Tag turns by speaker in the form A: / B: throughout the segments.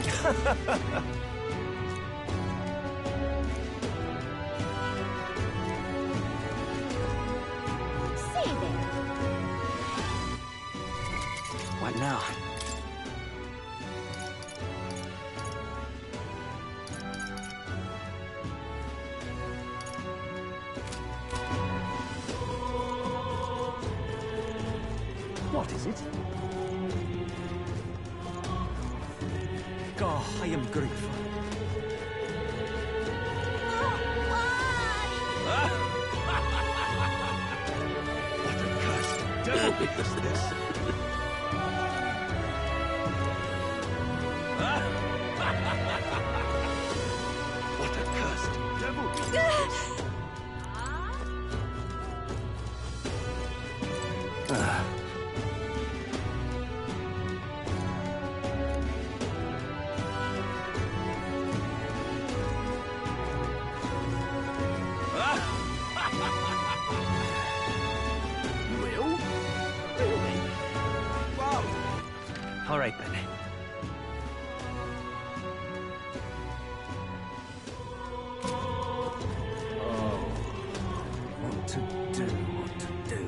A: there.
B: What now?
C: What is it? Oh, I am grateful.
D: What a cursed devil is this? What a cursed devil is this?
C: All right, then. Oh, what to do, what to do.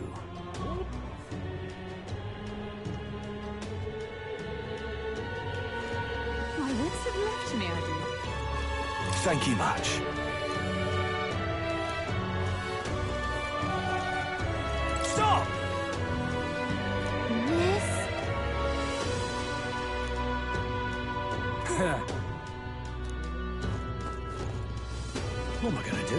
A: My wits have left me, I do.
D: Thank you much.
C: Stop!
A: Miss?
D: What am I going to do? Eh?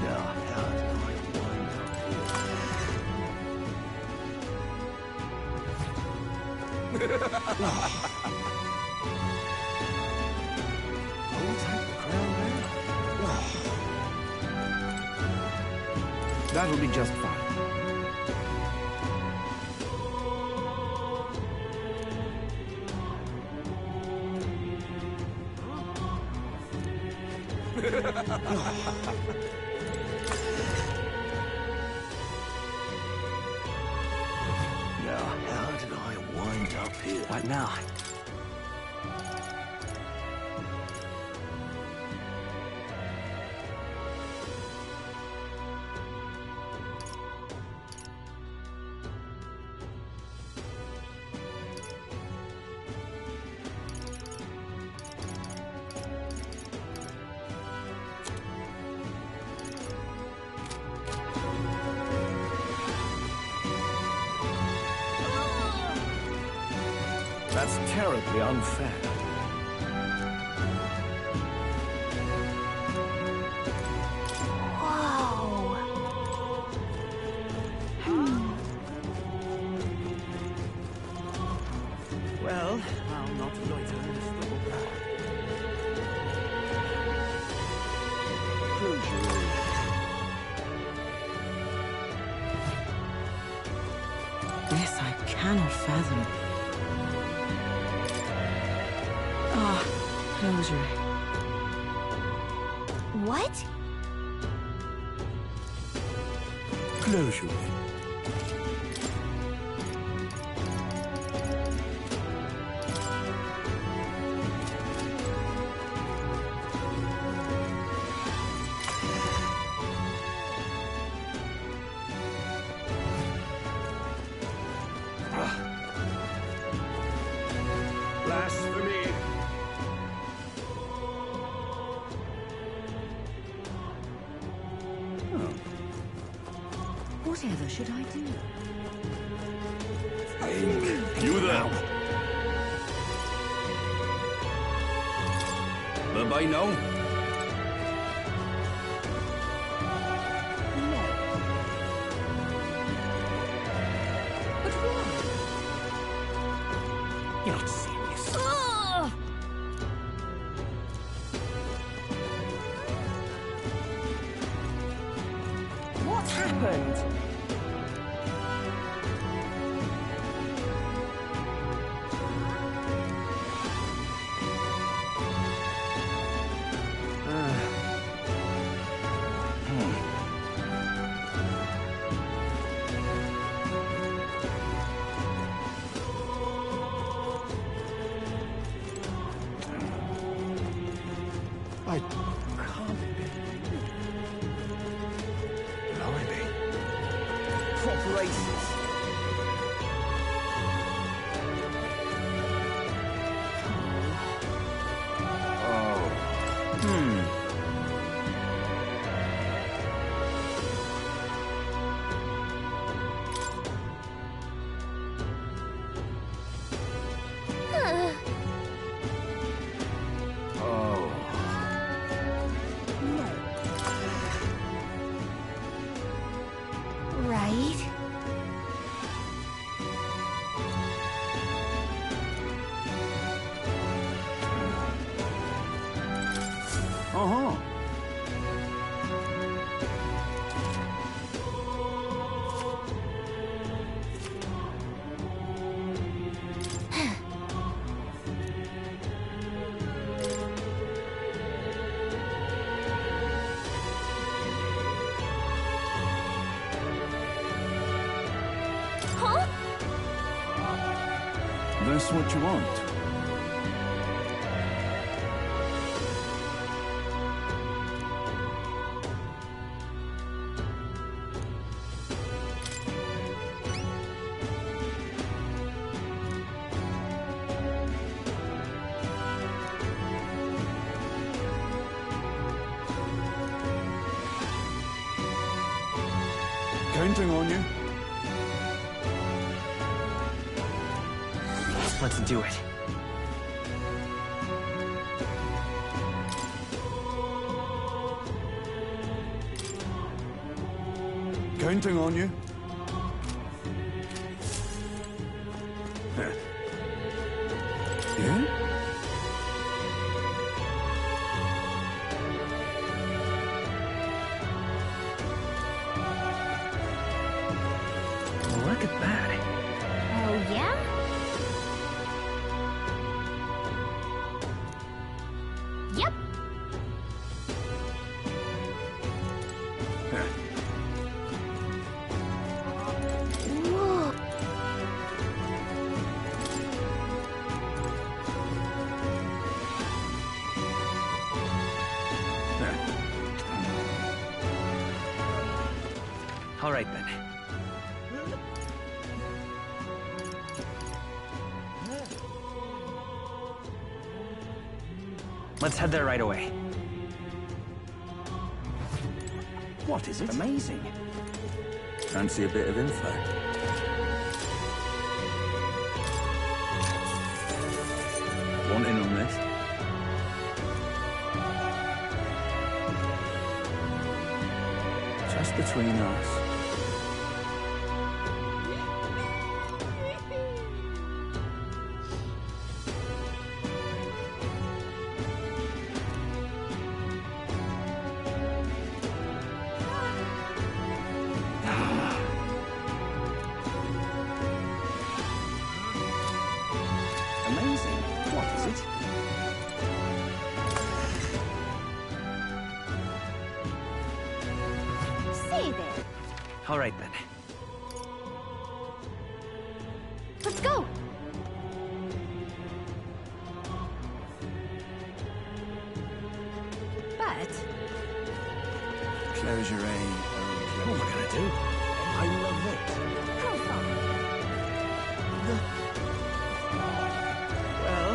D: Now, how do I wind up here? I'll take the crown now.
B: That'll be just fine.
D: Now, how did I wind up here?
B: What now?
D: That's terribly unfair.
A: Whoa.
C: Well, I'll not loiter in the stubble.
D: Close your eyes.
E: This I cannot fathom. Ah, closure.
A: What?
D: Close your eyes. Blasphemy!
A: Whatever should I do?
D: You there!
B: Bye-bye now.
A: No. But why?
C: You're not serious.
A: Ugh!
E: What happened?
C: I can't believe. Blimey. Proper aces.
F: Right.
B: Uh-huh.
F: Huh?
B: That's what you want. Counting on you.
C: Let's do it.
B: Counting on you. Yeah?
C: Look at that.
F: Oh, yeah? Yep. Whoa.
C: All right, then. Let's head there right away.
B: What is it?
C: Amazing.
B: Fancy a bit of info? Want in on this? Just between us.
C: Amazing. What is it?
F: Say there.
C: All right, then.
F: Let's go.
A: But
B: Close your aim.
C: What am I gonna do?
B: I love it.
F: How far?
B: Well,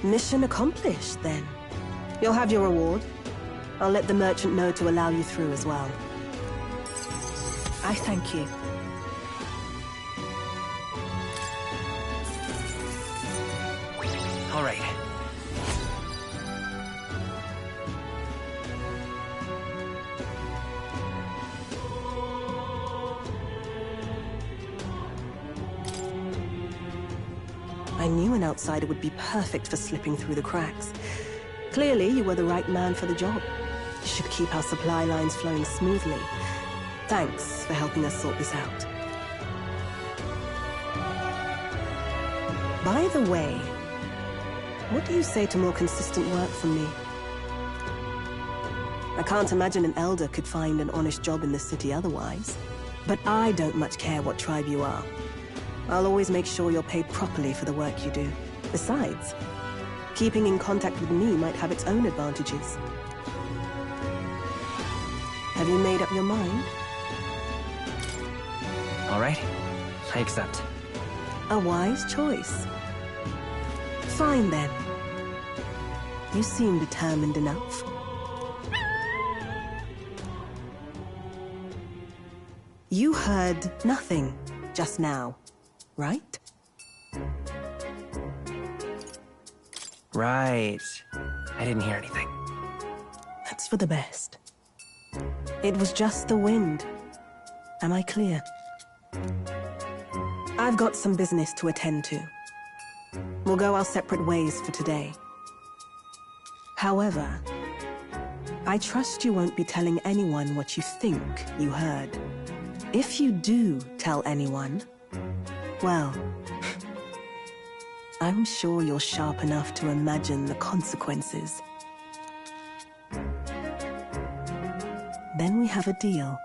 E: Mission accomplished, then. You'll have your reward. I'll let the merchant know to allow you through as well. I thank you.
C: All right.
E: I knew an outsider would be perfect for slipping through the cracks. Clearly, you were the right man for the job. You should keep our supply lines flowing smoothly. Thanks for helping us sort this out. By the way, what do you say to more consistent work from me? I can't imagine an elder could find an honest job in the city otherwise. But I don't much care what tribe you are. I'll always make sure you're paid properly for the work you do. Besides, keeping in contact with me might have its own advantages. Have you made up your mind?
G: All right, I accept.
E: A wise choice. Fine then. You seem determined enough. You heard nothing just now, right?
G: Right. I didn't hear anything.
E: That's for the best. It was just the wind. Am I clear? I've got some business to attend to. We'll go our separate ways for today. However, I trust you won't be telling anyone what you think you heard. If you do tell anyone, well, I'm sure you're sharp enough to imagine the consequences. Then we have a deal.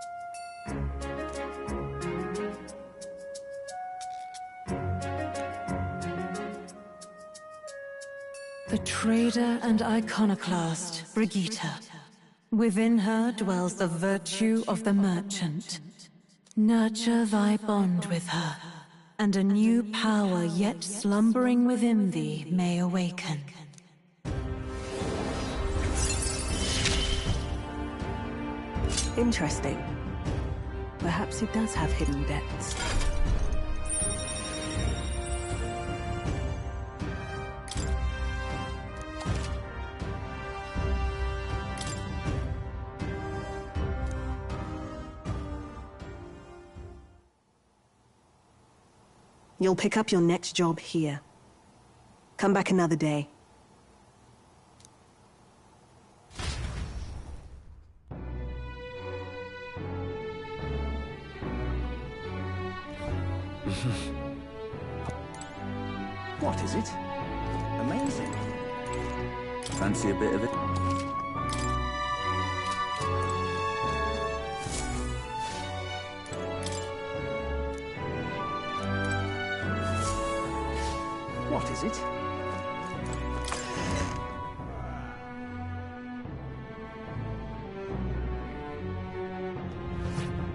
A: The trader and iconoclast, Brigitte. Within her dwells the virtue of the merchant. Nurture thy bond with her, and a new power yet slumbering within thee may awaken.
E: Interesting. Perhaps he does have hidden depths. You'll pick up your next job here. Come back another day.
B: What is it? Amazing. Fancy a bit of it? What is it?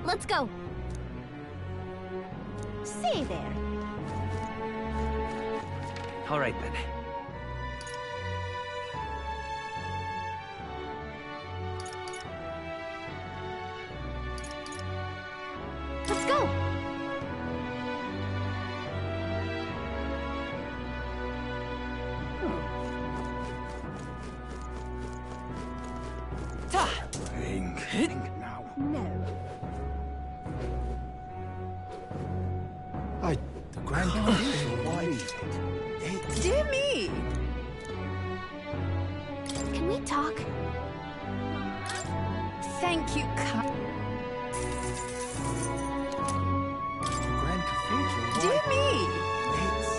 F: Let's go. Say there.
G: All right then.
F: Let's go.
B: Think now.
F: No.
B: The Grand Cathedral, why is it?
A: Dear me!
F: Can we talk?
A: Thank you,
B: The Grand Cathedral, why?
A: Dear me!
B: It's...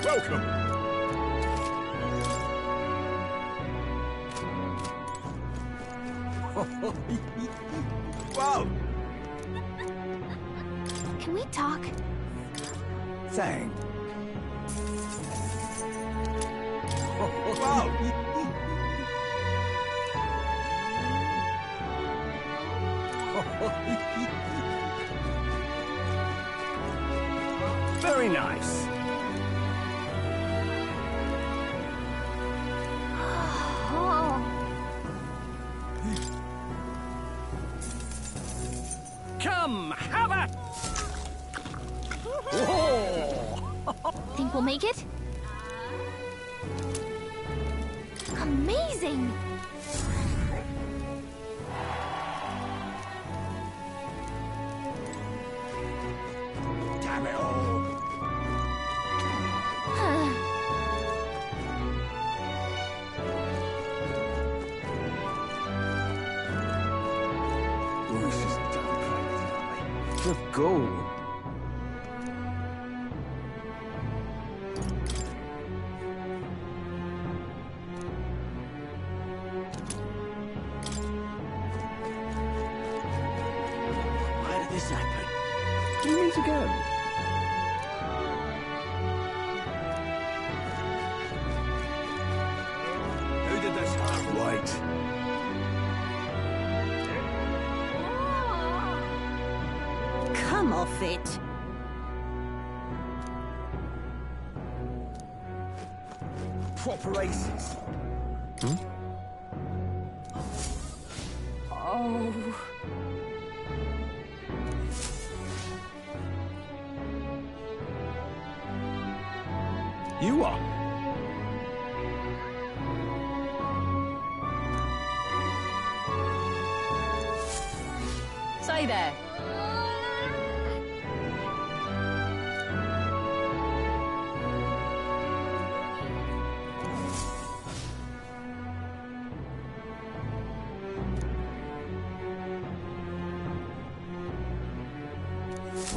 B: Welcome! Wow!
F: Can we talk?
B: Thanks. Wow! Very nice.
F: Oh.
G: Come, have a...
F: Think we'll make it? Amazing!
B: Damn it all! This is damn crazy.
C: The gold. meet again. Who did this? Right.
E: Come off it.
C: Proper aces.
E: Oh.
C: You are.
E: Stay there.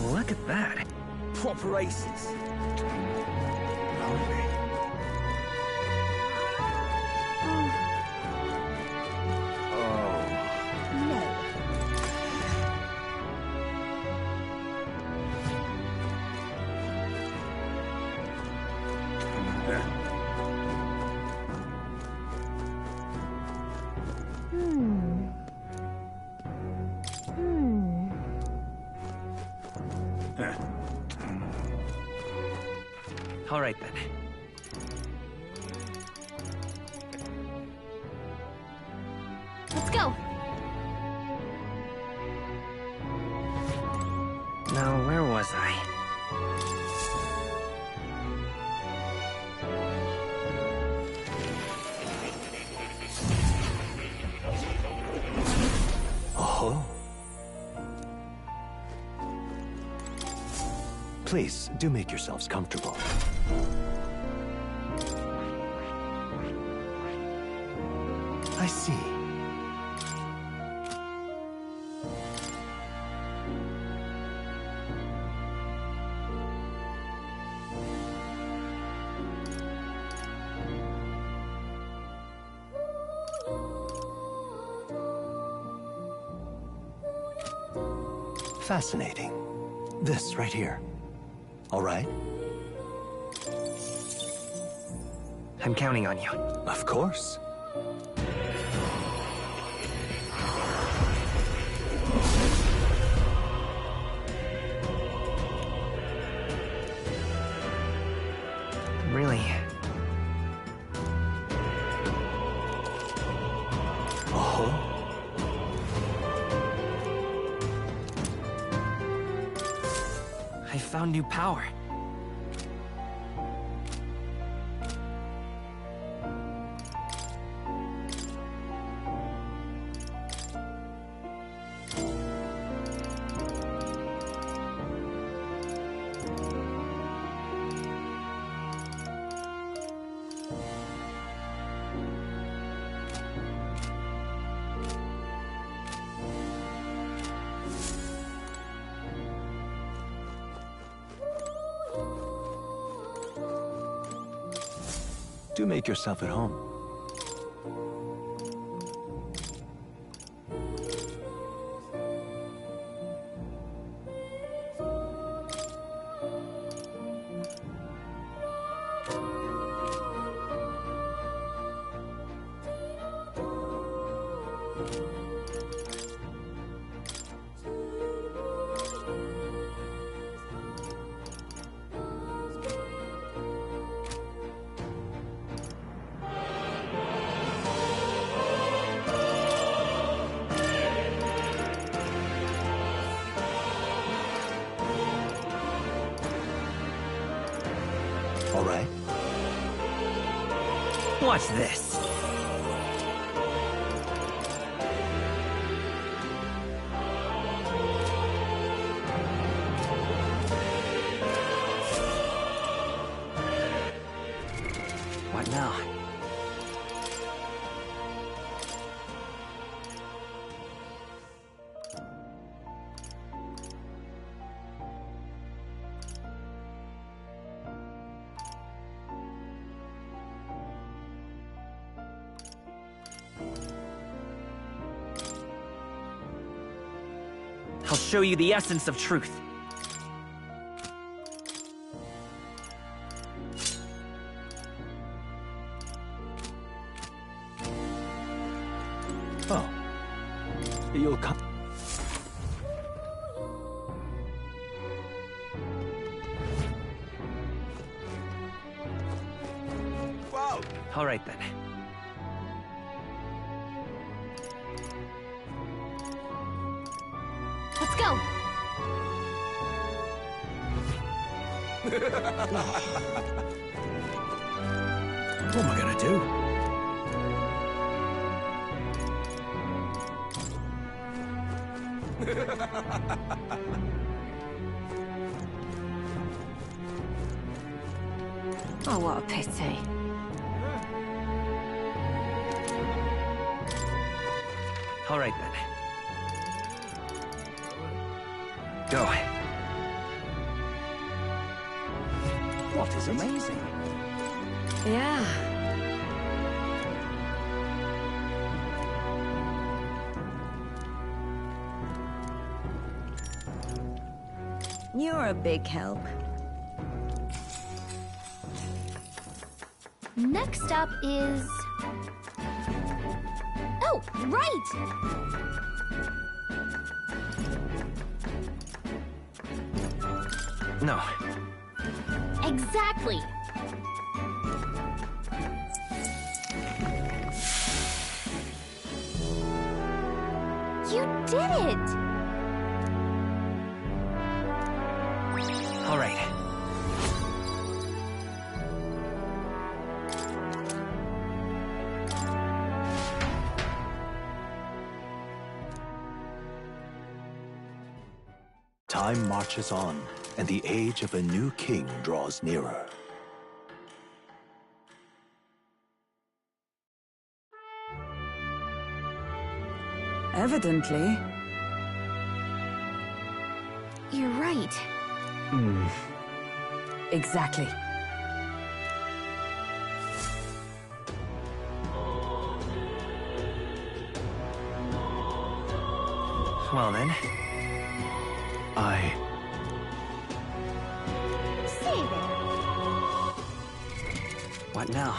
G: Look at that.
C: Proper aces. Blimey.
G: All right, then.
F: Let's go.
G: Now, where was I?
C: Oh. Please, do make yourselves comfortable. I see. Fascinating. This right here. All right?
G: I'm counting on you.
C: Of course.
G: Really?
C: Oh.
G: I found new power.
C: Do make yourself at home. All right?
G: Watch this. What now? I'll show you the essence of truth.
B: Oh. You'll come.
D: Whoa!
G: All right then.
F: Let's go.
C: What am I gonna do?
A: Oh, what a pity.
G: All right then. Go.
B: What is amazing?
A: Yeah.
H: You're a big help.
F: Next up is... Oh, right!
G: No.
F: Exactly. You did it!
G: All right.
I: Time marches on, and the age of a new king draws nearer.
A: Evidently.
F: You're right.
A: Exactly.
G: Well then.
F: Say there.
G: What now?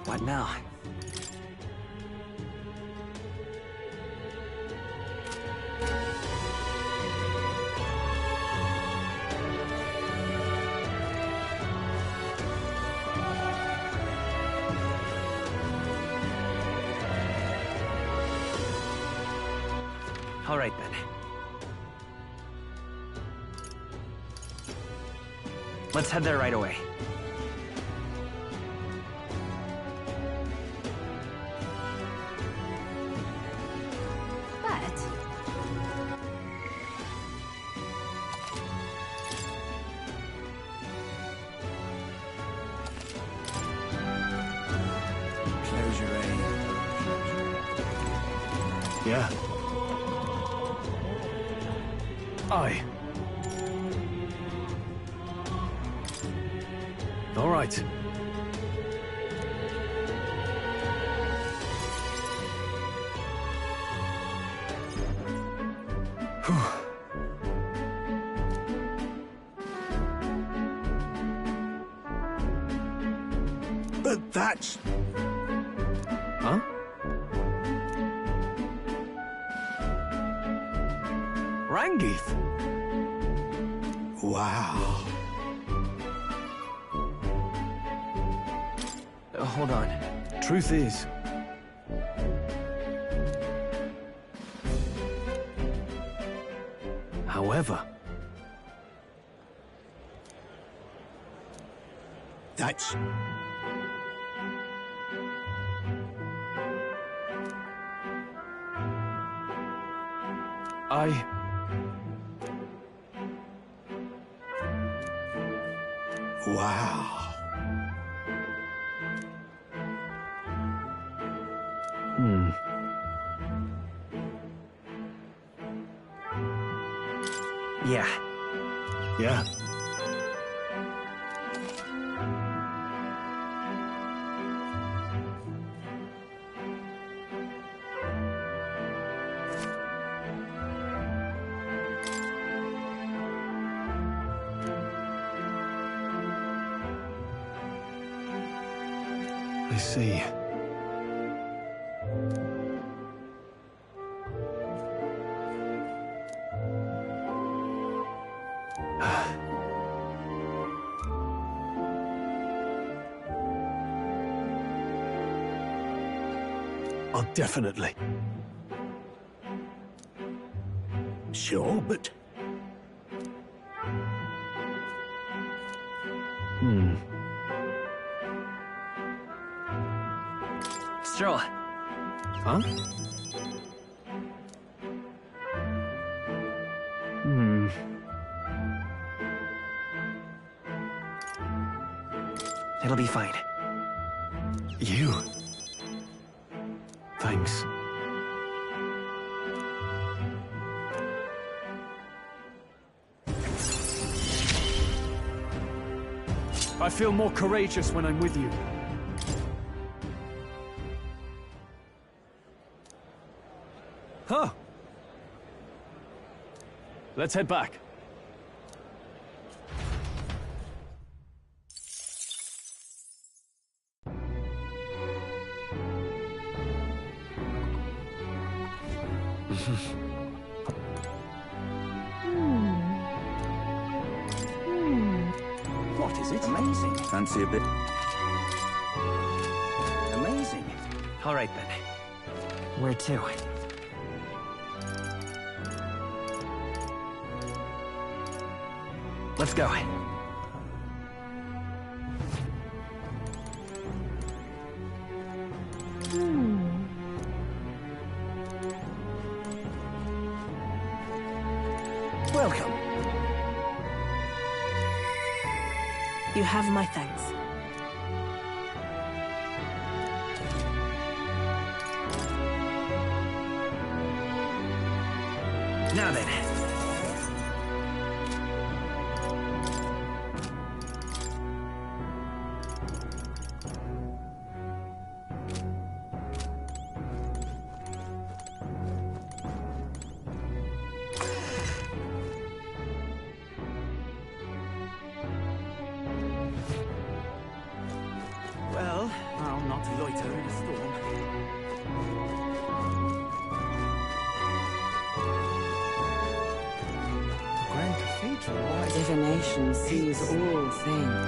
G: What now? All right then. Let's head there right away.
F: But...
C: Close your aim.
I: Yeah.
C: Aye. All right.
D: That's...
C: Huh? Rangith?
D: Wow.
G: Hold on.
C: Truth is... However...
D: That's... Wow.
G: Yeah.
D: Yeah.
C: I see.
D: Oh, definitely. Sure, but...
G: Stroll.
C: Huh?
G: It'll be fine.
C: You? Thanks. I feel more courageous when I'm with you. Huh. Let's head back.
B: What is it?
D: Amazing.
B: Fancy a bit?
D: Amazing.
G: All right, then. Where to? Let's go.
D: Welcome.
E: You have my thanks.
G: Now then.
B: Well, I'll not loiter in a storm.
D: Grand Cathedral, why?
H: Divination sees all things.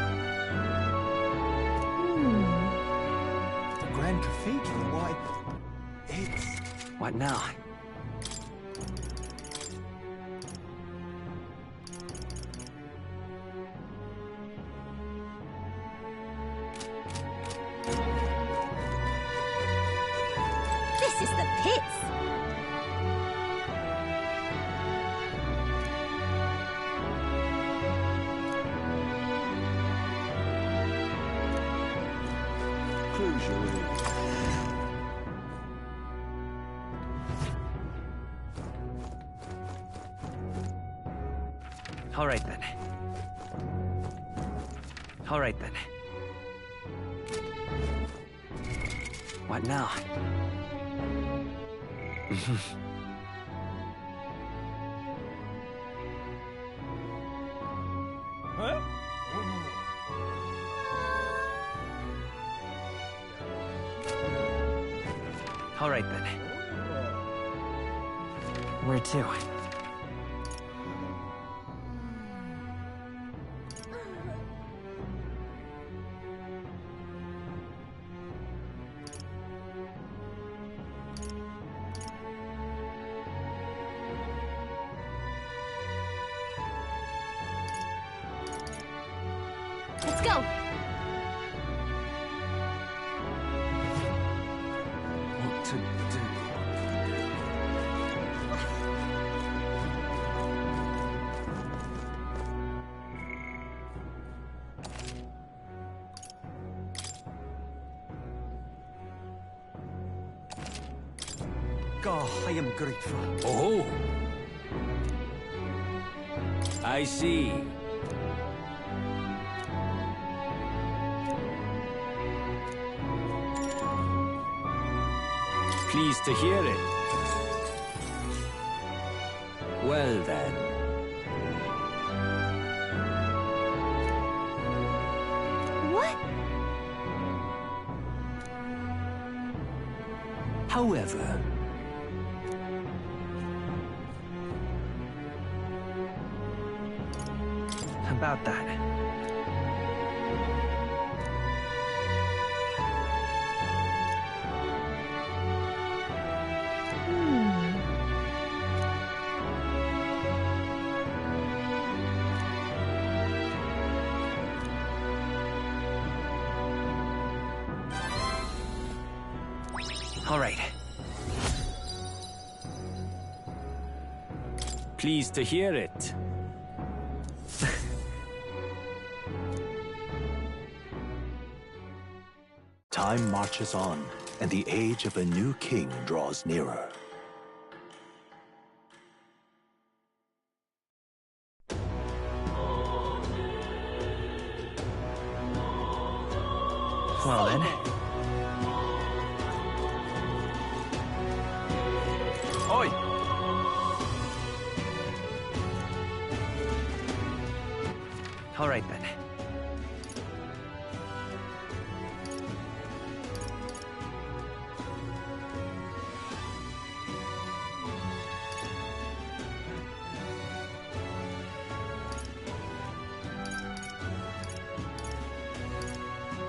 D: The Grand Cathedral, why? It's...
G: What now?
F: This is the pits.
G: All right, then. All right, then. What now? All right then. Where to?
F: Let's go.
C: What to do? God, I am grateful.
D: Oh! I see. Pleased to hear it. Well then.
F: What?
I: However,
G: About that. All right.
D: Pleased to hear it.
I: time marches on, and the age of a new king draws nearer.
G: Well then.
B: Oi!
G: All right then.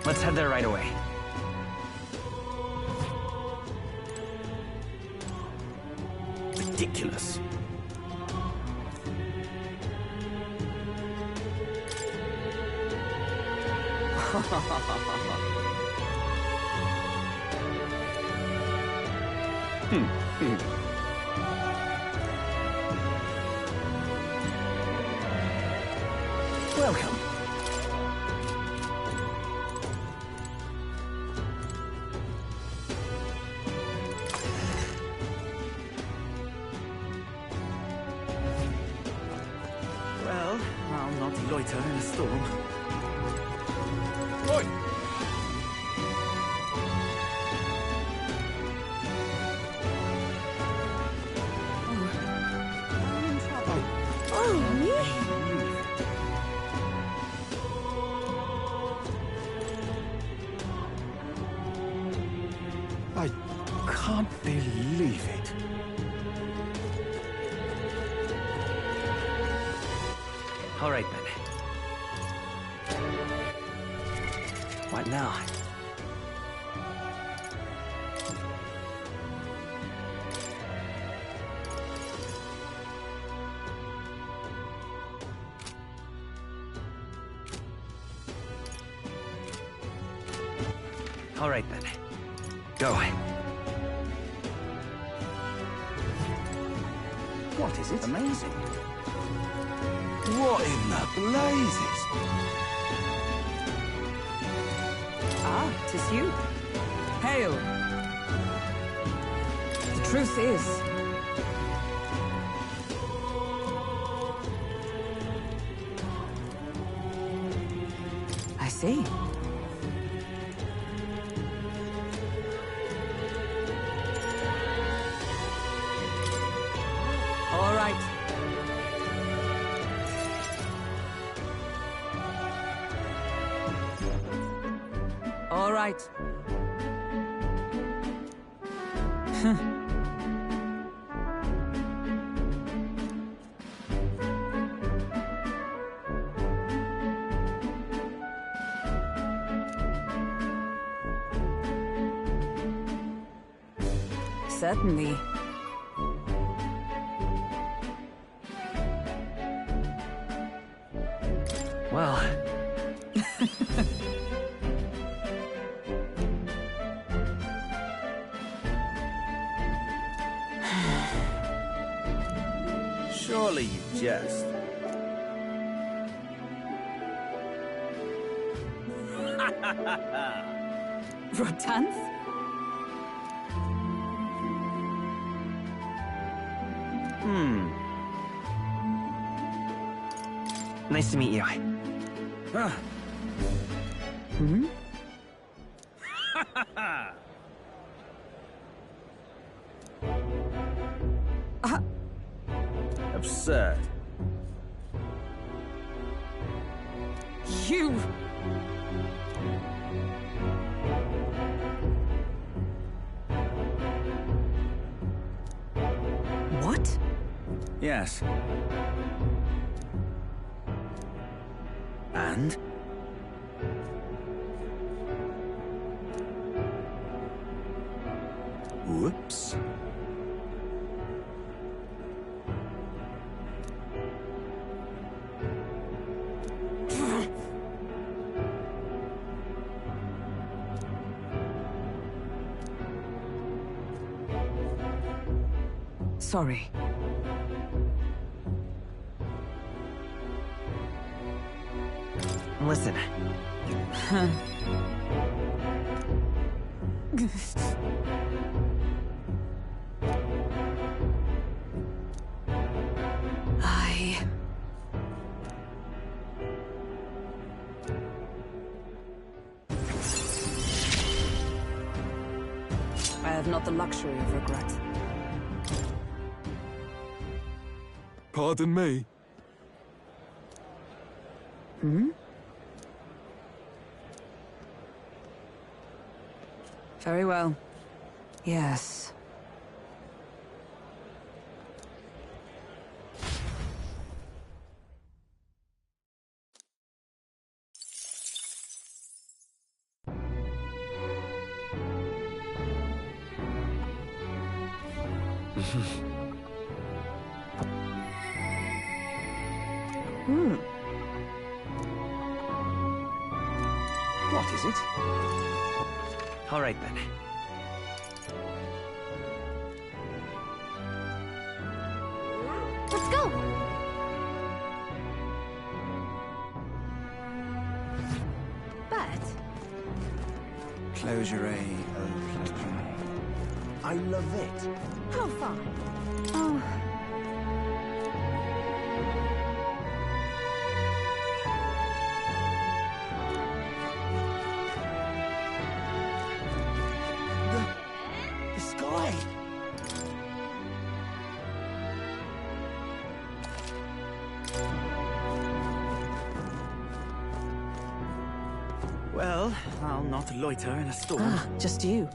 G: Let's head there right away.
B: Ridiculous.
G: Welcome.
B: Well, I'll not loiter in a storm. Oi! I can't believe it.
G: All right then. What now? All right then. Go.
B: What is it? Amazing. What in the blazes?
H: Ah, 'tis you. Hail. The truth is, I see. All right. All right. Certainly.
G: Well...
B: Surely you jest.
H: Rotanth?
G: Nice to meet you.
B: Ah,
H: Hmm?
B: absurd.
H: You! What?
B: Yes. And? Whoops.
H: Sorry.
G: Listen,
H: I... I have not the luxury of regret.
C: Pardon me.
H: Hmm? Very well. Yes.
B: What is it?
G: all right then.
F: Let's go! But...
B: Closure I love it.
F: How far? Oh...
B: The sky. Well, I'll not loiter in a storm.
E: Ah, just you.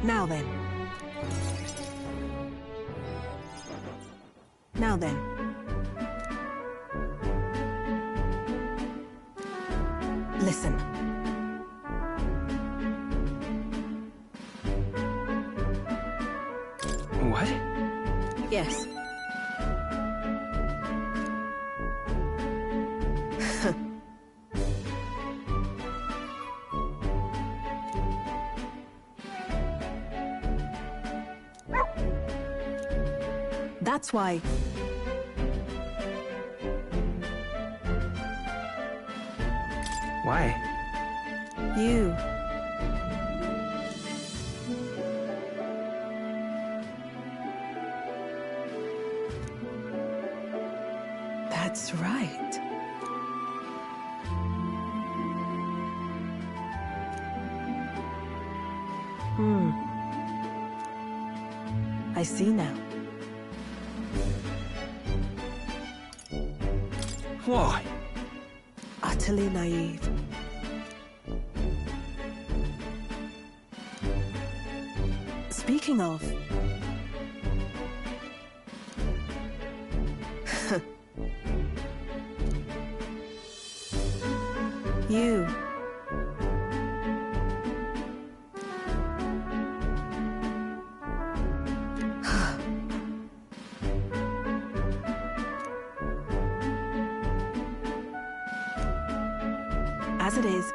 E: Now then. Now then. Listen.
G: What?
E: Yes. That's why.
G: Why?
E: You. That's right. I see now.
G: Why?
E: Utter utterly naive. Speaking of... You. As it is.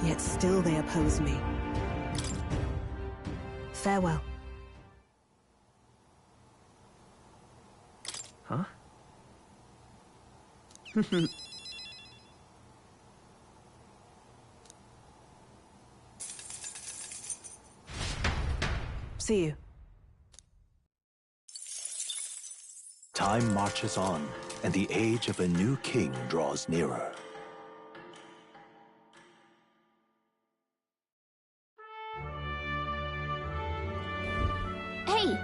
E: Yet still they oppose me. Farewell.
G: Huh?
E: See you.
I: Time marches on, and the age of a new king draws nearer.
F: Hey!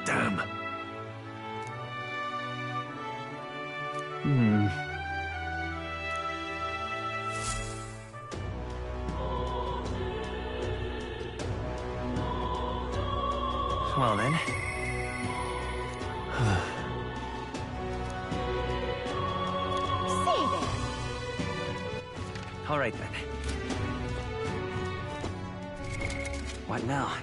C: Damn.
G: Well then.
F: Say there!
G: All right then. What now?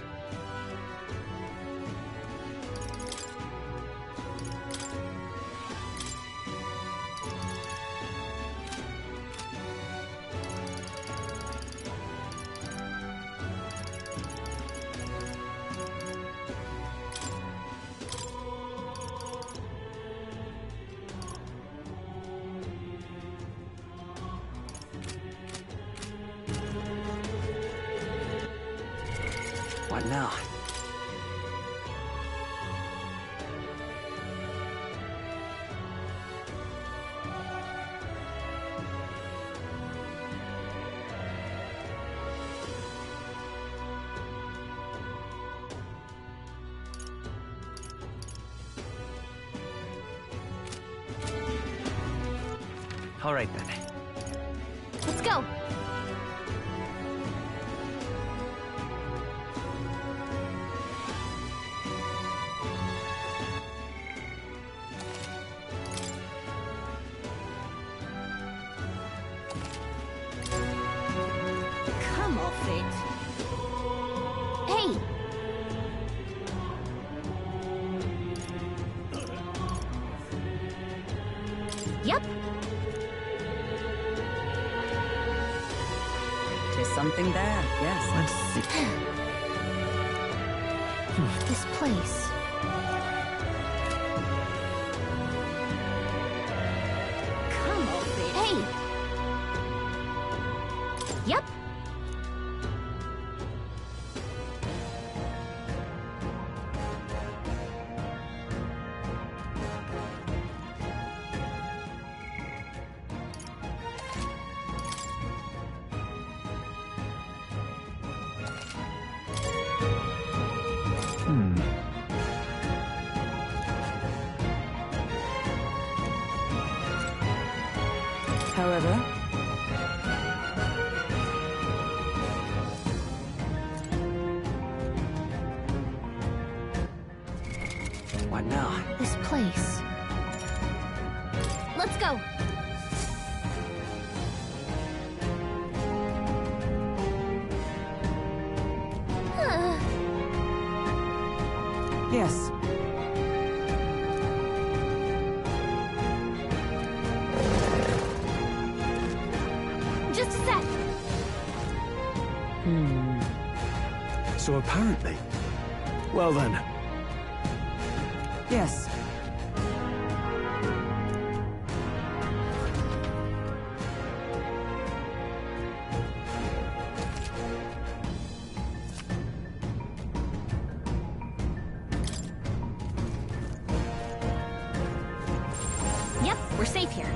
G: What now? All right then.
F: Let's go! Come off it! Hey! Yep.
H: Tis something bad, yes.
C: Let's see.
F: This place. Come off it. Hey! Yep.
H: However,
G: What now?
F: This place. Let's go!
H: yes.
F: Just a sec!
C: So apparently... Well then.
H: Yes.
F: Yep, we're safe here.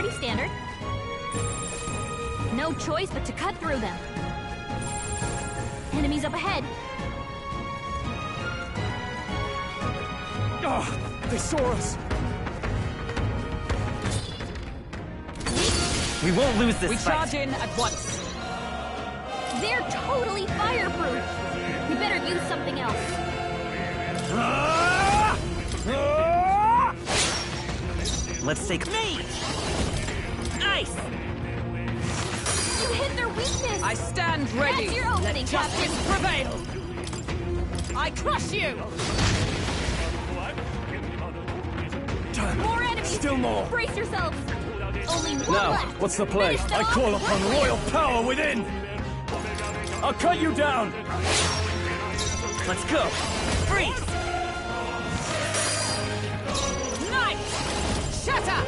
F: pretty standard. No choice but to cut through them. Enemies up ahead.
C: Oh, they saw us.
G: We won't lose this
H: We
G: fight.
H: charge in at once.
F: They're totally fireproof. We better use something else.
G: Let's take me. Nice.
F: You hit their weakness.
H: I stand ready.
F: That's your opening,
H: Let justice prevail. I crush you.
F: More enemies.
C: Still more.
F: Brace yourselves. Only one
C: Now,
F: left.
C: what's the play?
F: Finish them
C: I
F: off
C: call
F: and
C: upon
F: we're
C: royal
F: clear.
C: power within! I'll cut you down!
G: Let's go. Freeze.
H: Knife. Shatter.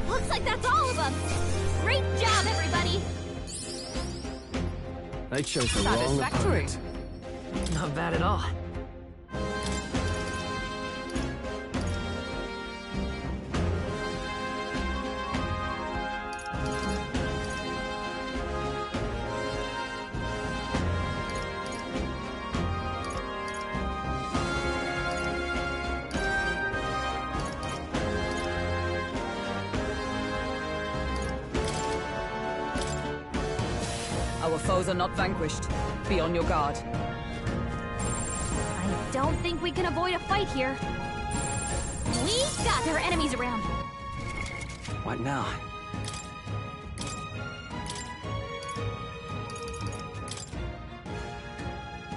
F: Looks like that's all of them. Great job, everybody.
C: They chose the wrong
H: Satisfactory.
C: opponent.
G: Not bad at all.
H: Our foes are not vanquished. Be on your guard.
F: I don't think we can avoid a fight here. We got their enemies around.
G: What now?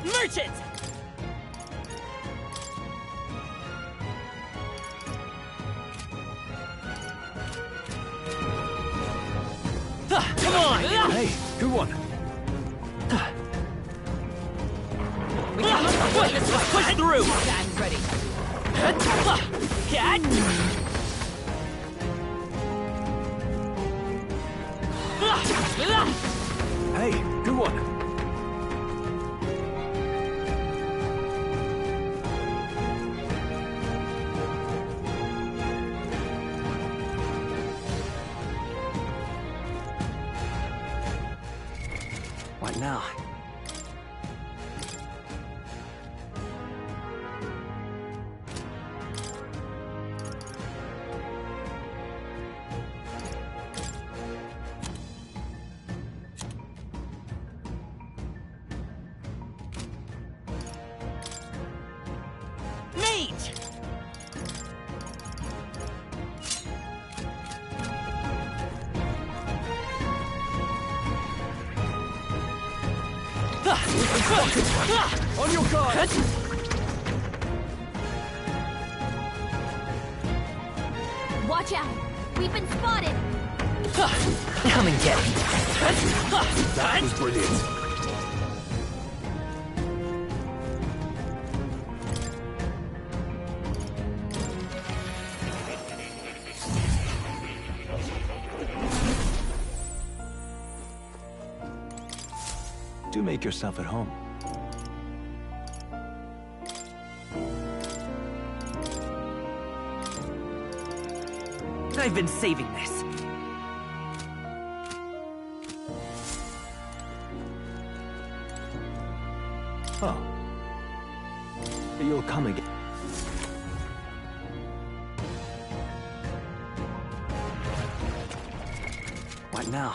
G: Merchant! Come on!
C: Hey, good one.
H: We cannot avoid this fight.
G: Push through!
H: Stand ready.
C: Hey, good one.
G: What now? Mage!
C: On your guard!
F: Watch out. We've been spotted.
G: Come and get me.
C: That was brilliant.
I: Do make yourself at home.
G: I've been saving this.
I: Oh. You'll come again.
G: What now?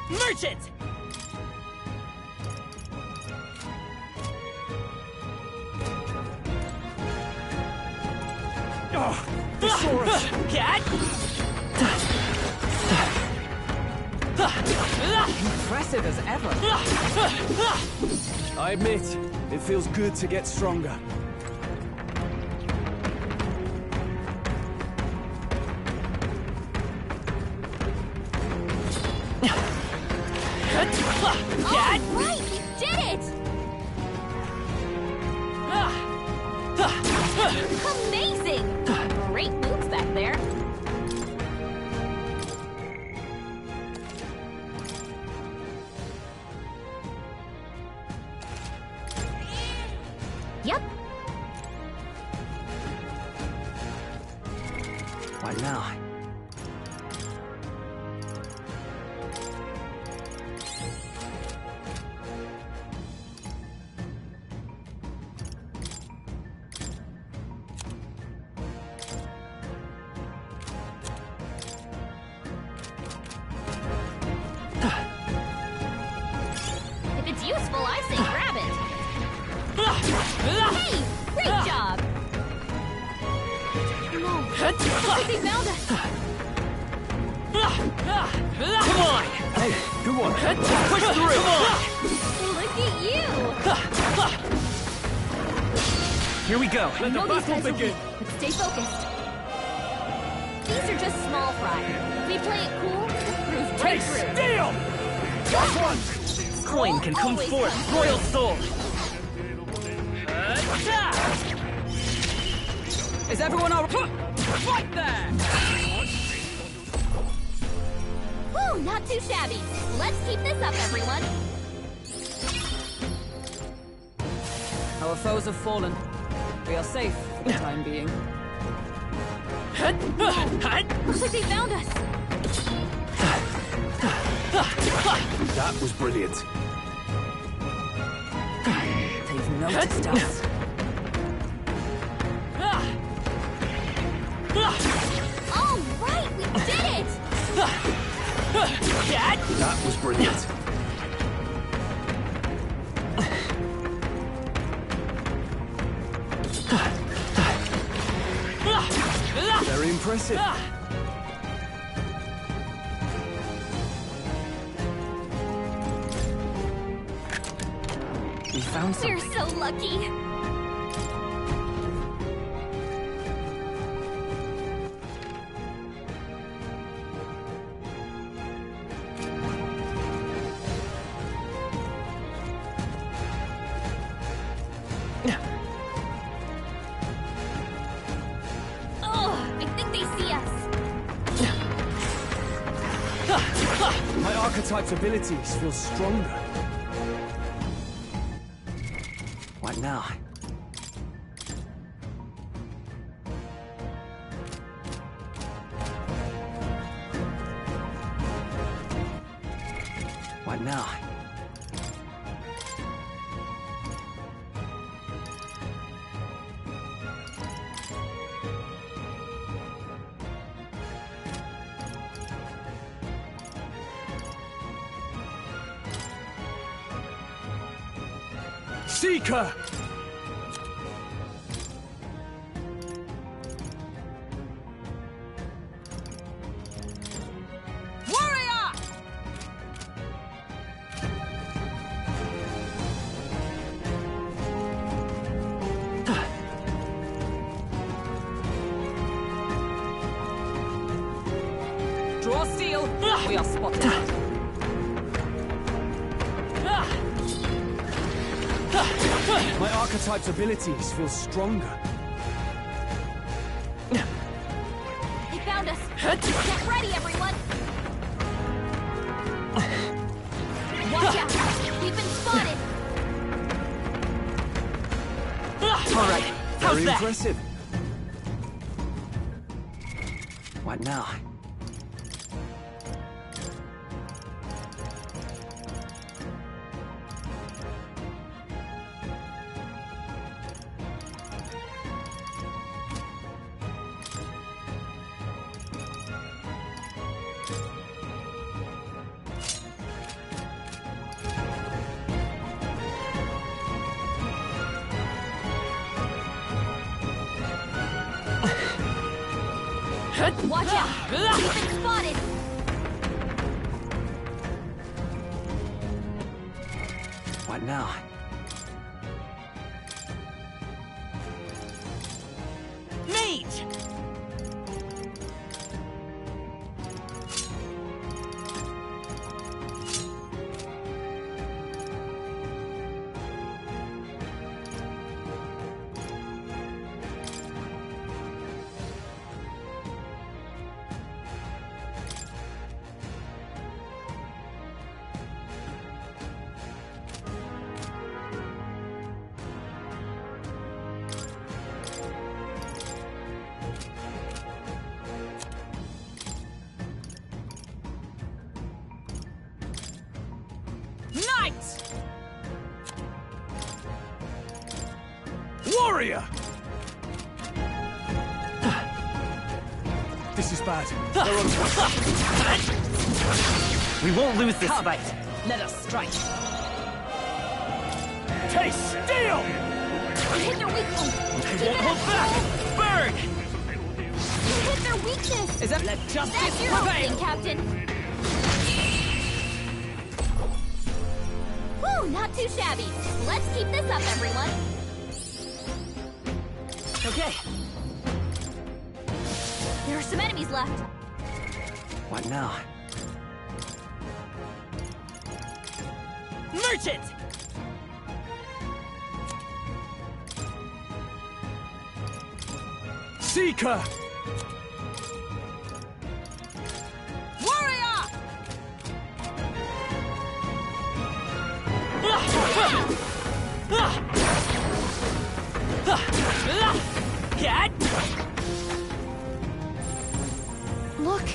G: Merchant!
C: Oh, they saw us!
G: Cat!
H: Impressive as ever.
C: I admit, it feels good to get stronger.
F: All right, we did it! Amazing! Great moves back there. Yep.
G: What now?
F: If it's useful, I say grab it. Hey! Great job! No, looks like they found us.
G: Come on!
C: Hey, good one.
G: Push through! Come on!
F: Look at you!
G: Here we go.
F: I know these guys will win, but stay focused. These are just small fry. If we play it cool, this cruise right through.
C: Steal! Got one!
G: Coin can come
F: Always
G: forth,
F: come
G: royal soul.
H: Is everyone all right there?
F: Whew, not too shabby. Let's keep this up, everyone.
H: Our foes have fallen. We are safe for the time being.
F: Looks like they found us.
C: That was brilliant.
H: They've noticed us.
F: All right, we did it!
C: That was brilliant. Very impressive.
G: We found
F: We're
G: something.
F: so lucky. Oh, I think they see us.
C: My archetype's abilities feel stronger.
G: What now? What now?
C: Seeker!
H: Warrior! Draw steel. We are spotted.
C: My archetype's abilities feel stronger.
F: They found us. Get ready, everyone. Watch out. We've been spotted.
G: All right. How's
C: Very
G: that?
C: impressive.
G: What now?
F: Watch out. We've been spotted.
G: What now? Mage! Fight!
C: Warrior! This is bad.
G: We won't lose this fight.
H: Let us strike.
C: Taste steel!
F: You hit their weak point.
G: They won't hold back! Burn!
F: You hit their weakness.
H: Is that let justice
F: That's your
H: prevail?
F: opening, Captain. Whew, not too shabby. Let's keep this up, everyone.
G: Okay.
F: There are some enemies left.
G: What now? Merchant!
C: Seeker!
H: Warrior!
F: Look.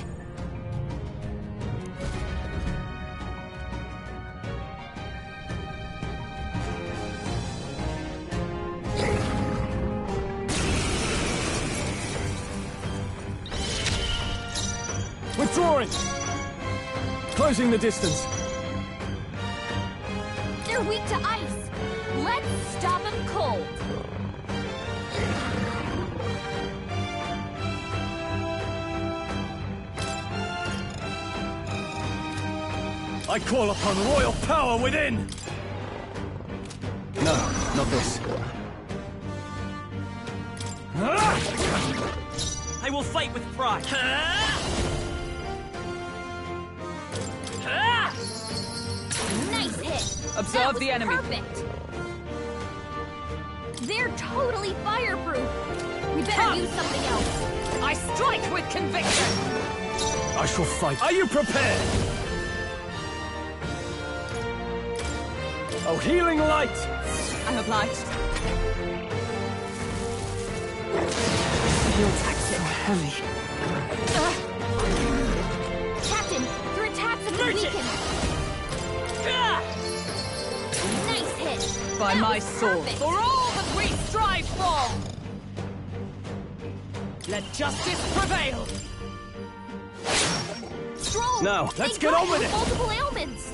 C: Withdrawing! Closing the distance.
F: They're weak to ice. Let's stop them cold.
C: I call upon royal power within! No, not this.
G: I will fight with pride.
F: Nice hit.
H: Observe
F: That was
H: the enemy.
F: Perfect. They're totally fireproof. We better
H: Ha!
F: use something else.
H: I strike with conviction.
C: I shall fight. Are you prepared? Oh, healing light!
H: I'm obliged.
G: Your attacks so heavy.
F: Captain, your attacks have been
G: Merchant!
F: weakened. Nice hit.
H: By
F: That
H: my
F: was
H: sword.
F: perfect.
H: For all that we strive for! Let justice prevail!
F: Stroll.
C: Now, let's
F: Thank
C: get
F: God
C: on with
F: you
C: it.
F: have multiple ailments.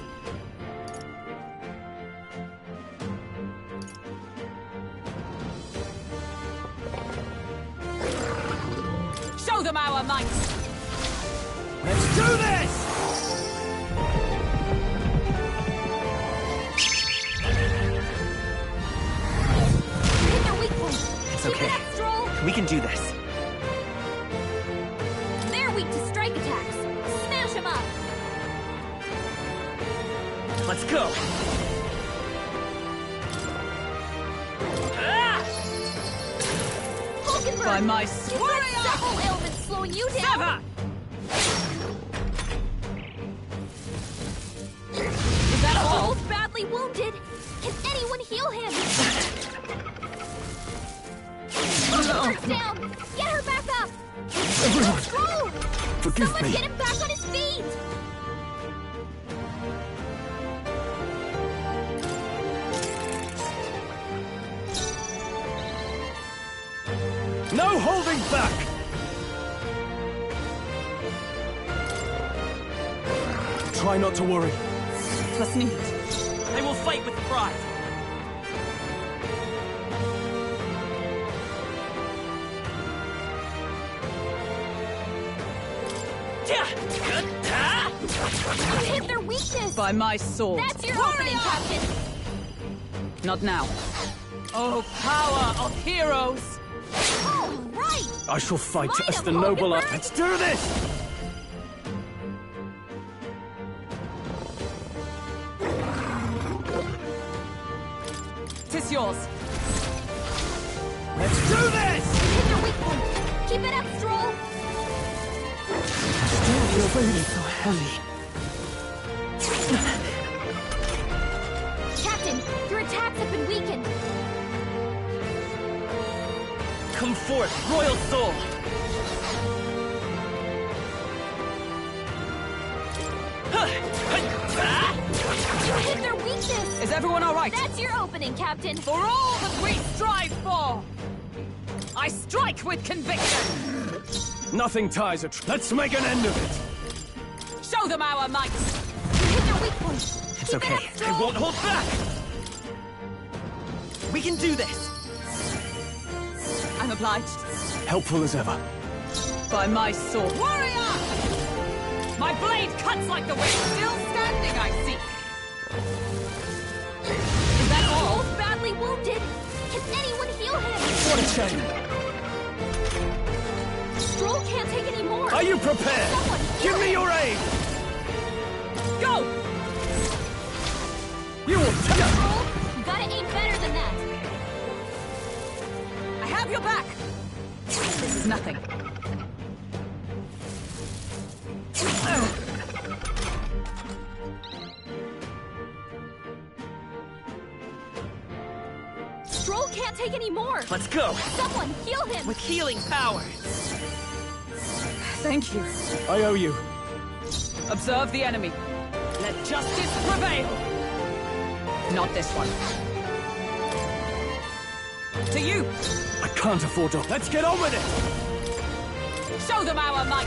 H: Show them our might!
C: Let's do this!
F: Hit their weak point.
G: It's
F: Keep
G: okay.
F: it up, Stroll.
G: We can do this.
F: They're weak to strike attacks. Smash them up.
G: Let's go.
F: Hulkenberg,
H: By my
F: you've
H: sword!
F: got several ailments slowing you down.
H: Sever! Is that all?
F: Stroll's badly wounded. Can anyone heal him? Hulkenberg's down. Get her back up.
C: Everyone,
F: Stroll!
C: forgive
F: Someone
C: me.
F: get him back on his feet.
C: No holding back! Try not to worry.
H: Trust me.
G: I will fight with pride.
F: You hit their weakness.
H: By my sword.
F: That's your opening, Captain.
H: Not now. Oh, power of heroes!
F: All right.
C: I shall fight
F: Might
C: as
F: have
C: the noble
F: Hulkenberg.
C: Let's do this!
H: Tis yours.
C: Let's do this!
F: Hit their weak point. Keep it up, Stroll.
C: Your weight is so heavy.
F: Captain, your attacks have been weakened.
G: Come forth, royal soul.
F: You hit their weakness.
H: everyone all right?
F: That's your opening, Captain.
H: For all that we strive for, I strike with conviction.
C: Nothing ties a Let's make an end of it!
H: Show them our might.
F: Hit their weak point.
G: It's okay. I won't hold back! We can do this!
H: I'm obliged.
C: Helpful as ever.
H: By my sword. Warrior! My blade cuts like the wind. Still standing, I see.
F: Is that all? Badly wounded. Can anyone heal him?
C: What a shame!
F: Stroll can't take any more.
C: Are you prepared?
F: Someone heal
C: Give me
F: him.
C: your aid!
H: Go!
C: You will take it!
F: Stroll, you gotta aim better than that.
H: I have your back. This is nothing.
F: Stroll can't take any more.
G: Let's go!
F: Someone heal him.
G: With healing power!
H: Thank you.
C: I owe you.
H: Observe the enemy. Let justice prevail. Not this one. To you.
C: I can't afford to... Let's get on with it!
H: Show them our might.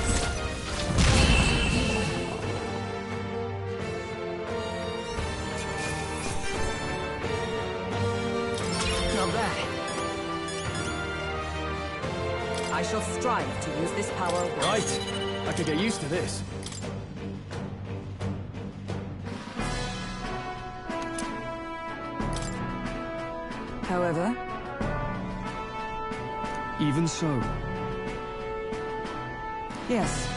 H: Not bad. I shall strive to use this power well.
C: Right. I could get used to this.
H: However,
C: Even so.
H: yes.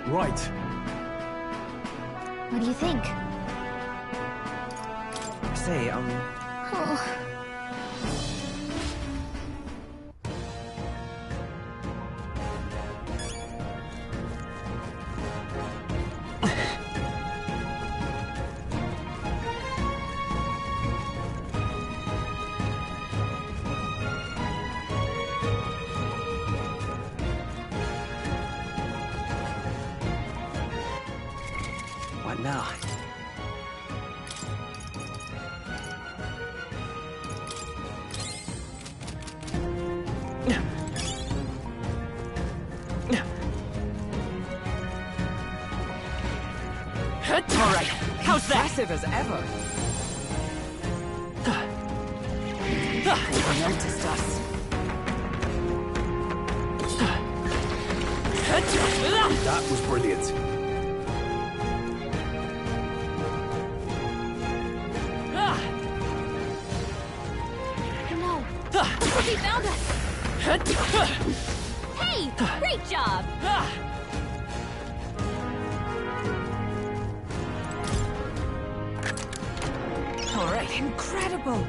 C: Right.
F: What do you think?
G: Say,
F: Oh.
G: what now? All right, how's that?
H: Impressive as ever. They noticed us.
I: That was brilliant.
F: No. He found us. Hey, great job.
H: All right, incredible.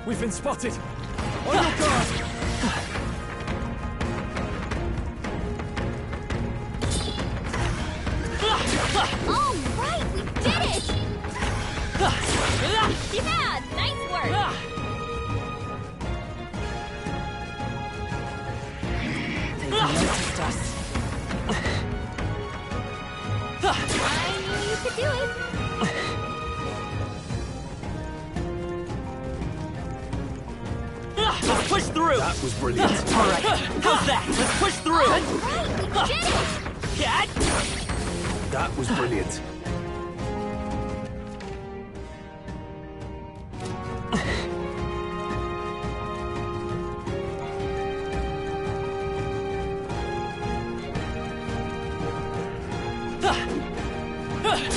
C: We've been spotted! On your guard!
F: All right, we did it. Yeah, nice work.
H: They noticed us.
F: I knew you could do it.
G: Let's push through!
I: That was brilliant.
G: All right, how's that? Let's push through!
F: Right, we did it.
G: Cat!
I: That was brilliant.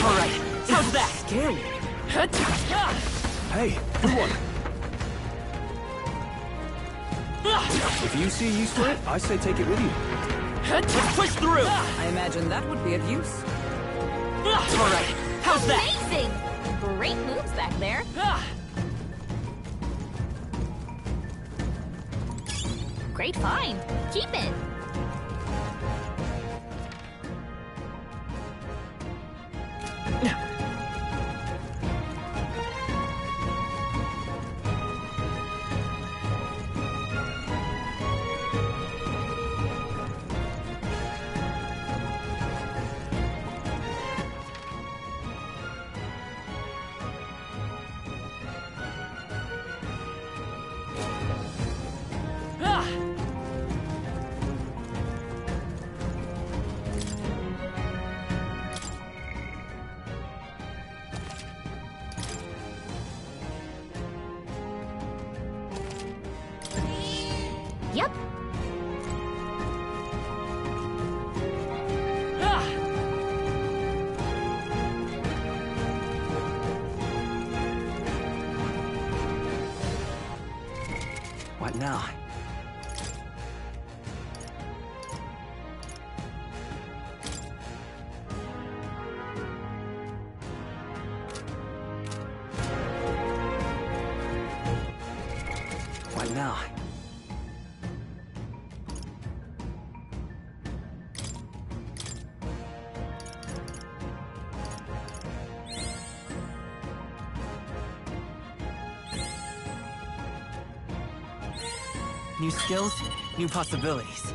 G: All right, how's that?
H: Scary.
C: Hey, good one. If you see use for it, I say take it with you.
G: Let's push through!
H: I imagine that would be of use.
G: All right, how's that?
F: Amazing. Great moves back there. Great find. Keep it. Yep.
C: What now? What now? New skills, new possibilities.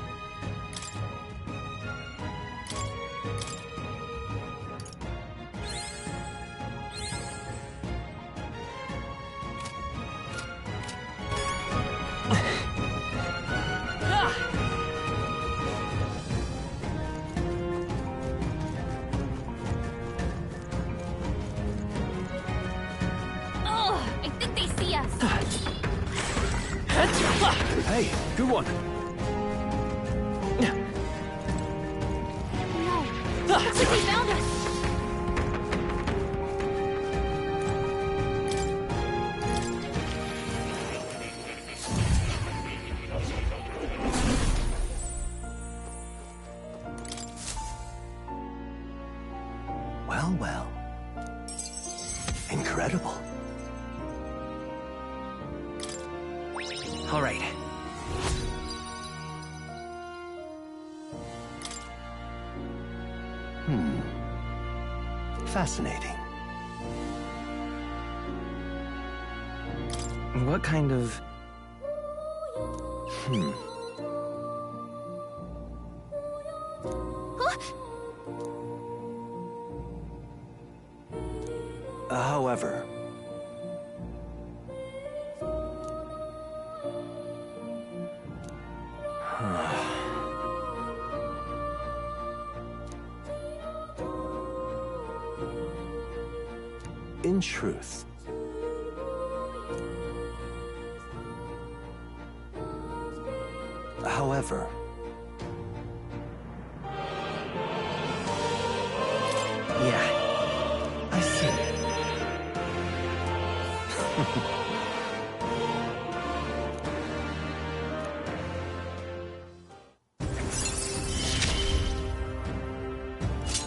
F: Oh, I think they see us.
C: Hey, good one.
F: No. Looks like they found us.
I: Well, well. Incredible.
C: All right.
I: Fascinating.
C: What kind of...
I: However, in truth, however,
C: Yeah.
I: I see.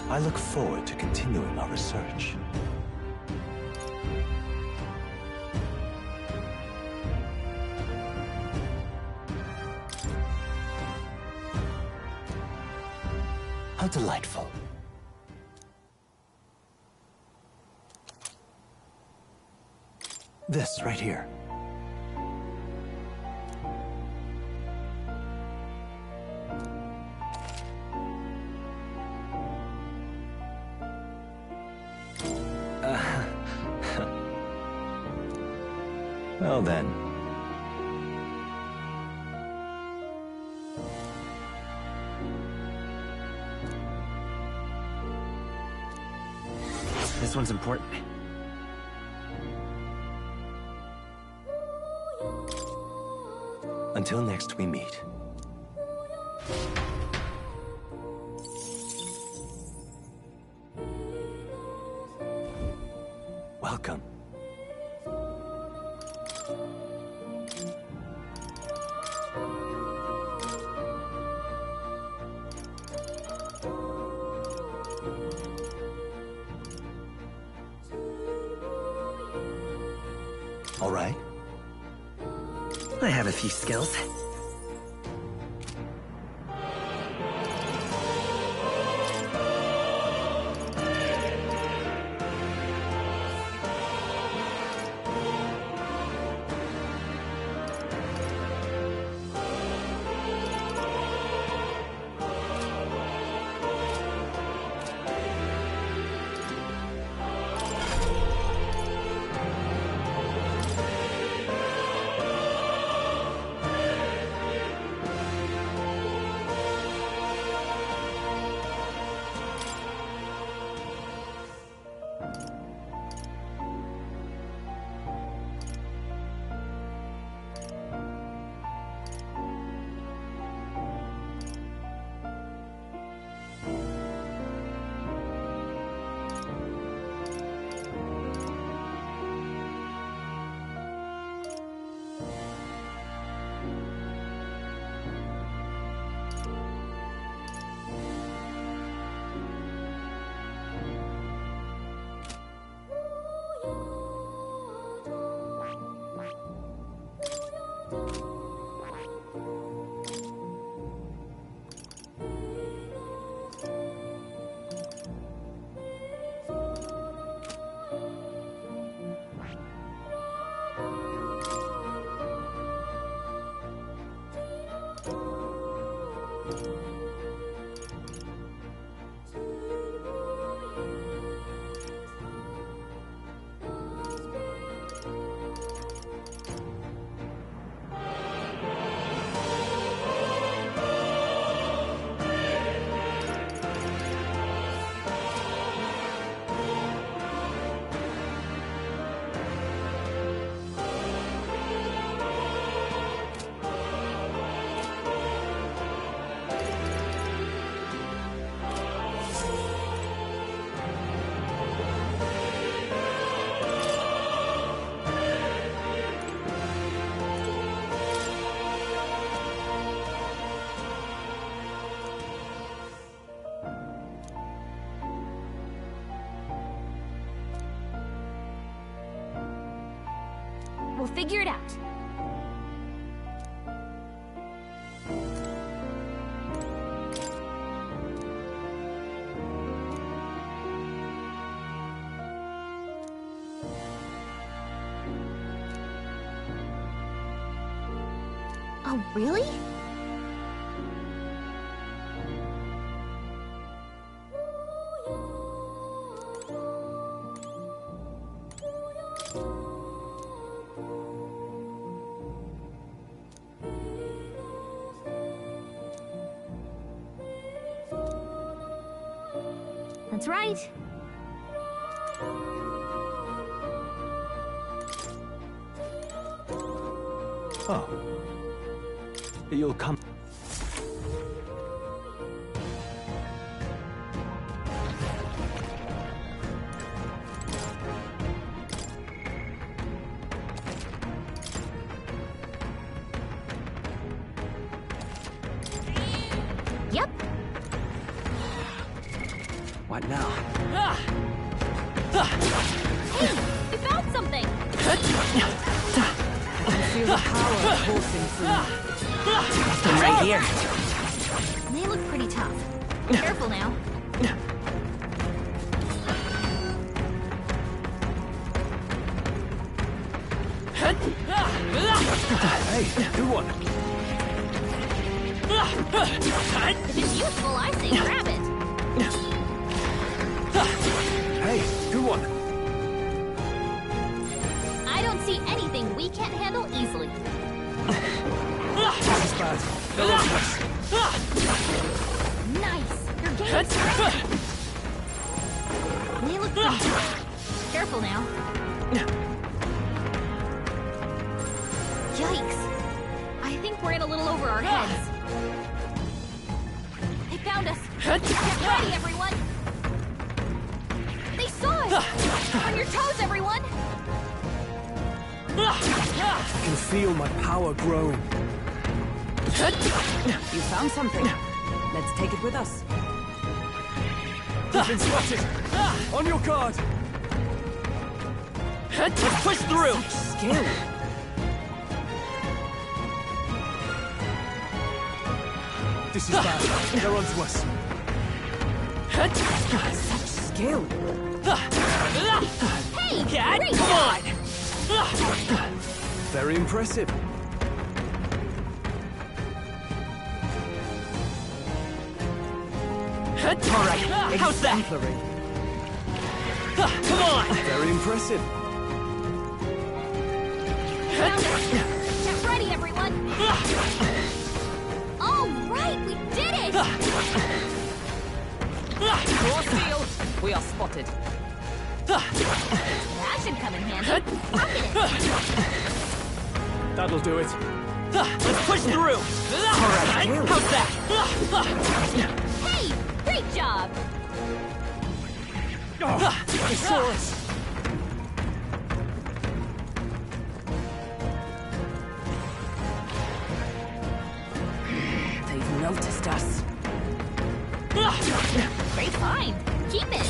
I: I look forward to continuing our research. How delightful. This right here. Well then.
C: This one's important.
I: Until next we meet. Welcome. All right.
C: I have a few skills.
F: We'll figure it out. Oh, really? That's right.
I: Oh. You'll come.
F: Yep.
C: What now?
F: Hey, we found something.
H: Feel the power coursing through.
G: Right here.
F: They look pretty tough. Careful now.
C: Hey, good one.
F: If it's useful, I say grab it.
C: Hey, good one.
F: I don't see anything we can't handle easily.
C: This is bad. They're on to us.
F: Nice. Your game's great. They look pretty tough. Careful now. Yikes. I think we're in a little over our heads. They found us. Get ready, everyone. They saw us. On your toes, everyone.
C: I can feel my power growing.
H: You found something. Let's take it with us.
C: We've been spotted. On your guard.
G: Let's push through.
H: Skill.
C: This is bad. They're onto us.
H: Such skill.
F: Hey,
G: Cat,
F: great
G: come
F: job.
G: on.
C: Very impressive.
G: All right, how's that?
H: Exemplary.
G: Come on.
C: Very impressive.
F: Found us. Get ready, everyone. All right, we did it.
H: Your steel. We are spotted.
F: That should come in handy. Rocket it.
C: That'll do it.
G: Let's push through. All right, how's that?
F: Hey, great job.
C: Oh, they saw us.
H: They've noticed us.
F: Great find. Keep it.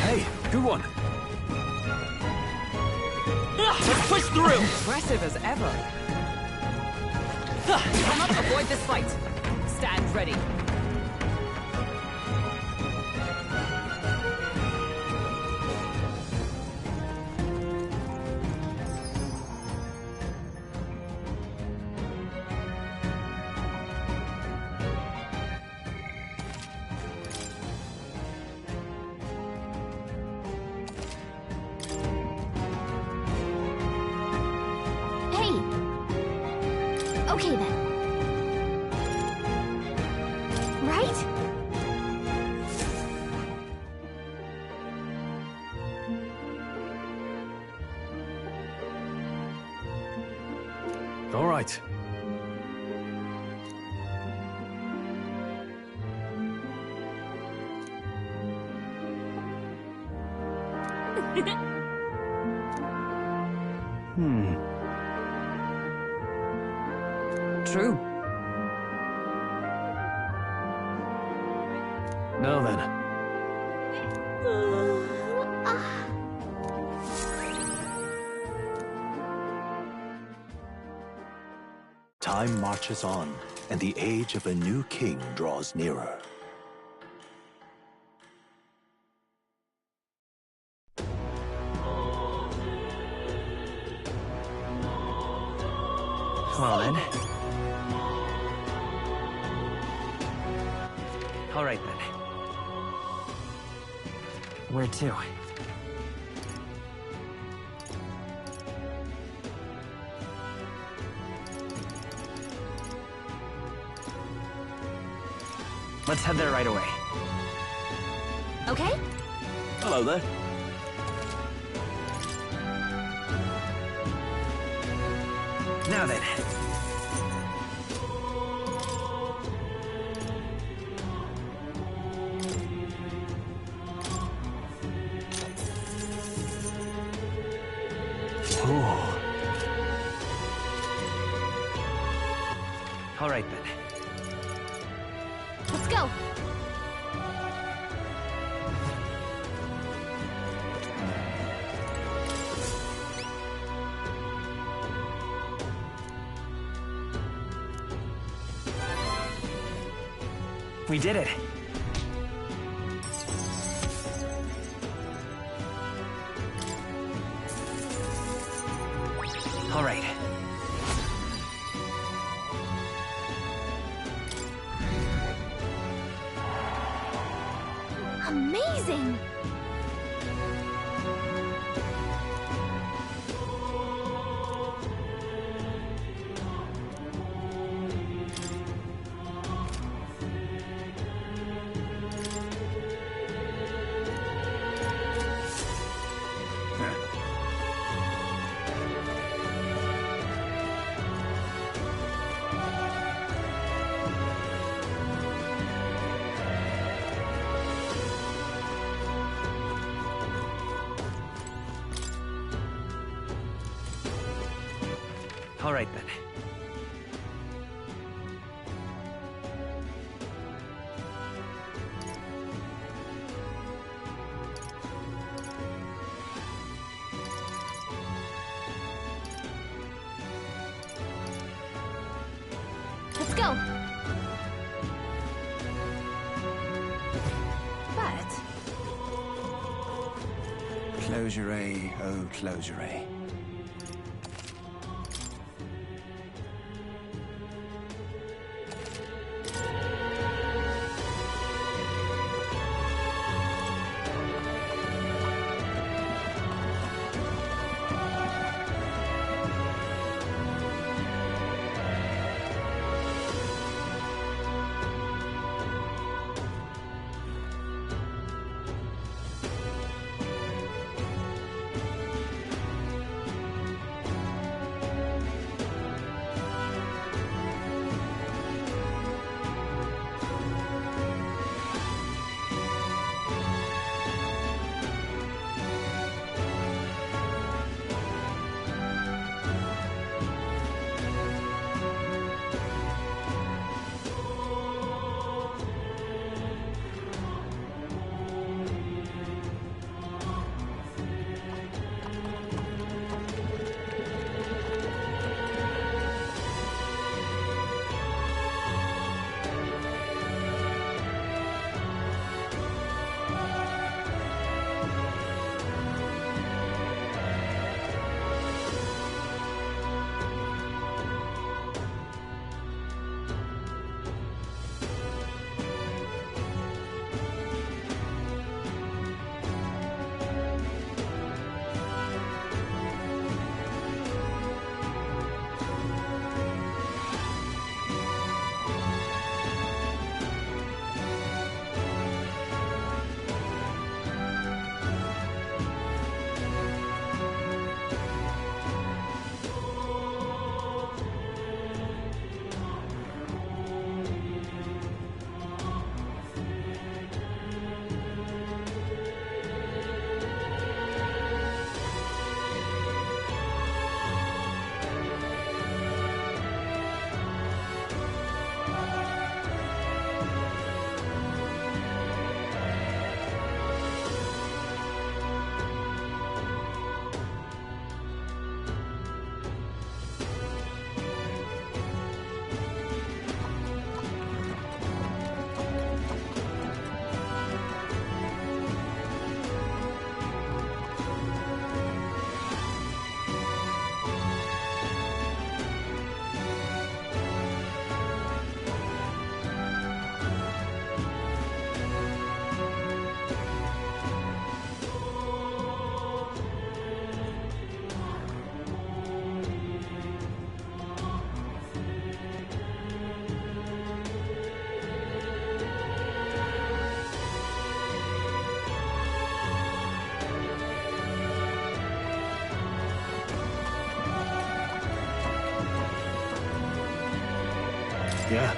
C: Hey, good one.
G: Let's push through.
H: Impressive as ever. Come up, avoid this fight. Stand ready.
F: Okay then. Right?
C: All right.
G: True.
C: Now then.
I: Time marches on, and the age of a new king draws nearer.
G: Come on, then. All right, then. Where to? Let's head there right away.
F: Okay?
B: Hello there.
G: Now then. All right, then.
F: Let's go.
G: We did it. All right.
F: Amazing!
G: All right, then.
F: Let's go.
B: But... Closure, oh closure.
I: Yeah?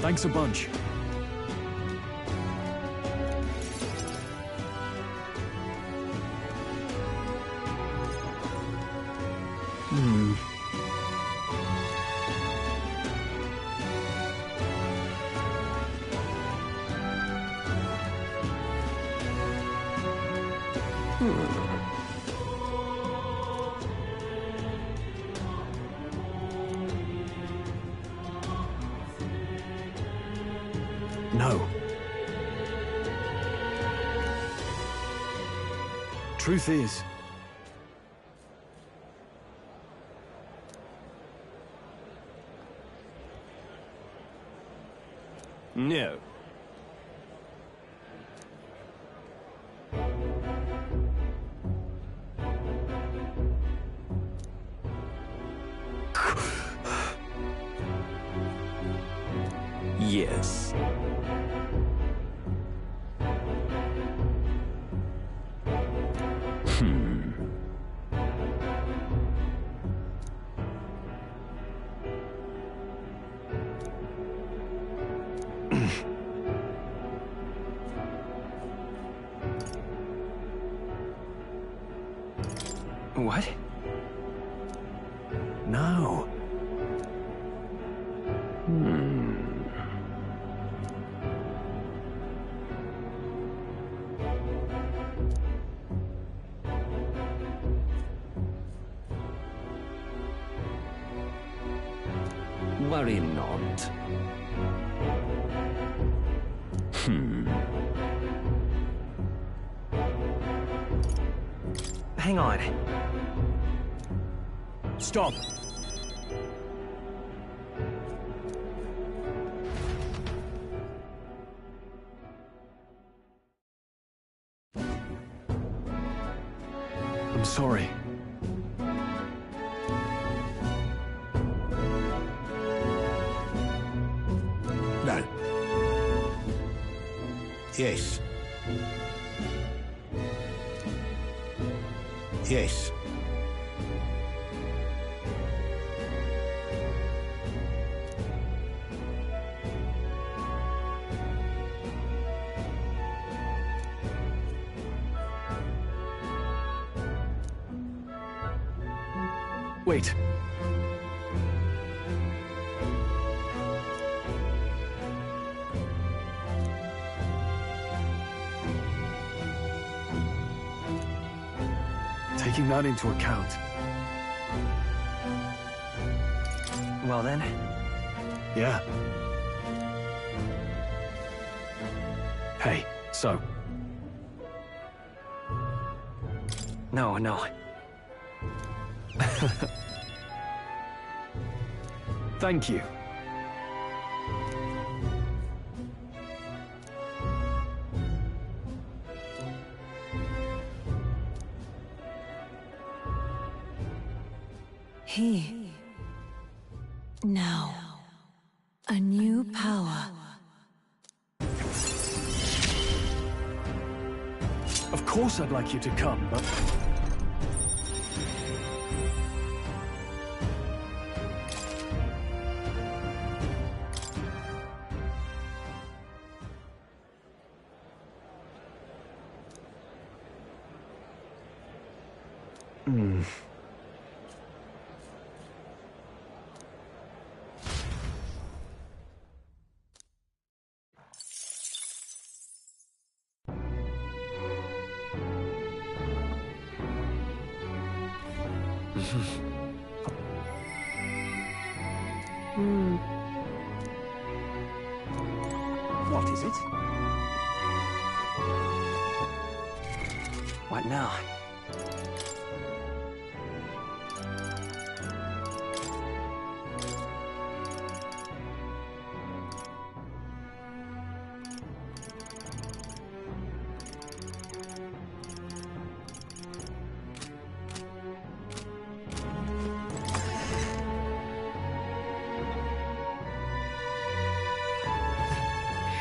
C: Thanks a bunch.
I: No.
C: Truth is,
I: No. Yes.
G: What?
I: No.
D: Worry not.
G: Hang on.
C: stop. I'm sorry.
D: No. Yes. Yes.
C: Wait. Taking that into account.
G: Well then,
C: Yeah. Hey, so,
G: no.
C: thank you.
A: He. Now. A new power.
C: Of course I'd like you to come, but...
B: What is it?
G: What now?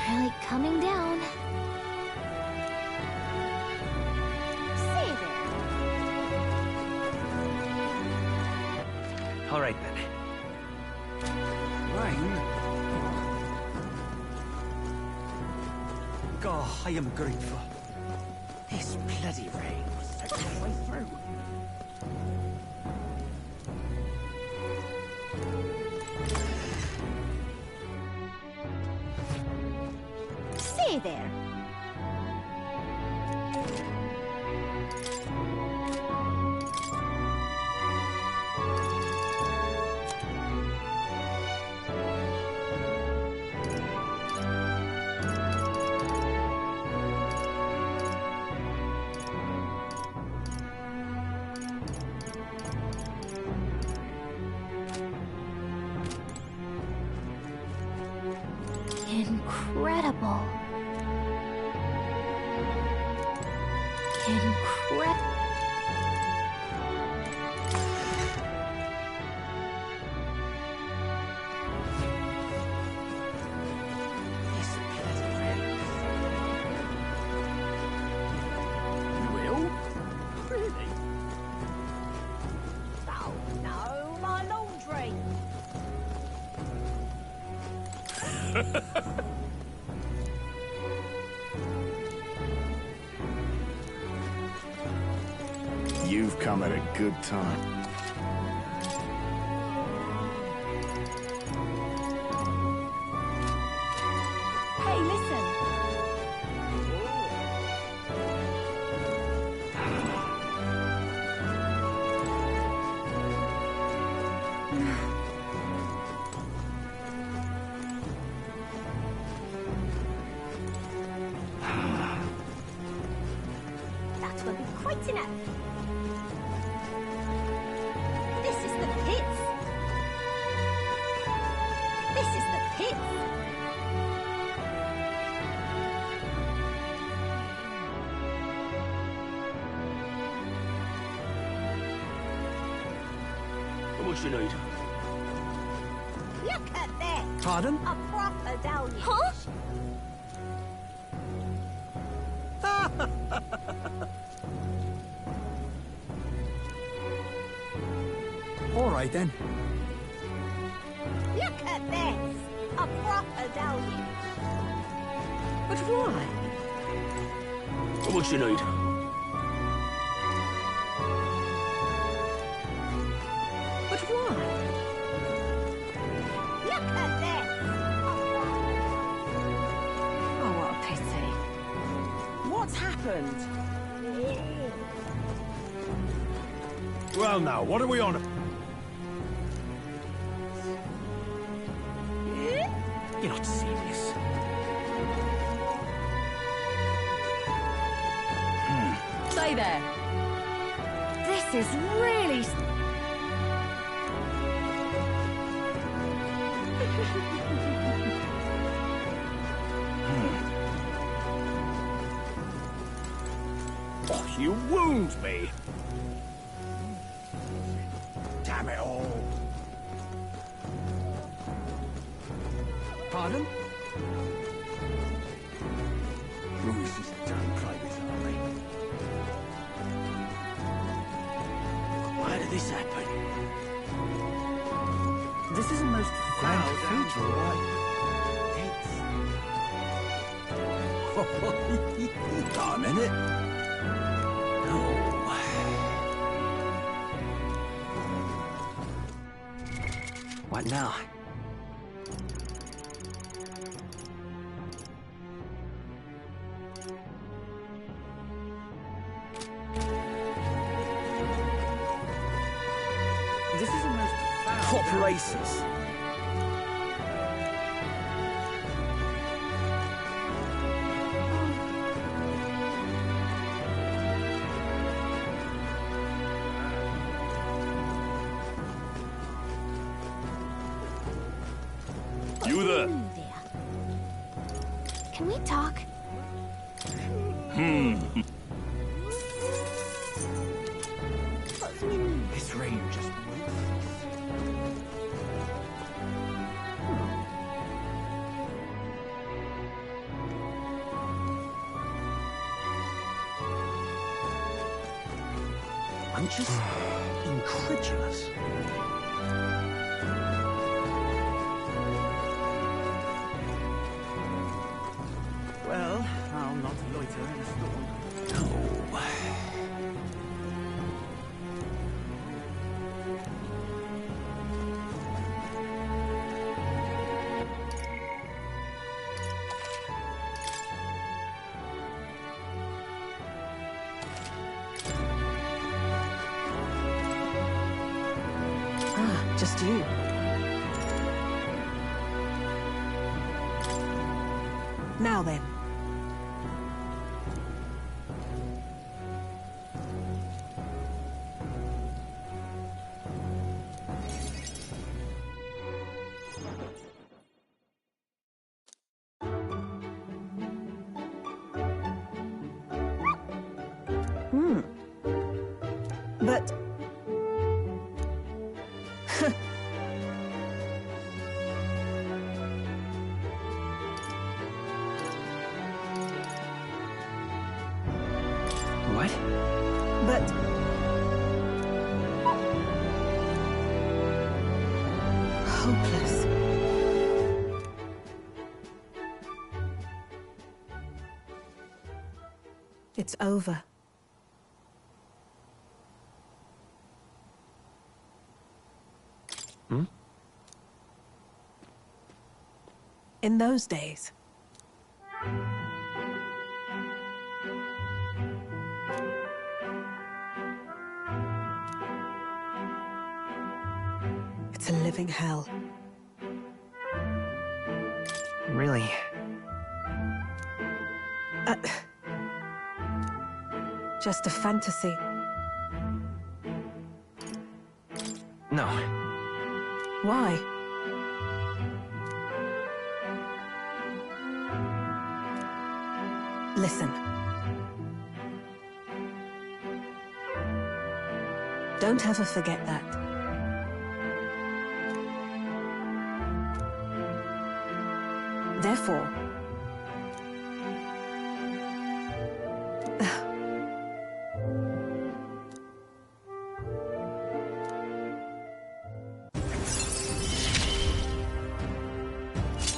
F: Really coming down.
G: All right, then.
C: Rain? God, I am grateful. This bloody rain was such a way through.
F: Stay there. Incredible. Incredible.
C: This bloody rain. You will? Really?
F: Oh no, my laundry.
D: You've come at a good time.
F: Hey, listen. That will be quite enough. This is the pits. This is the pits.
D: How much you need?
F: Look at this.
C: Pardon?
F: A proper deluge.
H: Huh?
C: All right then.
F: Look at this. A proper deluge.
E: But why?
D: How much you need?
E: But why?
F: Look at this.
H: Oh, what a pity.
E: What's happened?
I: Well, now, what are we on?
C: You're not serious.
H: Stay there. This is really...
D: Oh, you wound me! Damn it all!
C: Pardon?
D: Bruises don't play with army. Why did this happen?
C: This is a most foul
D: Cathedral,
C: cathedral.
D: right? A minute. No.
G: What now?
C: This is a most foul.
D: Proper races. You there?
F: Can we talk?
C: This rain just I'm just incredulous. lighter installed.
B: No.
E: Ah, just you. Now then. But...
G: What?
E: But... hopeless. It's over. In those days, it's a living hell.
G: Really?
E: Just a fantasy.
G: No.
E: Why? Listen. Don't ever forget that. Therefore,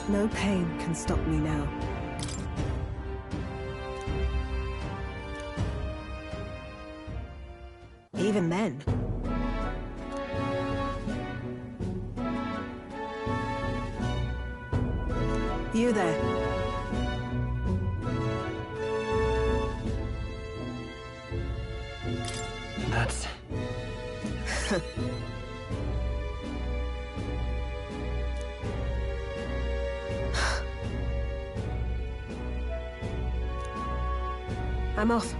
E: no pain can stop me now. Even then. You there.
G: That's...
E: I'm off.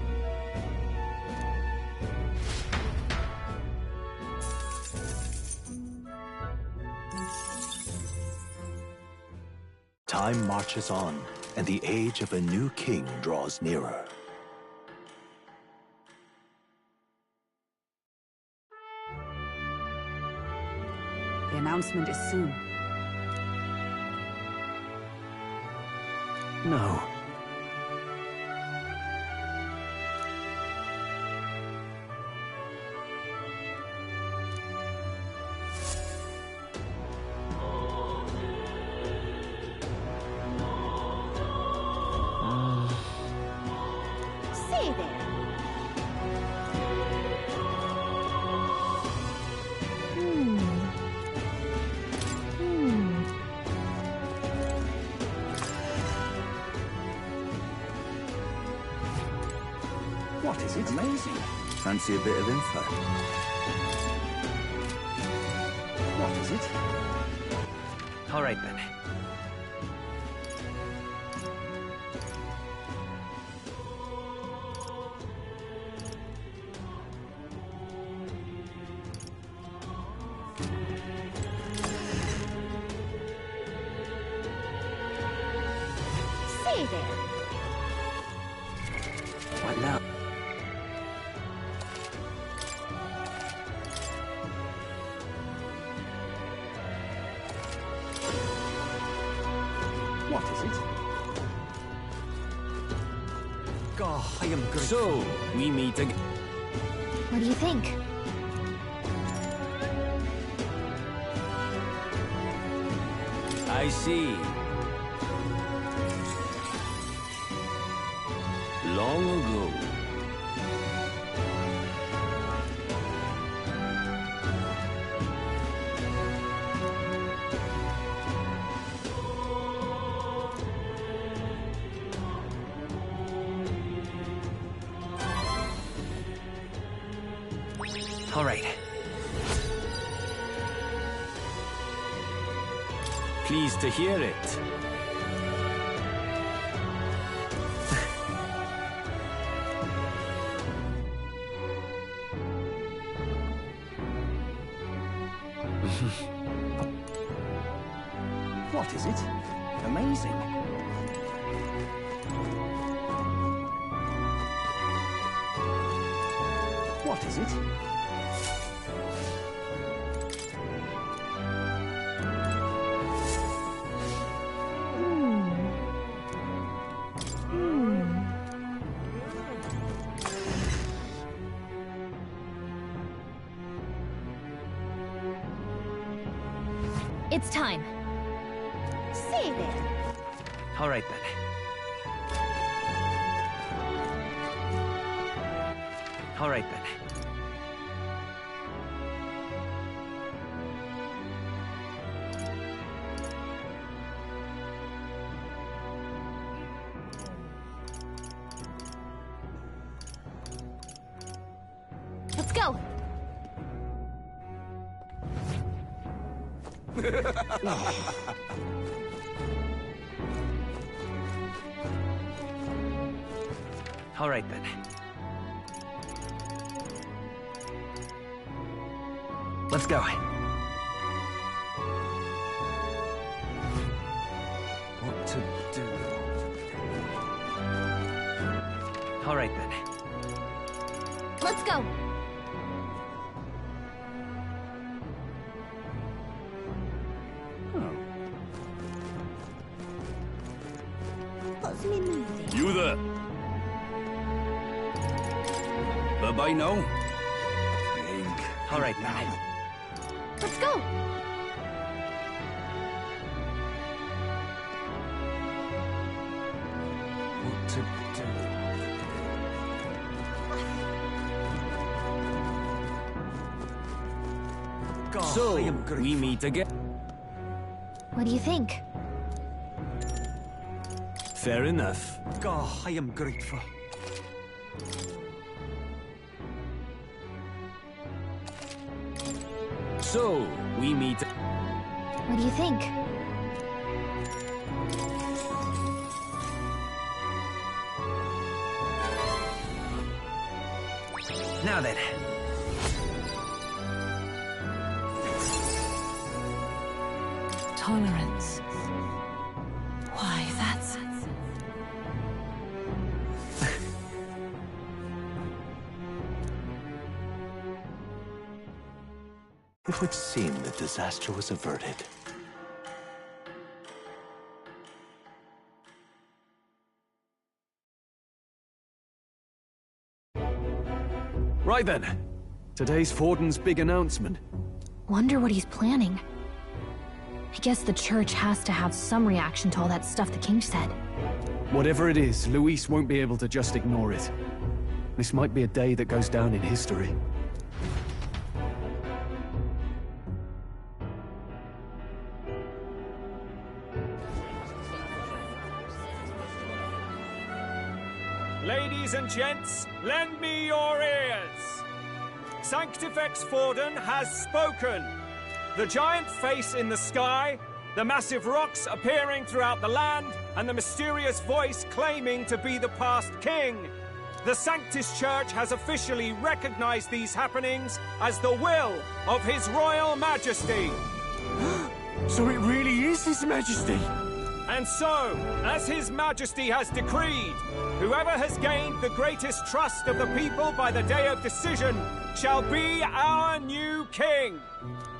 I: Time marches on, and the age of a new king draws nearer.
H: The announcement is soon.
G: No.
F: Say there.
B: What is it? Amazing. Fancy a bit of info?
C: What is it?
G: All right, then.
F: Say there.
G: What now?
C: What is it?
G: God, I am good.
B: So, we meet again.
F: What do you think?
B: I see.
D: Long ago.
G: All right.
D: Pleased to hear it.
B: What is it? Amazing. What is it?
F: It's time. Say there.
G: All right, then. All right, then.
F: Let's go.
G: All right, then. Let's go.
C: What to do?
G: All right, then.
F: Let's go. What's me moving?
D: You there? Bye-bye now.
G: All right, then.
F: Let's go.
C: What to do? God,
D: So,
C: I am
D: we
C: grateful.
D: meet again.
F: What do you think?
D: Fair enough.
C: God, I am grateful.
D: So, we meet...
F: What do you think?
G: Now then.
A: Tolerance. Why, that's...
I: It would seem that disaster was averted.
J: Right then. Today's Forden's big announcement.
F: Wonder what he's planning. I guess the church has to have some reaction to all that stuff the king said.
J: Whatever it is, Luis won't be able to just ignore it. This might be a day that goes down in history.
K: Ladies and gents, lend me your ears. Sanctifex Forden has spoken. The giant face in the sky, the massive rocks appearing throughout the land, and the mysterious voice claiming to be the past king. The Sanctus Church has officially recognized these happenings as the will of His Royal Majesty.
D: So it really is His Majesty?
K: And so, as His Majesty has decreed, whoever has gained the greatest trust of the people by the day of decision shall be our new king.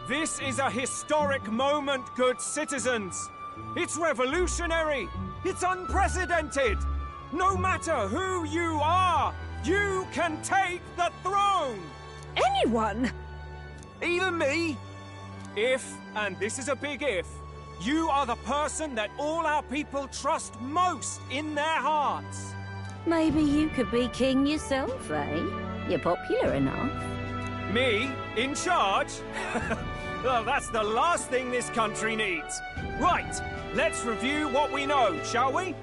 K: This is a historic moment, good citizens. It's revolutionary. It's unprecedented. No matter who you are, you can take the throne.
H: Anyone?
K: Even me? If, and this is a big if, you are the person that all our people trust most in their hearts.
L: Maybe you could be king yourself, eh? You're popular enough.
K: Me? In charge? Well, that's the last thing this country needs. Right, let's review what we know, shall we?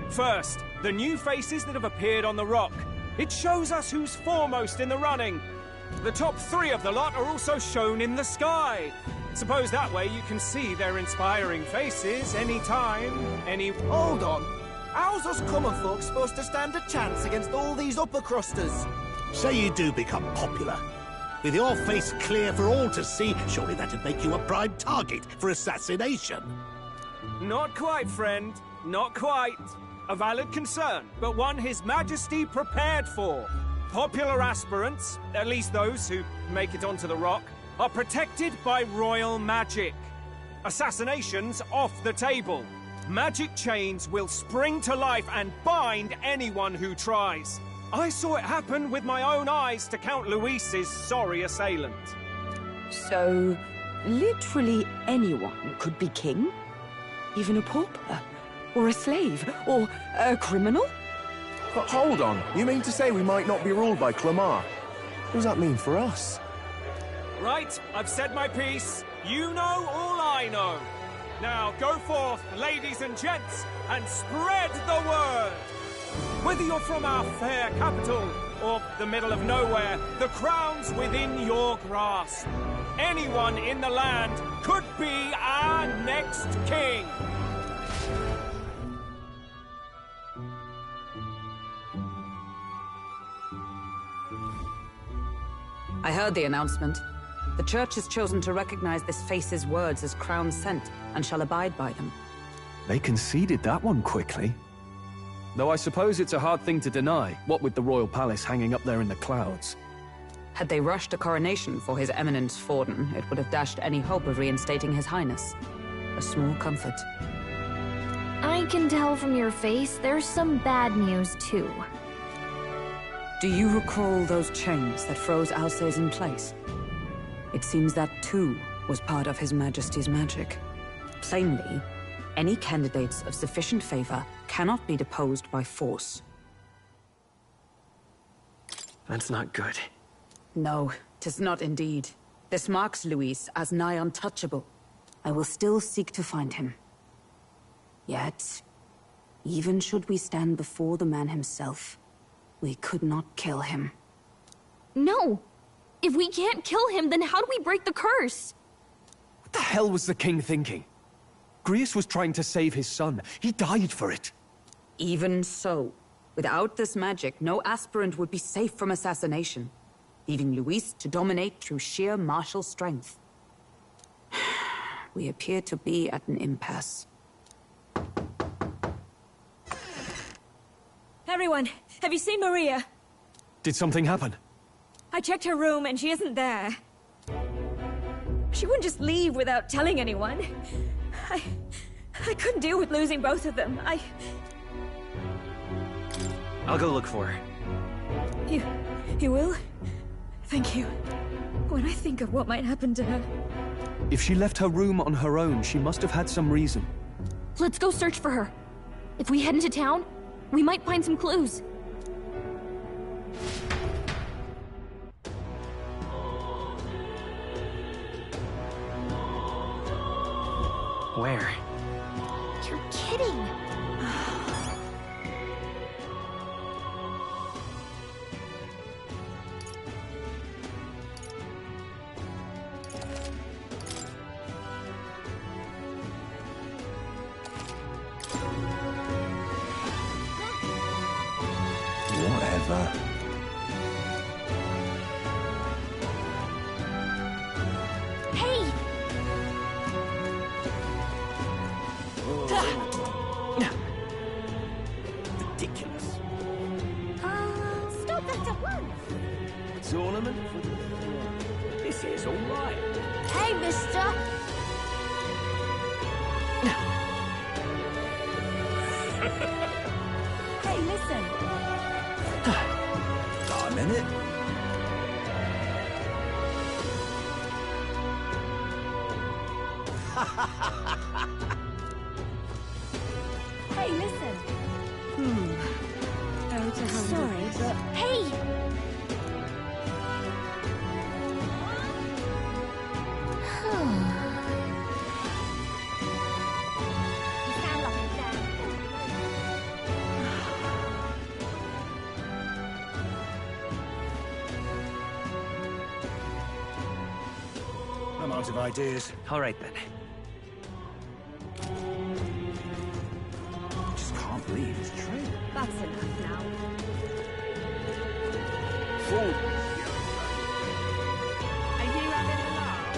K: First, the new faces that have appeared on the rock. It shows us who's foremost in the running. The top 3 of the lot are also shown in the sky. Suppose that way you can see their inspiring faces anytime, any...
M: Hold on. How's us common folk supposed to stand a chance against all these upper crusters?
N: Say you do become popular. With your face clear for all to see, surely that'd make you a prime target for assassination.
K: Not quite, friend. Not quite. A valid concern, but one His Majesty prepared for. Popular aspirants, at least those who make it onto the rock, are protected by royal magic. Assassinations off the table. Magic chains will spring to life and bind anyone who tries. I saw it happen with my own eyes to Count Luis's sorry assailant.
O: So, literally anyone could be king? Even a pauper? Or a slave? Or a criminal?
P: But hold on, you mean to say we might not be ruled by Clamar? What does that mean for us?
K: Right, I've said my piece. You know all I know. Now go forth, ladies and gents, and spread the word! Whether you're from our fair capital or the middle of nowhere, the crown's within your grasp. Anyone in the land could be our next king.
H: I heard the announcement. The Church has chosen to recognize this face's words as crown sent, and shall abide by them.
J: They conceded that one quickly. Though I suppose it's a hard thing to deny, what with the royal palace hanging up there in the clouds.
H: Had they rushed a coronation for His Eminence Forden, it would have dashed any hope of reinstating His Highness. A small comfort.
F: I can tell from your face there's some bad news, too.
H: Do you recall those chains that froze Alsace in place? It seems that, too, was part of His Majesty's magic. Plainly, any candidates of sufficient favor cannot be deposed by force.
G: That's not good.
H: No, 'tis not indeed. This marks Luis as nigh untouchable. I will still seek to find him. Yet, even should we stand before the man himself, we could not kill him.
F: No! If we can't kill him, then how do we break the curse?
J: What the hell was the king thinking? Grius was trying to save his son. He died for it.
H: Even so, without this magic, no aspirant would be safe from assassination, leaving Luis to dominate through sheer martial strength. We appear to be at an impasse.
Q: Everyone, have you seen Maria?
J: Did something happen?
Q: I checked her room and she isn't there. She wouldn't just leave without telling anyone. I couldn't deal with losing both of them.
G: I'll go look for her.
Q: You will? Thank you. When I think of what might happen to her...
J: If she left her room on her own, she must have had some reason.
F: Let's go search for her. If we head into town, we might find some clues.
G: Where?
F: You're kidding!
N: Whatever.
F: Hey!
N: Ridiculous.
F: Stop that at once!
D: Tournament for the... This is all right.
F: Hey, mister!
Q: Hey, listen!
B: I'm in it.
Q: Hey, listen!
M: I'm out of ideas.
G: All right, then.
B: I just can't believe it's true.
F: That's enough now.
B: Fool!
F: Are you having a laugh?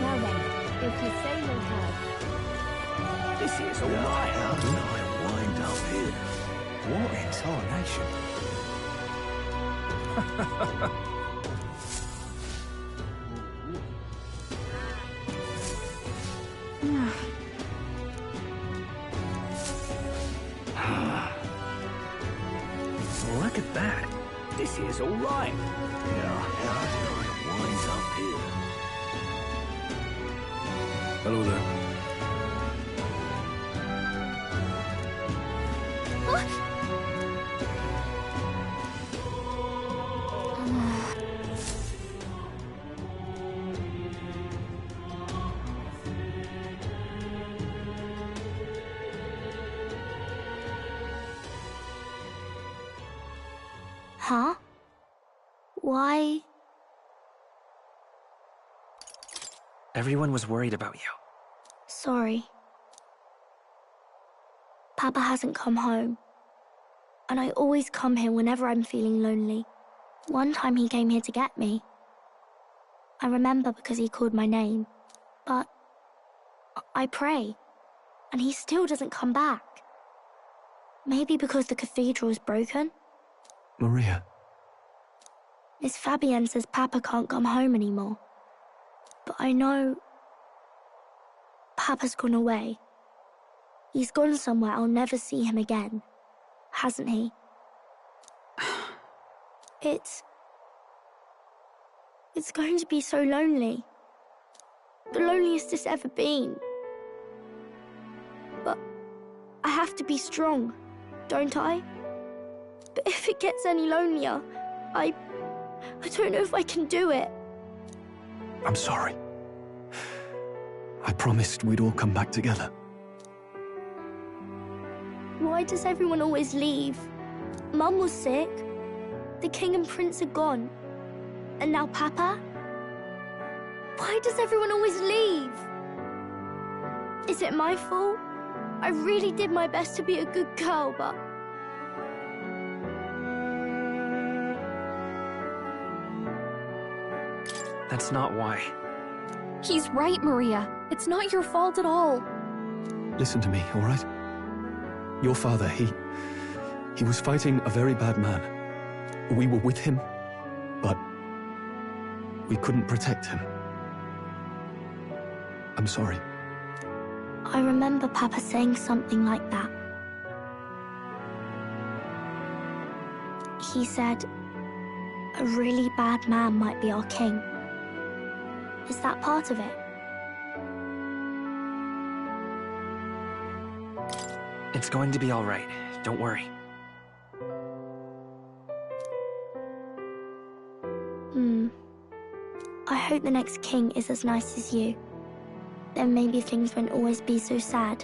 F: Well then, if you say you'll have.
B: This is all right.
D: How did I wind up here?
B: What in tarnation?
G: Look at that.
B: This is all right.
D: Yeah, how did I wind up here?
P: Hello there.
R: Huh? Why?
G: Everyone was worried about you.
R: Sorry. Papa hasn't come home. And I always come here whenever I'm feeling lonely. One time he came here to get me. I remember because he called my name. But I pray, and he still doesn't come back. Maybe because the cathedral is broken?
J: Maria.
R: Miss Fabienne says Papa can't come home anymore. But I know Papa's gone away. He's gone somewhere I'll never see him again, hasn't he? It's going to be so lonely. The loneliest it's ever been. But I have to be strong, don't I? But if it gets any lonelier, I don't know if I can do it.
J: I'm sorry. I promised we'd all come back together.
R: Why does everyone always leave? Mum was sick. The king and prince are gone. And now Papa? Why does everyone always leave? Is it my fault? I really did my best to be a good girl, but...
G: That's not why.
F: He's right, Maria. It's not your fault at all.
J: Listen to me, all right? Your father, he was fighting a very bad man. We were with him, but we couldn't protect him. I'm sorry.
R: I remember Papa saying something like that. He said, a really bad man might be our king. Is that part of it?
G: It's going to be all right. Don't worry.
R: I hope the next king is as nice as you. Then maybe things won't always be so sad.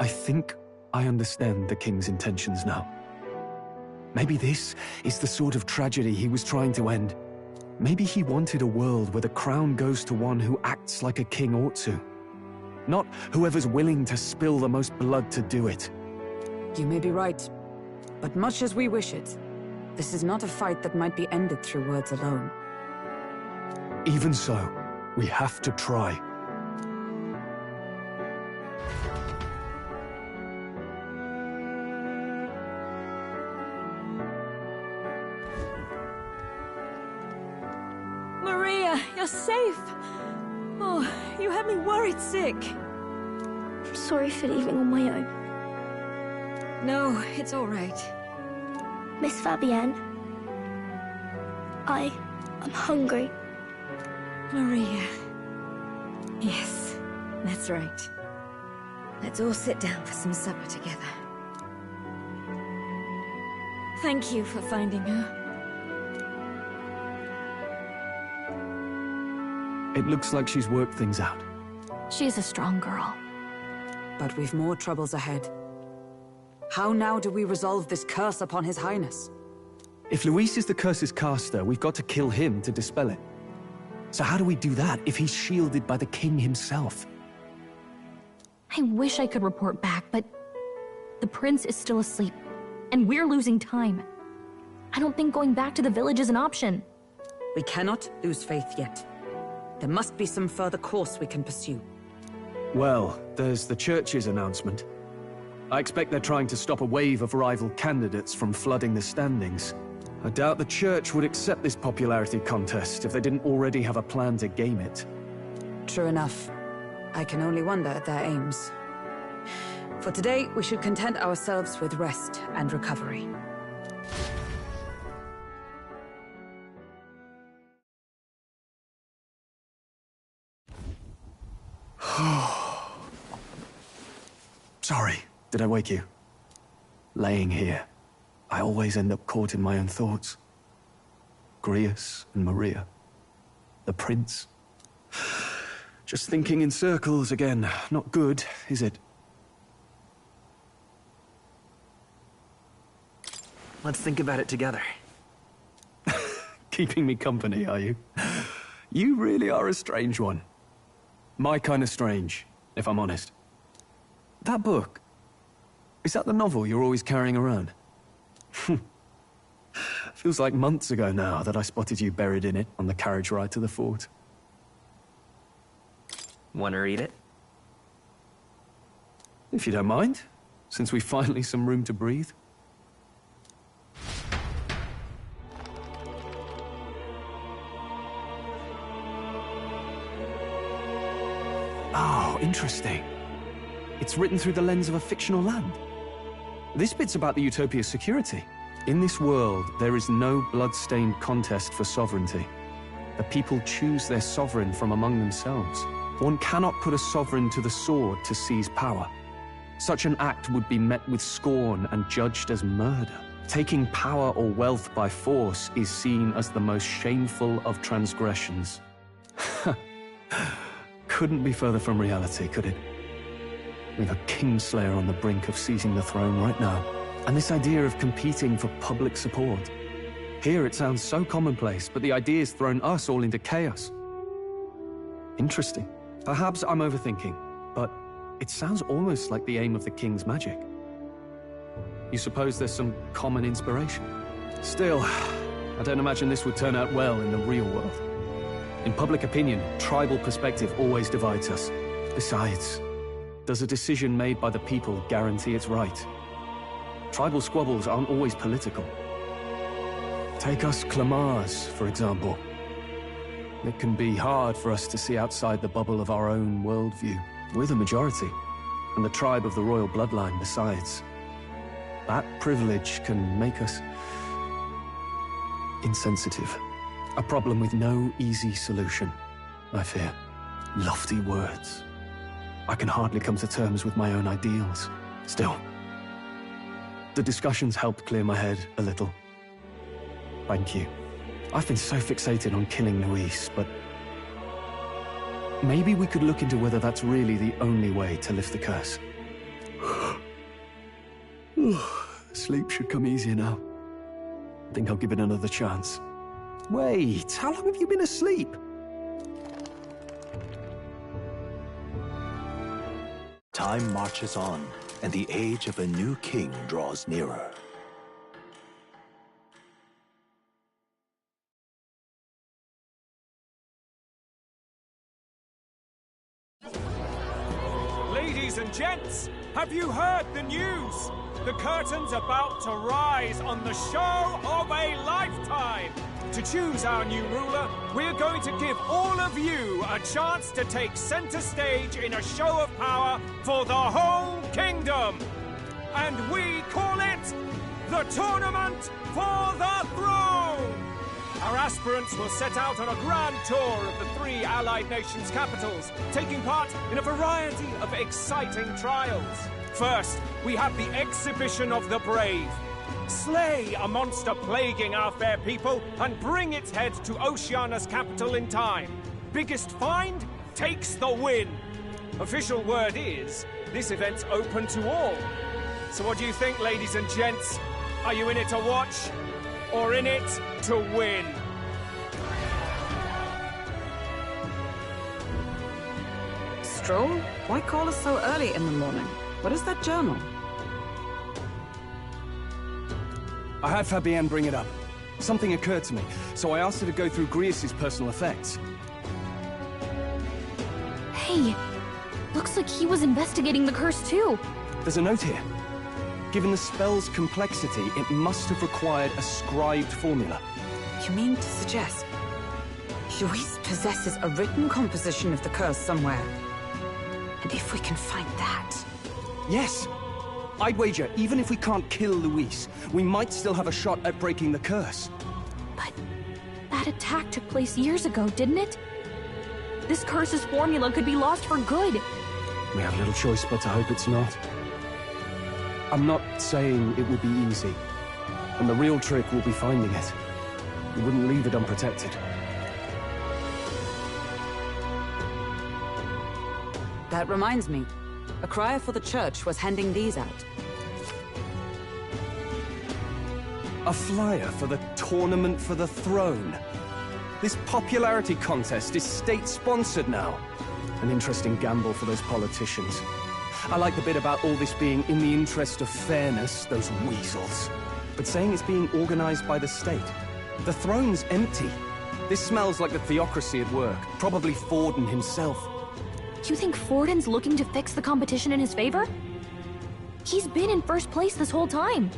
J: I think I understand the king's intentions now. Maybe this is the sort of tragedy he was trying to end. Maybe he wanted a world where the crown goes to one who acts like a king ought to. Not whoever's willing to spill the most blood to do it.
H: You may be right, but much as we wish it, this is not a fight that might be ended through words alone.
J: Even so, we have to try.
Q: Maria, you're safe. Oh, you had me worried sick.
R: I'm sorry for leaving on my own.
Q: No, it's all right.
R: Miss Fabienne, I'm hungry.
Q: Maria. Yes, that's right. Let's all sit down for some supper together. Thank you for finding her.
J: It looks like she's worked things out.
F: She's a strong girl.
H: But we've more troubles ahead. How now do we resolve this curse upon His Highness?
J: If Luis is the curse's caster, we've got to kill him to dispel it. So how do we do that if he's shielded by the king himself?
S: I wish I could report back, but the prince is still asleep, and we're losing time. I don't think going back to the village is an option.
H: We cannot lose faith yet. There must be some further course we can pursue.
J: Well, there's the church's announcement. I expect they're trying to stop a wave of rival candidates from flooding the standings. I doubt the church would accept this popularity contest if they didn't already have a plan to game it.
H: True enough. I can only wonder at their aims. For today, we should content ourselves with rest and recovery.
J: Sorry, did I wake you? Laying here, I always end up caught in my own thoughts. Grius and Maria. The prince. Just thinking in circles again. Not good, is it?
G: Let's think about it together.
J: Keeping me company, are you? You really are a strange one. My kind of strange, if I'm honest. That book, is that the novel you're always carrying around? Feels like months ago now that I spotted you buried in it on the carriage ride to the fort.
G: Want to read it?
J: If you don't mind, since we've finally some room to breathe. Oh, interesting. It's written through the lens of a fictional land. This bit's about the Utopia's security. In this world, there is no blood-stained contest for sovereignty. The people choose their sovereign from among themselves. One cannot put a sovereign to the sword to seize power. Such an act would be met with scorn and judged as murder. Taking power or wealth by force is seen as the most shameful of transgressions. Couldn't be further from reality, could it? We've a Kingslayer on the brink of seizing the throne right now. And this idea of competing for public support. Here it sounds so commonplace, but the idea's thrown us all into chaos. Interesting. Perhaps I'm overthinking, but it sounds almost like the aim of the king's magic. You suppose there's some common inspiration? Still, I don't imagine this would turn out well in the real world. In public opinion, tribal perspective always divides us. Besides, does a decision made by the people guarantee it's right? Tribal squabbles aren't always political. Take us Clamars, for example. It can be hard for us to see outside the bubble of our own worldview. We're the majority, and the tribe of the royal bloodline besides. That privilege can make us insensitive. A problem with no easy solution, I fear. Lofty words. I can hardly come to terms with my own ideals. Still, the discussions helped clear my head a little. Thank you. I've been so fixated on killing Luis, but maybe we could look into whether that's really the only way to lift the curse. Sleep should come easier now. I think I'll give it another chance. Wait, how long have you been asleep?
I: Time marches on, and the age of a new king draws nearer.
K: Ladies and gents, have you heard the news? The curtain's about to rise on the show of a lifetime. To choose our new ruler, we're going to give all of you a chance to take center stage in a show of power for the whole kingdom. And we call it the Tournament for the Throne. Our aspirants will set out on a grand tour of the 3 allied nations' capitals, taking part in a variety of exciting trials. First, we have the Exhibition of the Brave. Slay a monster plaguing our fair people and bring its head to Oceania's capital in time. Biggest find takes the win. Official word is, this event's open to all. So what do you think, ladies and gents? Are you in it to watch, or in it to win?
H: Stroll? Why call us so early in the morning? What is that journal?
J: I had Fabienne bring it up. Something occurred to me, so I asked her to go through Grius' personal effects.
S: Hey, looks like he was investigating the curse too.
J: There's a note here. Given the spell's complexity, it must have required a scribed formula.
H: You mean to suggest Luis possesses a written composition of the curse somewhere? And if we can find that...
J: Yes! I'd wager, even if we can't kill Luis, we might still have a shot at breaking the curse.
S: But that attack took place years ago, didn't it? This curse's formula could be lost for good.
J: We have little choice but to hope it's not. I'm not saying it will be easy. And the real trick will be finding it. We wouldn't leave it unprotected.
H: That reminds me. A crier for the church was handing these out.
J: A flyer for the Tournament for the Throne. This popularity contest is state-sponsored now. An interesting gamble for those politicians. I like the bit about all this being in the interest of fairness, those weasels. But saying it's being organized by the state. The throne's empty. This smells like the theocracy at work. Probably Forden himself.
S: You think Forden's looking to fix the competition in his favor? He's been in first place this whole time.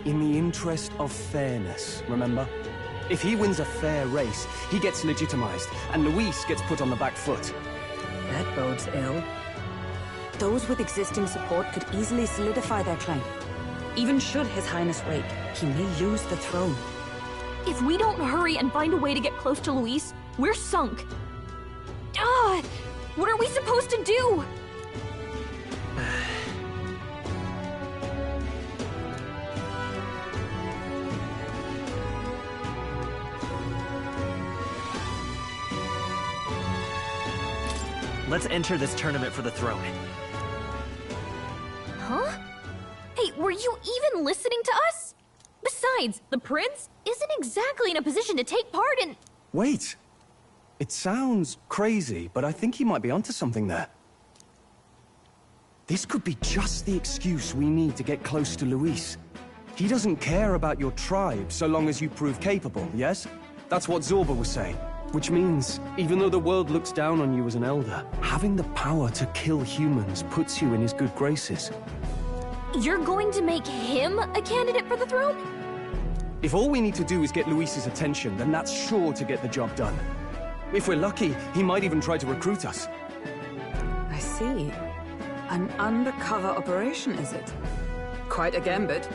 J: In the interest of fairness, remember? If he wins a fair race, he gets legitimized, and Luis gets put on the back foot.
H: That bodes ill. Those with existing support could easily solidify their claim. Even should His Highness wake, he may lose the throne.
S: If we don't hurry and find a way to get close to Luis, we're sunk. Ah! What are we supposed to do?
G: Let's enter this tournament for the throne.
S: Huh? Hey, were you even listening to us? Besides, the prince isn't exactly in a position to take part in...
J: Wait! It sounds crazy, but I think he might be onto something there. This could be just the excuse we need to get close to Luis. He doesn't care about your tribe so long as you prove capable, yes? That's what Zorba was saying. Which means, even though the world looks down on you as an elder, having the power to kill humans puts you in his good graces.
S: You're going to make him a candidate for the throne?
J: If all we need to do is get Luis's attention, then that's sure to get the job done. If we're lucky, he might even try to recruit us.
H: I see. An undercover operation, is it? Quite a gambit.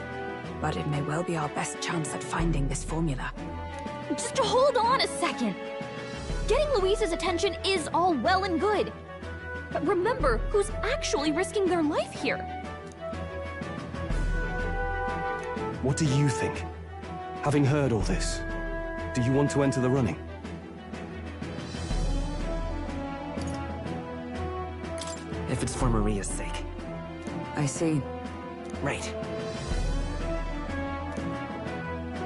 H: But it may well be our best chance at finding this formula.
S: Just hold on a second. Getting Luis's attention is all well and good. But remember who's actually risking their life here.
J: What do you think? Having heard all this, do you want to enter the running?
G: If it's for Maria's sake.
H: I see.
G: Right.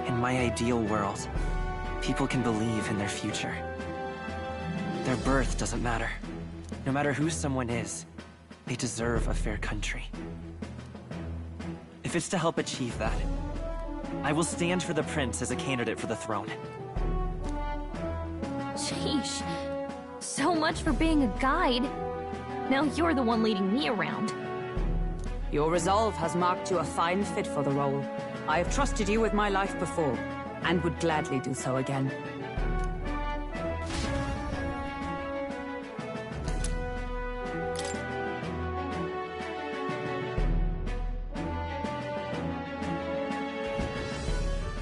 G: In my ideal world, people can believe in their future. Their birth doesn't matter. No matter who someone is, they deserve a fair country. If it's to help achieve that, I will stand for the prince as a candidate for the throne.
S: Sheesh. So much for being a guide. Now you're the one leading me around.
H: Your resolve has marked you a fine fit for the role. I have trusted you with my life before, and would gladly do so again.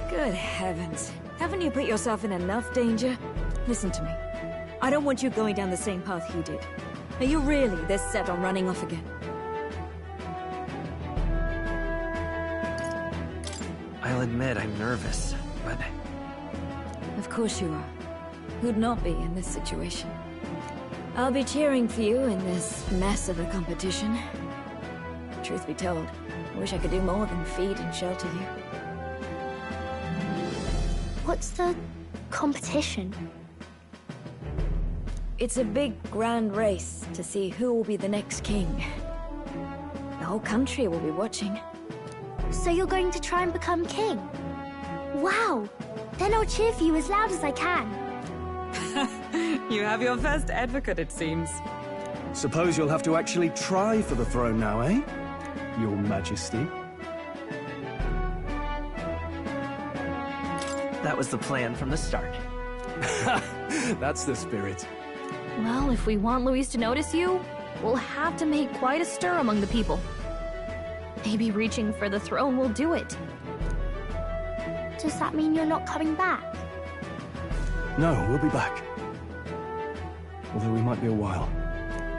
Q: Good heavens. Haven't you put yourself in enough danger? Listen to me. I don't want you going down the same path he did. Are you really this set on running off again?
G: I'll admit I'm nervous, but...
Q: Of course you are. Who'd not be in this situation? I'll be cheering for you in this mess of a competition. Truth be told, I wish I could do more than feed and shelter you.
R: What's the competition?
Q: It's a big, grand race to see who will be the next king. The whole country will be watching.
R: So you're going to try and become king? Wow! Then I'll cheer for you as loud as I can.
H: You have your first advocate, it seems.
J: Suppose you'll have to actually try for the throne now, eh? Your Majesty.
G: That was the plan from the start.
J: That's the spirit.
S: Well, if we want Luis to notice you, we'll have to make quite a stir among the people. Maybe reaching for the throne will do it.
R: Does that mean you're not coming back?
J: No, we'll be back. Although we might be a while.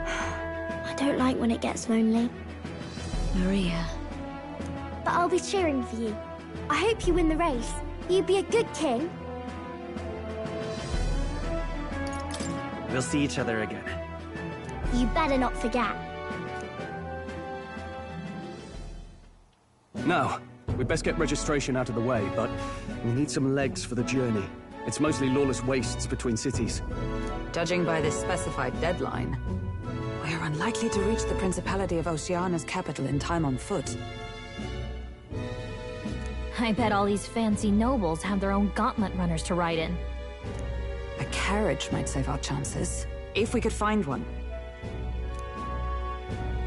R: I don't like when it gets lonely.
Q: Maria.
R: But I'll be cheering for you. I hope you win the race. You'd be a good king.
G: We'll see each other again.
R: You better not forget.
J: Now, we'd best get registration out of the way, but we need some legs for the journey. It's mostly lawless wastes between cities.
H: Judging by this specified deadline, we are unlikely to reach the Principality of Oceana's capital in time on foot.
S: I bet all these fancy nobles have their own gauntlet runners to ride in.
H: A carriage might save our chances, if we could find one.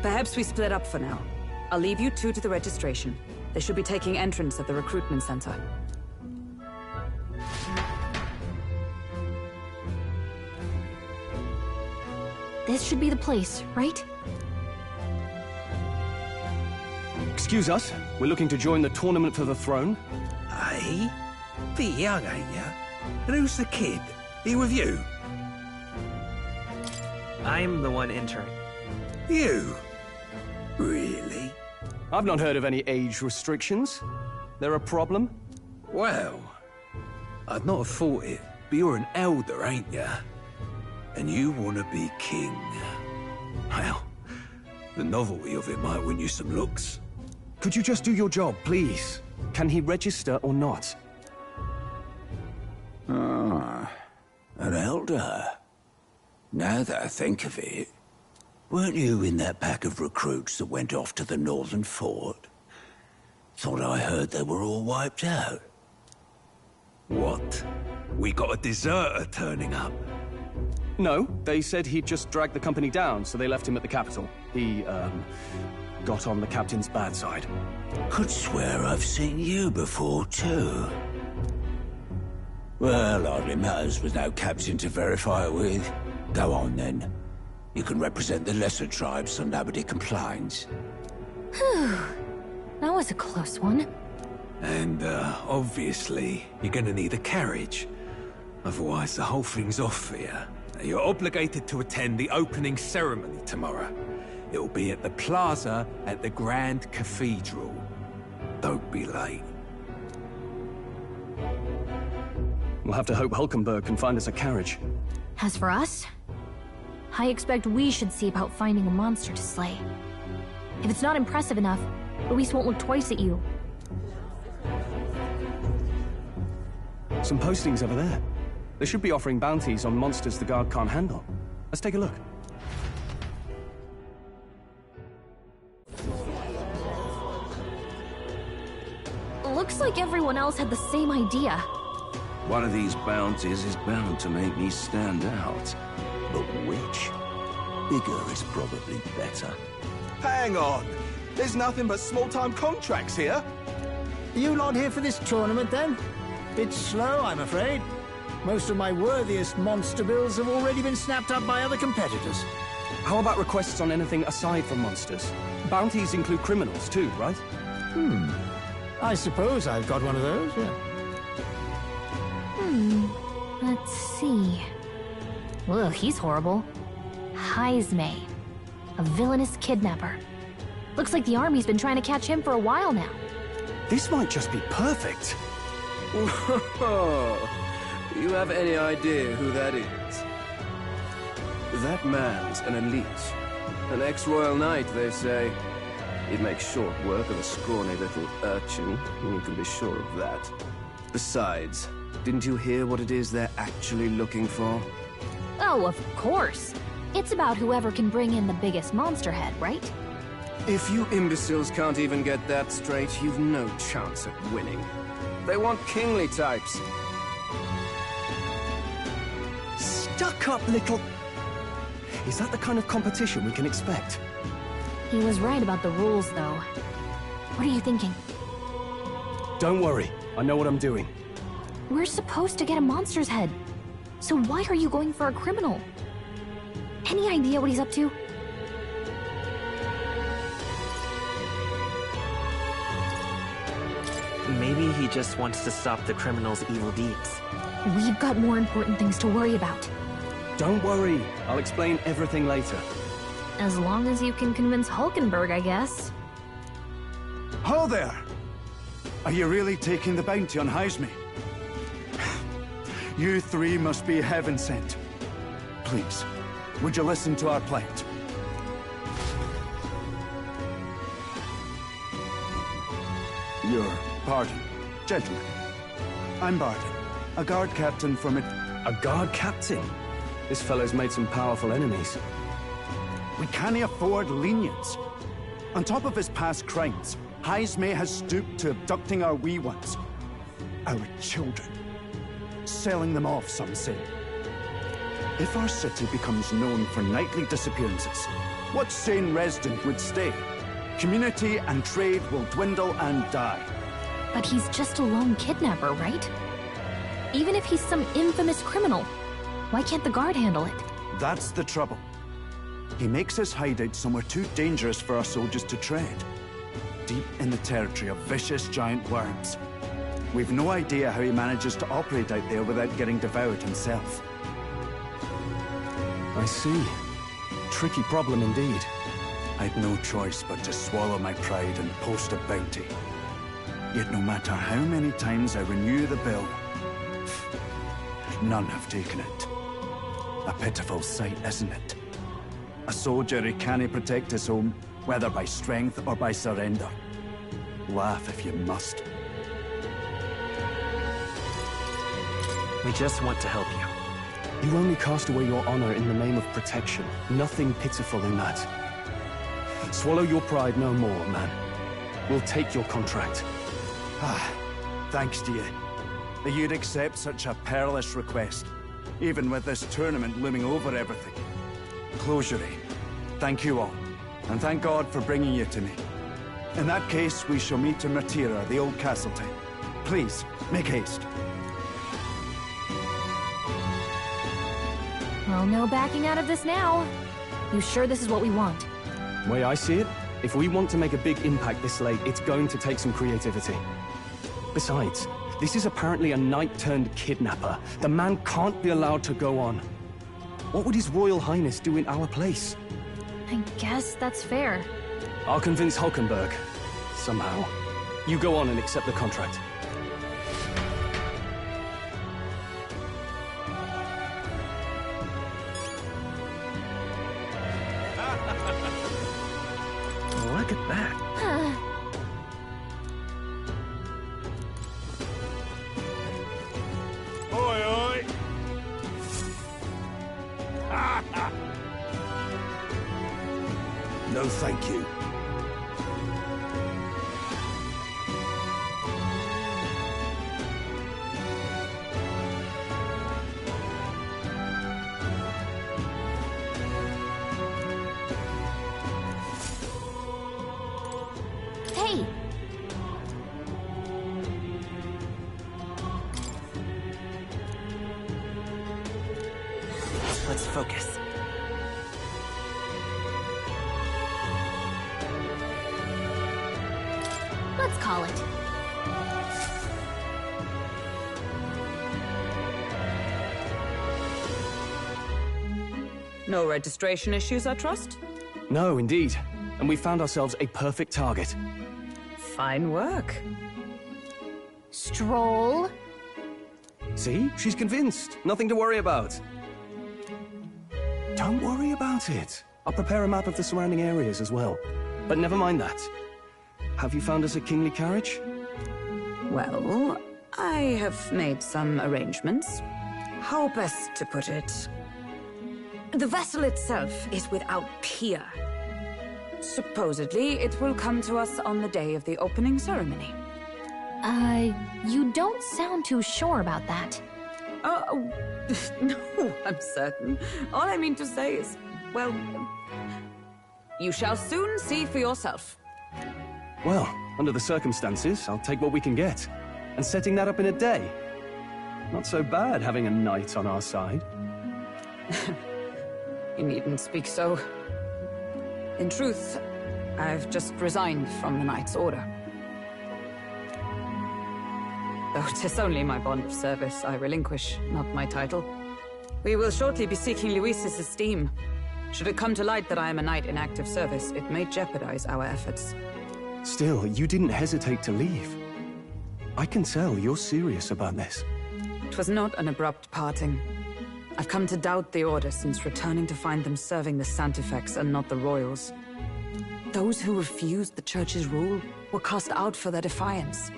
H: Perhaps we split up for now. I'll leave you two to the registration. They should be taking entrance at the recruitment center.
S: This should be the place, right?
J: Excuse us, we're looking to join the tournament for the throne.
C: Aye? Bit young, ain't ya? And who's the kid? He with you?
G: I'm the one entering.
C: You? Really?
J: I've not heard of any age restrictions. There a problem?
C: Well, I'd not have thought it, but you're an elder, ain't ya? And you want to be king. Well, the novelty of it might win you some looks.
J: Could you just do your job, please? Can he register or not?
D: Ah, an elder. Now that I think of it, weren't you in that pack of recruits that went off to the northern fort? Thought I heard they were all wiped out.
C: What? We got a deserter turning up?
J: No, they said he'd just dragged the company down, so they left him at the capital. He, got on the captain's bad side.
D: Could swear I've seen you before, too. Well, hardly matters with no captain to verify it with. Go on, then. You can represent the lesser tribes so nobody complains.
S: Whew. That was a close one.
C: And, obviously, you're gonna need a carriage. Otherwise, the whole thing's off for you. You're obligated to attend the opening ceremony tomorrow. It'll be at the plaza at the Grand Cathedral. Don't be late.
J: We'll have to hope Hulkenberg can find us a carriage.
S: As for us, I expect we should see about finding a monster to slay. If it's not impressive enough, Luis won't look twice at you.
J: Some postings over there. They should be offering bounties on monsters the guard can't handle. Let's take a look.
S: Looks like everyone else had the same idea.
D: One of these bounties is bound to make me stand out. But which? Bigger is probably better.
P: Hang on! There's nothing but small-time contracts here.
M: Are you lot here for this tournament, then? Bit slow, I'm afraid. Most of my worthiest monster bills have already been snapped up by other competitors.
J: How about requests on anything aside from monsters? Bounties include criminals too, right?
M: I suppose I've got one of those, yeah.
S: Let's see. Ugh, he's horrible. Heisme. A villainous kidnapper. Looks like the army's been trying to catch him for a while now.
J: This might just be perfect.
P: Do you have any idea who that is? That man's an elite. An ex-royal knight, they say. He'd make short work of a scrawny little urchin, you can be sure of that. Besides, didn't you hear what it is they're actually looking for?
S: Oh, of course. It's about whoever can bring in the biggest monster head, right?
P: If you imbeciles can't even get that straight, you've no chance at winning. They want kingly types.
J: Stuck-up little... Is that the kind of competition we can expect?
S: He was right about the rules, though. What are you thinking?
J: Don't worry. I know what I'm doing.
S: We're supposed to get a monster's head. So why are you going for a criminal? Any idea what he's up to?
G: Maybe he just wants to stop the criminal's evil deeds.
S: We've got more important things to worry about.
J: Don't worry. I'll explain everything later.
S: As long as you can convince Hulkenberg, I guess.
B: Ho there! Are you really taking the bounty on Heisme? You three must be heaven sent. Please, would you listen to our plight? Your pardon, gentlemen. I'm Barton, a guard captain from it.
J: A guard captain? This fellow's made some powerful enemies.
B: We can't afford lenience. On top of his past crimes, Heisme has stooped to abducting our wee ones. Our children. Selling them off, some say. If our city becomes known for nightly disappearances, what sane resident would stay? Community and trade will dwindle and die.
S: But he's just a lone kidnapper, right? Even if he's some infamous criminal, why can't the guard handle it?
B: That's the trouble. He makes his hideout somewhere too dangerous for our soldiers to tread. Deep in the territory of vicious giant worms. We've no idea how he manages to operate out there without getting devoured himself.
J: I see. Tricky problem indeed.
B: I'd no choice but to swallow my pride and post a bounty. Yet no matter how many times I renew the bill, none have taken it. A pitiful sight, isn't it? A soldier who can't protect his home, whether by strength or by surrender. Laugh if you must.
G: We just want to help you.
J: You only cast away your honor in the name of protection. Nothing pitiful in that. Swallow your pride no more, man. We'll take your contract.
B: Thanks to you. That you'd accept such a perilous request, even with this tournament looming over everything. Closure, thank you all, and thank God for bringing you to me. In that case, we shall meet in Matira, the old castle town. Please, make haste.
S: Well, no backing out of this now. You sure this is what we want?
J: Way I see it, if we want to make a big impact this late, it's going to take some creativity. Besides, this is apparently a knight-turned-kidnapper. The man can't be allowed to go on. What would His Royal Highness do in our place?
S: I guess that's fair.
J: I'll convince Hulkenberg. Somehow. You go on and accept the contract.
G: Look at that.
K: Oi, oi!
D: No, thank you.
S: Hey!
G: Let's focus.
S: Let's call it.
O: No registration issues, I trust?
J: No, indeed. And we found ourselves a perfect target.
O: Fine work.
S: Stroll.
J: See? She's convinced. Nothing to worry about. Don't worry about it. I'll prepare a map of the surrounding areas as well. But never mind that. Have you found us a kingly carriage?
H: Well, I have made some arrangements. How best to put it? The vessel itself is without peer. Supposedly, it will come to us on the day of the opening ceremony.
S: You don't sound too sure about that.
H: No, I'm certain. All I mean to say is, well, you shall soon see for yourself.
J: Well, under the circumstances, I'll take what we can get. And setting that up in a day. Not so bad having a knight on our side.
H: You needn't speak so. In truth, I've just resigned from the Knight's Order. Though 'tis only my bond of service I relinquish, not my title. We will shortly be seeking Luis's esteem. Should it come to light that I am a knight in active service, it may jeopardize our efforts.
J: Still, you didn't hesitate to leave. I can tell you're serious about this.
H: It was not an abrupt parting. I've come to doubt the Order since returning to find them serving the Santifex and not the Royals. Those who refused the Church's rule were cast out for their defiance.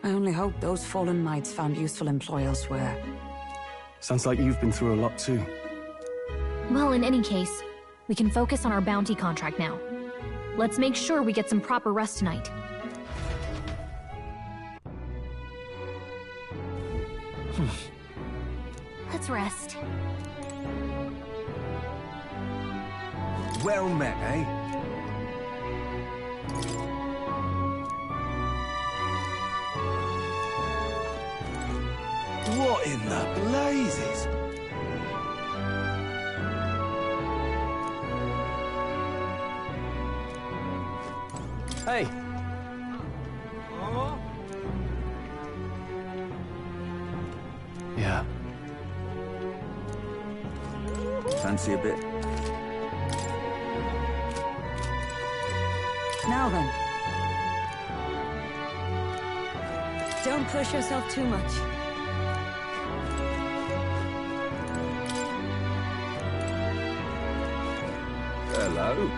H: I only hope those fallen knights found useful employ elsewhere.
J: Sounds like you've been through a lot too.
S: Well, in any case, we can focus on our bounty contract now. Let's make sure we get some proper rest tonight. Let's rest.
C: Well met, eh? What in the blazes?
J: Hey! Yeah.
P: Fancy a bit?
Q: Now then. Don't push yourself too much.
P: Hello.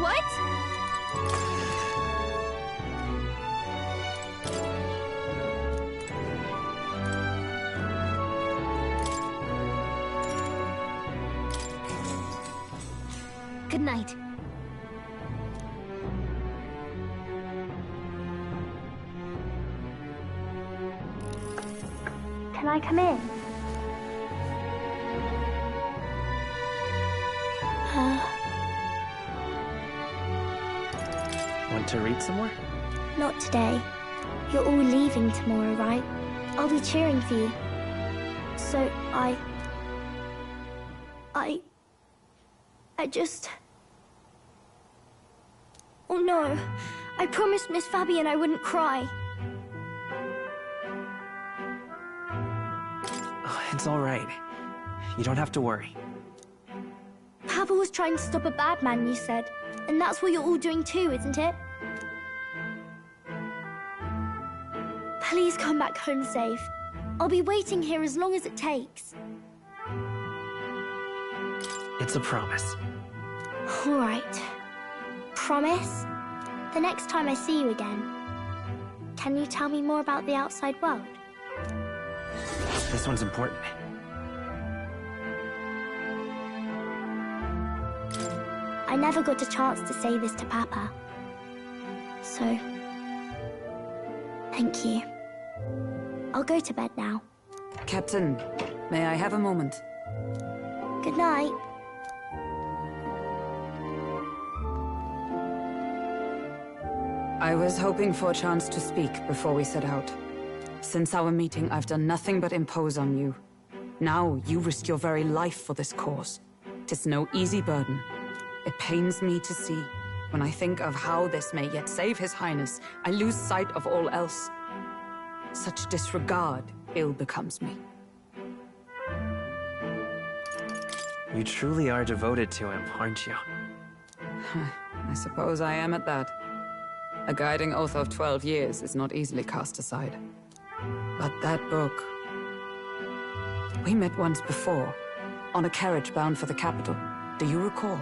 F: What?
S: Good night.
R: Can I come in?
G: Want to read some more?
R: Not today. You're all leaving tomorrow, right? I'll be cheering for you. So I just... Oh no. I promised Miss Fabian I wouldn't cry.
G: Oh, it's all right. You don't have to worry.
R: Papa was trying to stop a bad man, you said. And that's what you're all doing too, isn't it? Please come back home safe. I'll be waiting here as long as it takes.
G: It's a promise.
R: All right. Promise? The next time I see you again, can you tell me more about the outside world?
G: This one's important.
R: I never got a chance to say this to Papa. So, thank you. I'll go to bed now.
H: Captain, may I have a moment?
R: Good night.
H: I was hoping for a chance to speak before we set out. Since our meeting, I've done nothing but impose on you. Now, you risk your very life for this cause. 'Tis no easy burden. It pains me to see. When I think of how this may yet save His Highness, I lose sight of all else. Such disregard ill becomes me.
G: You truly are devoted to him, aren't you?
H: I suppose I am at that. A guiding oath of 12 years is not easily cast aside. But that book... We met once before, on a carriage bound for the capital. Do you recall?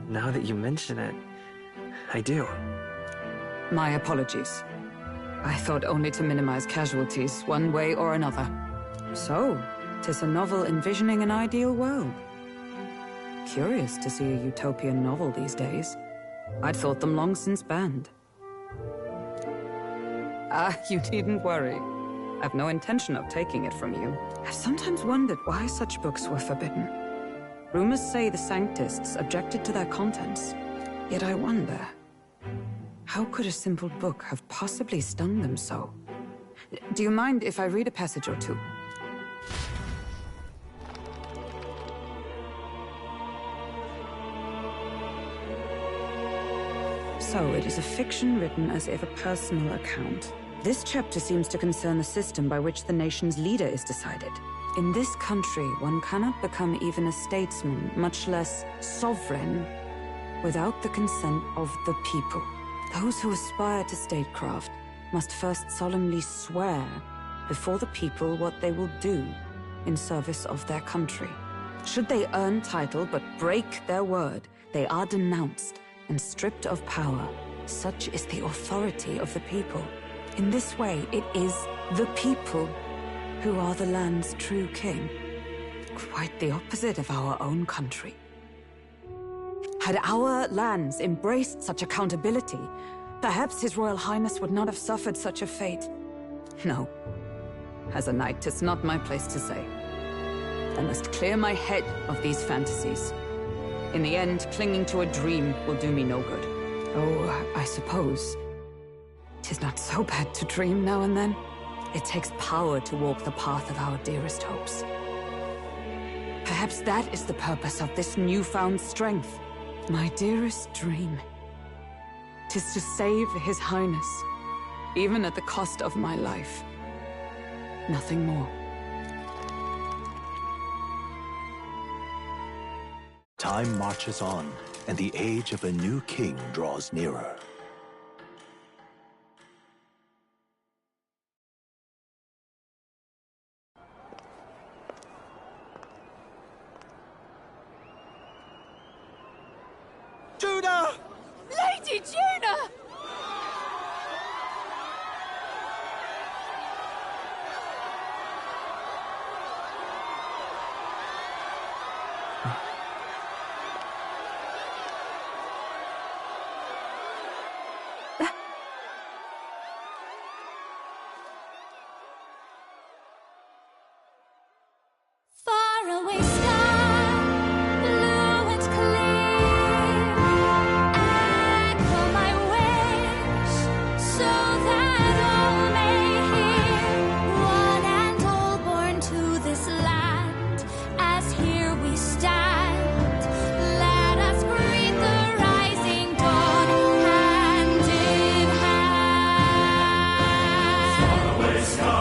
G: Now that you mention it, I do.
H: My apologies. I thought only to minimize casualties, one way or another. So, 'tis a novel envisioning an ideal world. Curious to see a utopian novel these days. I'd thought them long since banned. You needn't worry. I've no intention of taking it from you. I've sometimes wondered why such books were forbidden. Rumors say the Sanctists objected to their contents. Yet I wonder, how could a simple book have possibly stung them so? Do you mind if I read a passage or two? So it is a fiction written as if a personal account. This chapter seems to concern the system by which the nation's leader is decided. In this country, one cannot become even a statesman, much less sovereign, without the consent of the people. Those who aspire to statecraft must first solemnly swear before the people what they will do in service of their country. Should they earn title but break their word, they are denounced and stripped of power. Such is the authority of the people. In this way, it is the people who are the land's true king. Quite the opposite of our own country. Had our lands embraced such accountability, perhaps His Royal Highness would not have suffered such a fate. No. As a knight, 'tis not my place to say. I must clear my head of these fantasies. In the end, clinging to a dream will do me no good. Oh, I suppose 'tis not so bad to dream now and then. It takes power to walk the path of our dearest hopes. Perhaps that is the purpose of this newfound strength. My dearest dream. 'Tis to save His Highness, even at the cost of my life. Nothing more.
I: Time marches on, and the age of a new king draws nearer.
K: Juna!
F: Lady Juna!
T: Faraway sky, blue and clear. Echo my wish, so that all may hear. One and all born to this land, as here we stand. Let us greet the rising dawn, hand in hand. Faraway sky.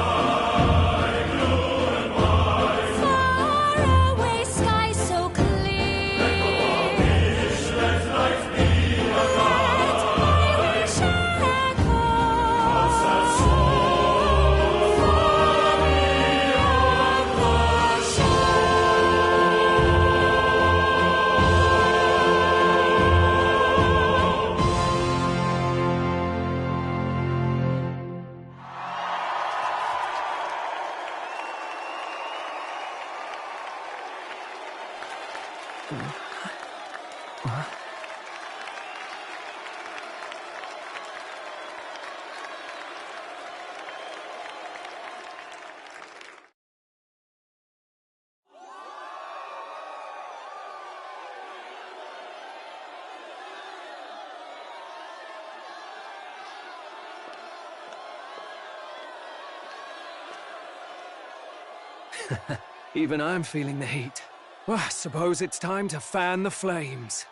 K: Even I'm feeling the heat. Well, I suppose it's time to fan the flames.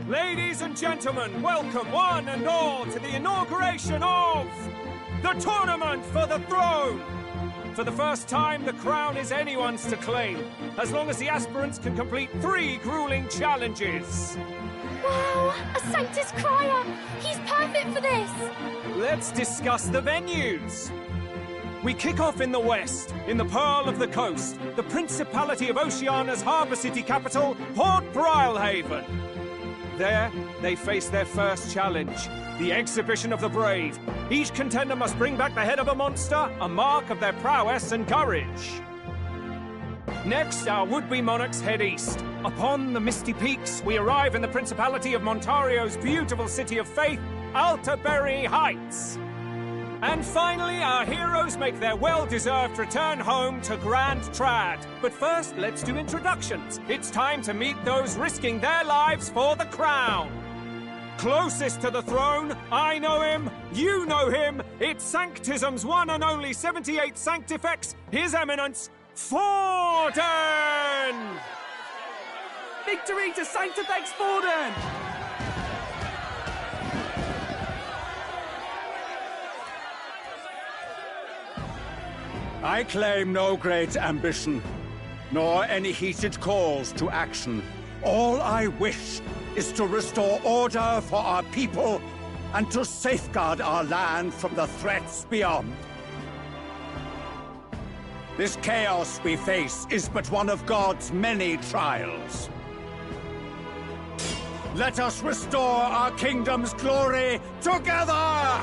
K: Ladies and gentlemen, welcome one and all to the inauguration of the Tournament for the Throne! For the first time, the crown is anyone's to claim, as long as the aspirants can complete 3 grueling challenges.
S: Wow! A Sanctus Crier! He's perfect for this!
K: Let's discuss the venues. We kick off in the west, in the Pearl of the Coast, the Principality of Oceania's harbour city capital, Port Brilehaven. There, they face their first challenge, the Exhibition of the Brave. Each contender must bring back the head of a monster, a mark of their prowess and courage. Next, our would-be monarchs head east. Upon the misty peaks, we arrive in the Principality of Montario's beautiful city of faith, Altaberry Heights. And finally, our heroes make their well-deserved return home to Grand Trad. But first, let's do introductions. It's time to meet those risking their lives for the crown. Closest to the throne, I know him, you know him. It's Sanctism's one and only 78 Sanctifex, His Eminence, Forden!
G: Victory to Sanctifex Forden!
B: I claim no great ambition, nor any heated calls to action. All I wish is to restore order for our people and to safeguard our land from the threats beyond. This chaos we face is but one of God's many trials. Let us restore our kingdom's glory together!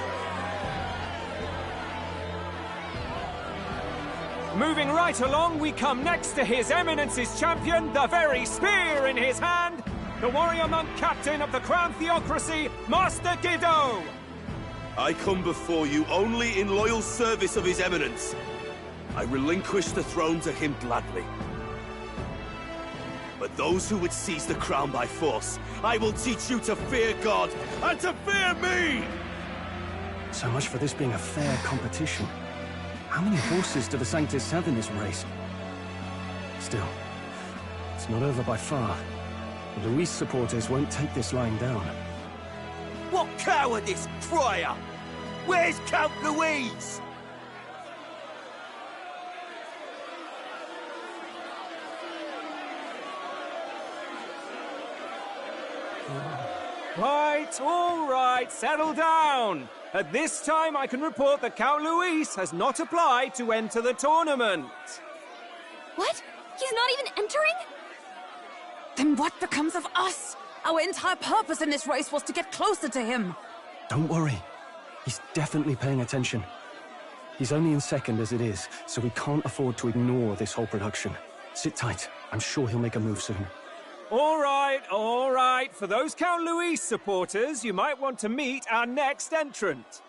K: Moving right along, we come next to His Eminence's champion, the very spear in his hand, the warrior monk captain of the Crown Theocracy, Master Guido!
U: I come before you only in loyal service of His Eminence. I relinquish the throne to him gladly. But those who would seize the crown by force, I will teach you to fear God and to fear me!
J: So much for this being a fair competition. How many horses do the Sanctists have in this race? Still, it's not over by far. The Luis supporters won't take this lying down.
U: What cowardice, Crier! Where's Count Louise?
K: Right, all right, settle down. At this time, I can report that Count Luis has not applied to enter the tournament.
S: What? He's not even entering?
H: Then what becomes of us? Our entire purpose in this race was to get closer to him.
J: Don't worry. He's definitely paying attention. He's only in second as it is, so we can't afford to ignore this whole production. Sit tight. I'm sure he'll make a move soon.
K: All right, all right. For those Count Luis supporters, you might want to meet our next entrant.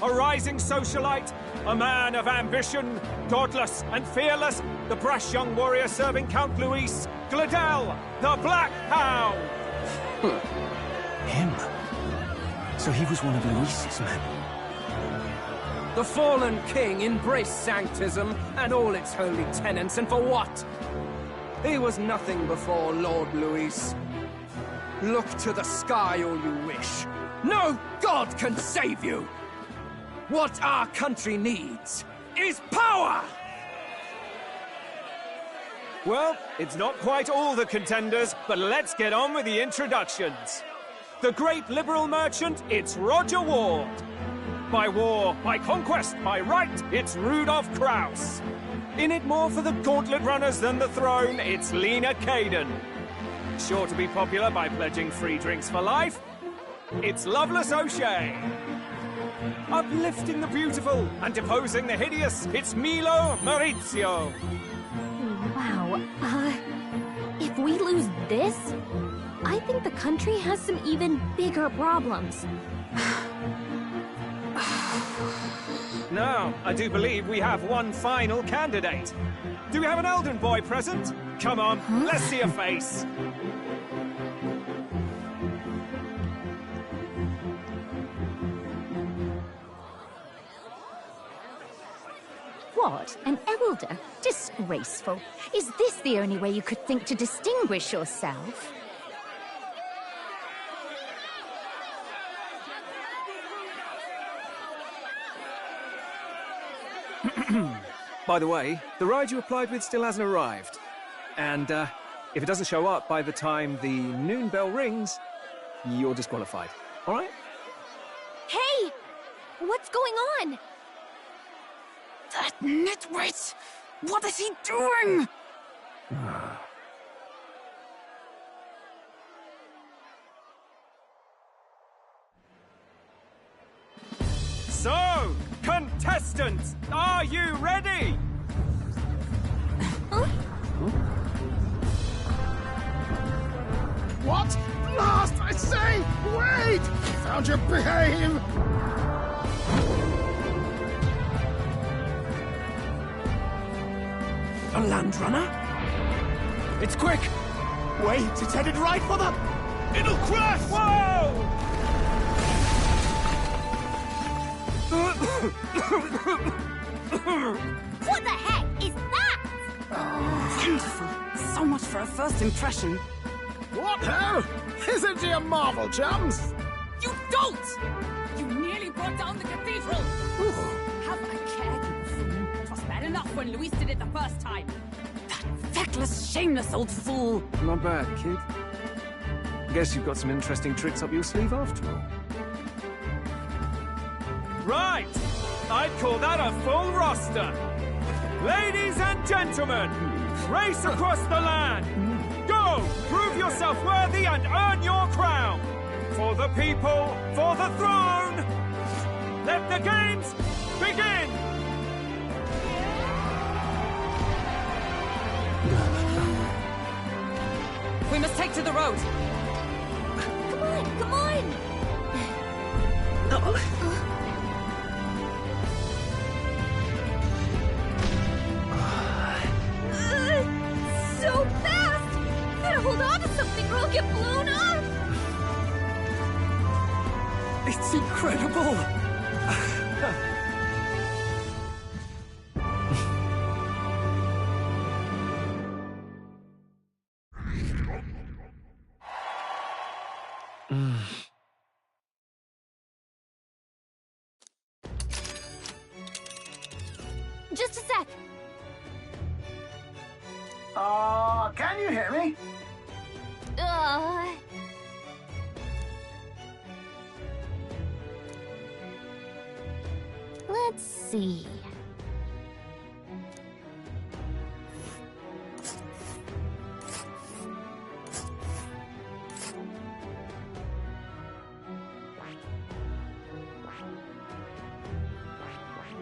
K: A rising socialite, a man of ambition, godless and fearless, the brash young warrior serving Count Luis, Gladel, the Black Hound.
J: Him? So he was one of Luis's men.
V: The fallen king embraced Sanctism and all its holy tenets, and for what? He was nothing before Lord Luis. Look to the sky all you wish. No god can save you! What our country needs is power!
K: Well, it's not quite all the contenders, but let's get on with the introductions. The great liberal merchant, it's Roger Ward. By war, by conquest, by right, it's Rudolph Kraus. In it more for the gauntlet runners than the throne, it's Lena Caden. Sure to be popular by pledging free drinks for life, it's Loveless O'Shea. Uplifting the beautiful and deposing the hideous, it's Milo Maurizio.
S: Wow, if we lose this, I think the country has some even bigger problems.
K: Now, I do believe we have one final candidate. Do we have an Elden boy present? Come on, let's see a face.
L: What? An elder? Disgraceful. Is this the only way you could think to distinguish yourself?
K: By the way, the ride you applied with still hasn't arrived. And, if it doesn't show up by the time the noon bell rings, you're disqualified. All right?
F: Hey! What's going on?
H: That nitwit! What is he doing?
K: So, contestants, are you ready?
M: What? Blast, I say! Wait! Found your behave!
N: A land runner?
K: It's quick!
N: Wait, it's headed right for them! It'll crash!
K: Whoa!
F: What the heck is that?
H: Wonderful. So much for a first impression.
M: What hell? Isn't he a marvel, chums?
H: You don't! You nearly brought down the cathedral! Have a care, you fool. It was bad enough when Luis did it the first time. That feckless, shameless old fool.
K: Not bad, kid. Guess you've got some interesting tricks up your sleeve after all. Right! I'd call that a full roster. Ladies and gentlemen, race across the land. Go! Prove yourself worthy and earn your crown. For the people, for the throne. Let the games begin!
H: We must take to the road.
F: Come on, come on! So fast! Gotta hold on to something or I'll get blown up!
J: It's incredible!
F: Just a sec.
M: Can you hear me?
S: Let's see.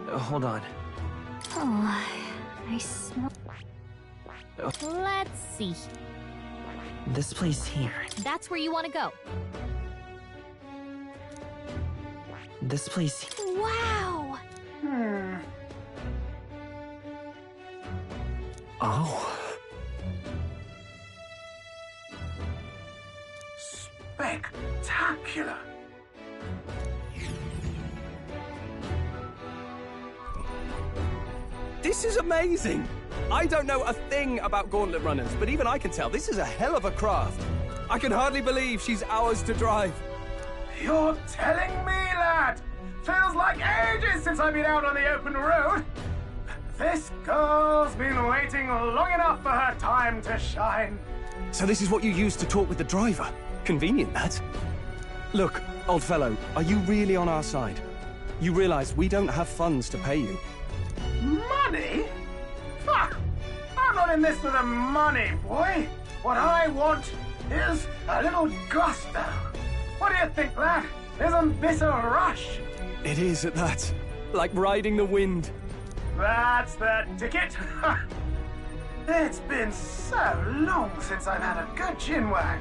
G: Hold on.
S: Oh, I smell. Let's see.
G: This place here.
F: That's where you want to go.
G: This place.
F: Wow!
J: Oh.
M: Spectacular!
V: This is amazing! I don't know a thing about gauntlet runners, but even I can tell this is a hell of a craft. I can hardly believe she's ours to drive.
M: You're telling me, lad? Feels like ages since I've been out on the open road. This girl's been waiting long enough for her time to shine.
V: So this is what you used to talk with the driver? Convenient, that. Look, old fellow, are you really on our side? You realize we don't have funds to pay you.
M: Money? Fuck! I'm not in this for the money, boy. What I want is a little gusto. What do you think, lad? Isn't this a rush?
V: It is at that. Like riding the wind.
M: That's the ticket. It's been so long since I've had a good chinwag.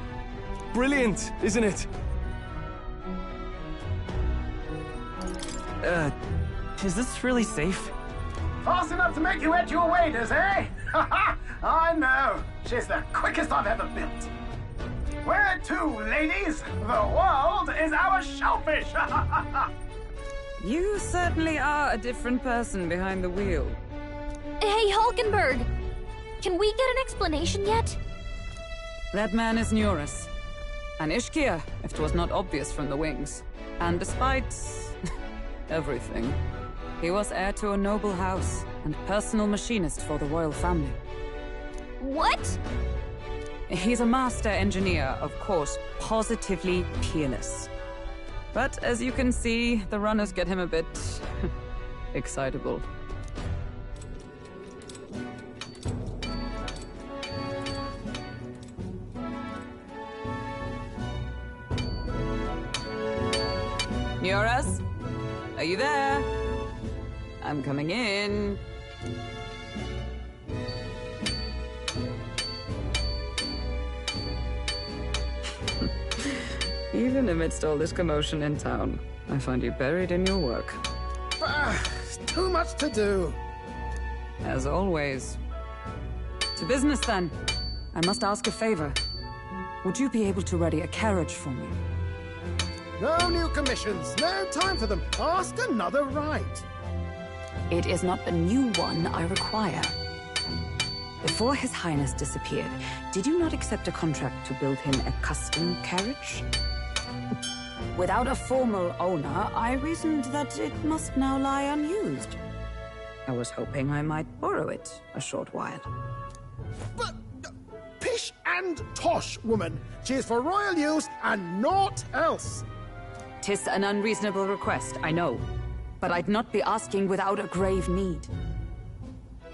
V: Brilliant, isn't it?
G: Is this really safe?
M: Fast enough to make you edge your waders, eh? I know. She's the quickest I've ever built. Where to, ladies? The world is our shellfish.
H: You certainly are a different person behind the wheel.
F: Hey, Hulkenberg! Can we get an explanation yet?
H: That man is Neurus. An Ishkia, if 'twas not obvious from the wings. And despite everything, He was heir to a noble house and personal machinist for the royal family.
F: What?
H: He's a master engineer, of course, positively peerless. But as you can see, the runners get him a bit excitable. Nioras? Are you there? I'm coming in. Even amidst all this commotion in town, I find you buried in your work.
M: Too much to do.
H: As always. To business, then. I must ask a favor. Would you be able to ready a carriage for me?
M: No new commissions. No time for them. Ask another right.
H: It is not a new one I require. Before His Highness disappeared, did you not accept a contract to build him a custom carriage? Without a formal owner, I reasoned that it must now lie unused. I was hoping I might borrow it a short while.
M: But pish and tosh, woman. She is for royal use and naught else.
H: 'Tis an unreasonable request, I know. But I'd not be asking without a grave need.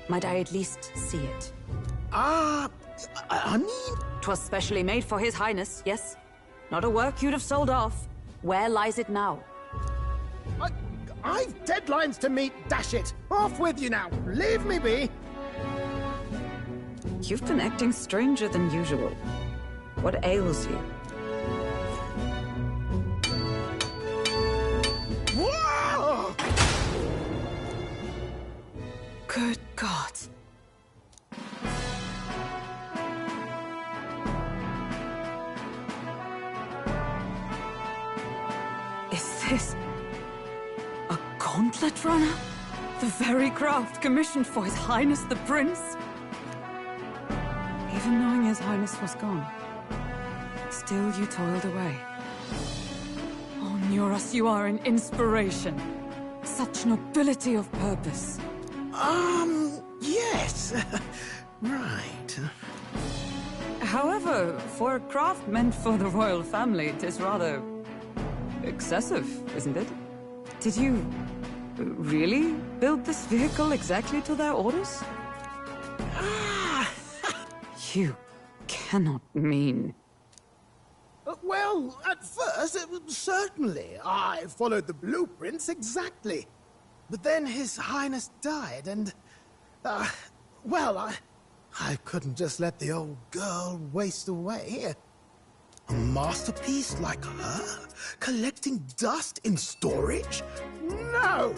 H: Might I at least see it?
M: I mean...
H: 'Twas specially made for His Highness, yes? Not a work you'd have sold off. Where lies it now?
M: I've deadlines to meet, dash it! Off with you now! Leave me be!
H: You've been acting stranger than usual. What ails you?
M: Whoa!
H: Good God. Is this a gauntlet runner? The very craft commissioned for His Highness the Prince? Even knowing His Highness was gone, still you toiled away. Oh, Nioras, you are an inspiration. Such nobility of purpose.
M: Yes. Right.
H: However, for a craft meant for the royal family, it is rather excessive, isn't it? Did you really build this vehicle exactly to their orders? You cannot mean...
M: Well, at first, certainly. I followed the blueprints exactly. But then His Highness died, and... well, I couldn't just let the old girl waste away. A masterpiece like her? Collecting dust in storage? No!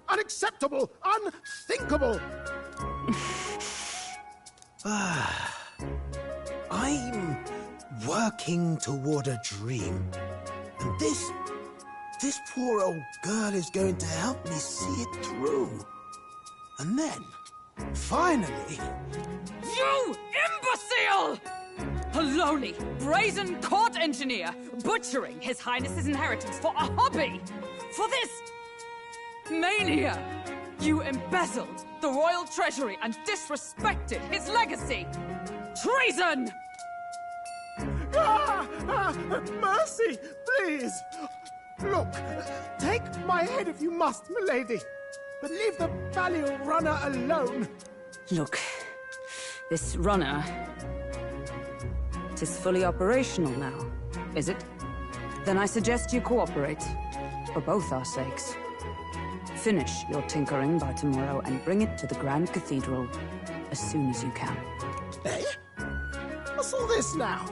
M: Unacceptable! Unthinkable! I'm working toward a dream. And this poor old girl is going to help me see it through. And then, finally...
H: You imbecile! A lowly, brazen court engineer, butchering His Highness's inheritance for a hobby! For this mania! You embezzled the royal treasury and disrespected his legacy! Treason!
M: Mercy, please! Look, take my head if you must, milady. But leave the Value runner alone.
H: Look, this runner... Tis fully operational now, is it? Then I suggest you cooperate, for both our sakes. Finish your tinkering by tomorrow and bring it to the Grand Cathedral as soon as you can.
M: Eh? What's all this now?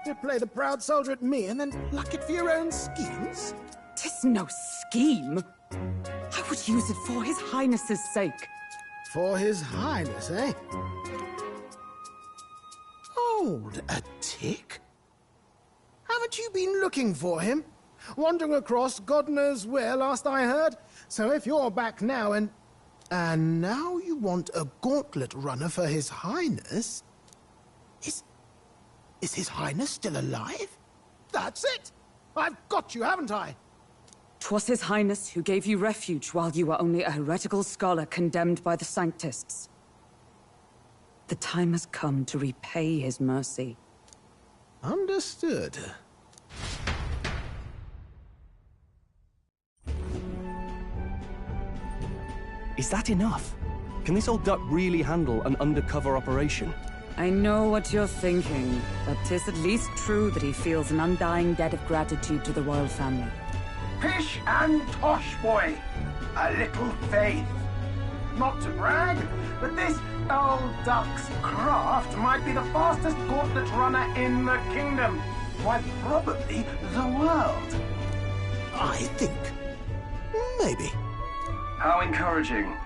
M: You play the proud soldier at me and then pluck it for your own schemes?
H: 'Tis no scheme. I would use it for His Highness's sake.
M: For His Highness, eh? Hold a tick. Haven't you been looking for him? Wandering across God knows where, last I heard. So if you're back now and now you want a gauntlet runner for His Highness? Is His Highness still alive? That's it! I've got you, haven't I?
H: 'Twas His Highness who gave you refuge while you were only a heretical scholar condemned by the Sanctists. The time has come to repay his mercy.
N: Understood.
J: Is that enough? Can this old duck really handle an undercover operation?
H: I know what you're thinking, but 'tis at least true that he feels an undying debt of gratitude to the royal family.
M: Pish and tosh, boy. A little faith. Not to brag, but this old duck's craft might be the fastest gauntlet runner in the kingdom. Why, probably the world.
N: I think. Maybe.
M: How encouraging.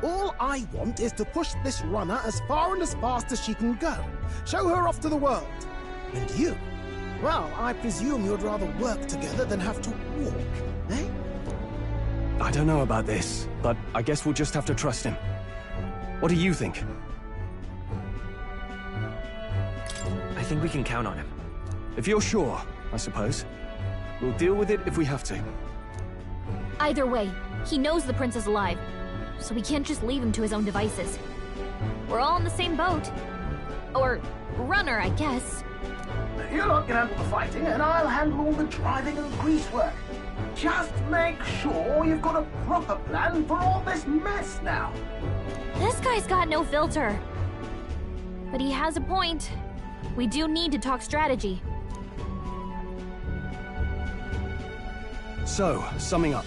A: All I want is to push this runner as far and as fast as she can go. Show her off to the world. And you? Well, I presume you'd rather work together than have to walk, eh?
J: I don't know about this, but I guess we'll just have to trust him. What do you think?
G: I think we can count on him.
J: If you're sure, I suppose. We'll deal with it if we have to.
S: Either way, he knows the prince is alive, so we can't just leave him to his own devices. We're all in the same boat. Or runner, I guess.
M: You lot can handle the fighting, and I'll handle all the driving and grease work. Just make sure you've got a proper plan for all this mess now.
S: This guy's got no filter. But he has a point. We do need to talk strategy.
J: So, summing up.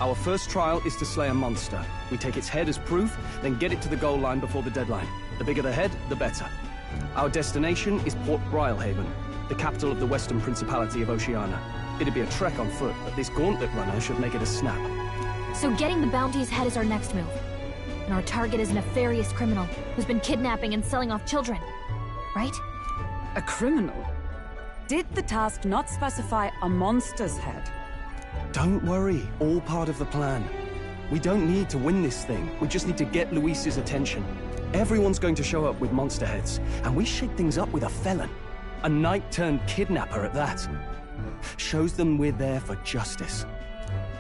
J: Our first trial is to slay a monster. We take its head as proof, then get it to the goal line before the deadline. The bigger the head, the better. Our destination is Port Brilehaven, the capital of the Western Principality of Oceania. It'd be a trek on foot, but this gauntlet runner should make it a snap.
S: So getting the bounty's head is our next move. And our target is a nefarious criminal who's been kidnapping and selling off children. Right?
H: A criminal? Did the task not specify a monster's head?
J: Don't worry, all part of the plan. We don't need to win this thing, we just need to get Luis's attention. Everyone's going to show up with monster heads, and we shake things up with a felon. A knight-turned-kidnapper at that. Shows them we're there for justice.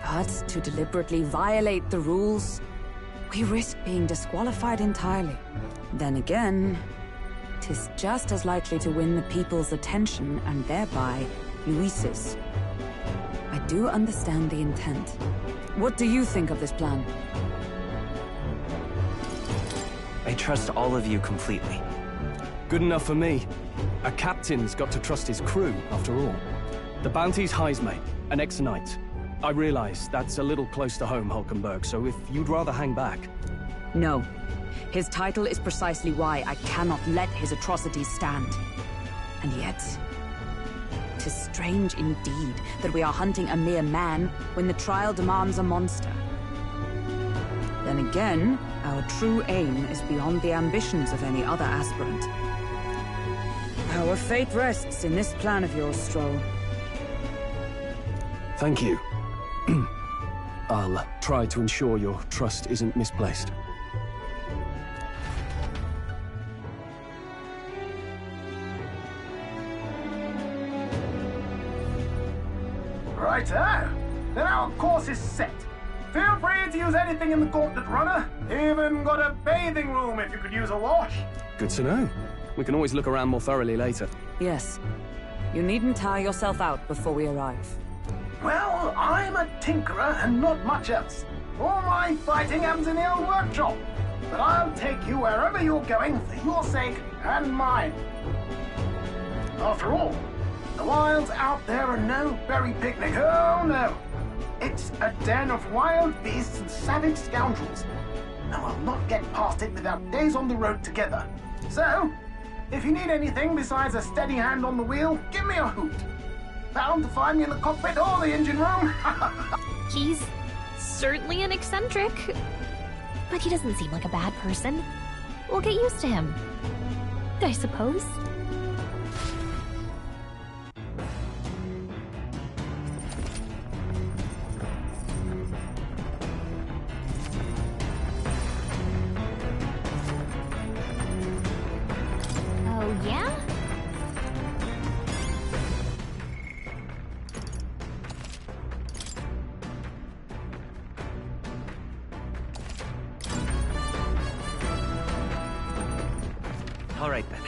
H: But to deliberately violate the rules, we risk being disqualified entirely. Then again, 'tis just as likely to win the people's attention and thereby Luis's. I do understand the intent. What do you think of this plan?
G: I trust all of you completely.
J: Good enough for me. A captain's got to trust his crew, after all. The bounty's Heismay, an ex-knight. I realize that's a little close to home, Hulkenberg, so if you'd rather hang back...
H: No. His title is precisely why I cannot let his atrocities stand. And yet... 'tis strange indeed that we are hunting a mere man when the trial demands a monster. Then again, our true aim is beyond the ambitions of any other aspirant. Our fate rests in this plan of yours, Stroll.
J: Thank you. I'll try to ensure your trust isn't misplaced.
M: Righto. Then our course is set. Feel free to use anything in the gauntlet runner. Even got a bathing room if you could use a wash.
J: Good to know. We can always look around more thoroughly later.
H: Yes. You needn't tire yourself out before we arrive.
M: Well, I'm a tinkerer and not much else. All my fighting happens in the old workshop. But I'll take you wherever you're going for your sake and mine. After all, the wilds out there are no berry picnic. Oh, no. It's a den of wild beasts and savage scoundrels. And I'll not get past it without days on the road together. So, if you need anything besides a steady hand on the wheel, give me a hoot. Bound to find me in the cockpit or the engine room.
S: He's certainly an eccentric, but he doesn't seem like a bad person. We'll get used to him, I suppose. Oh, yeah?
G: All right, then.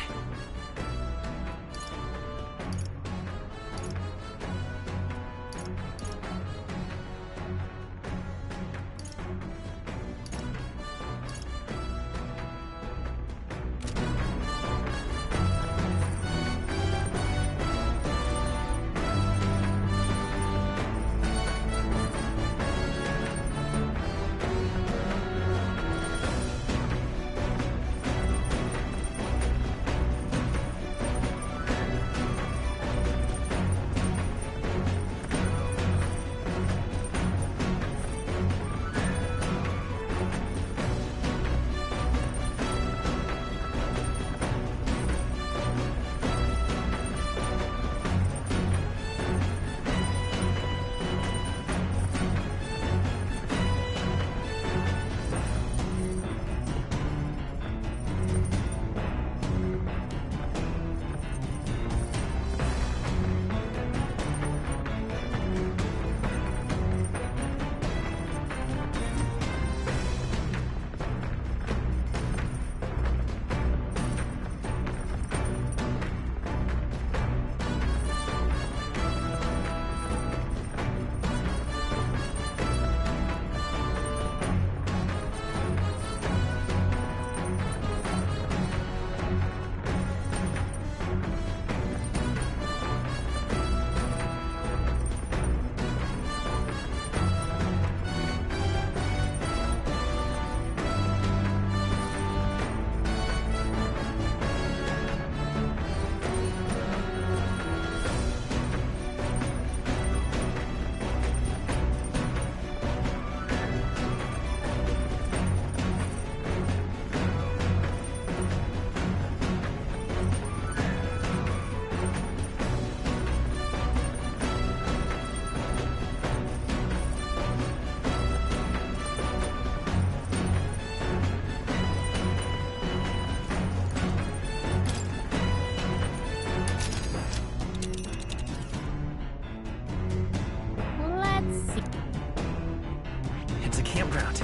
G: campground.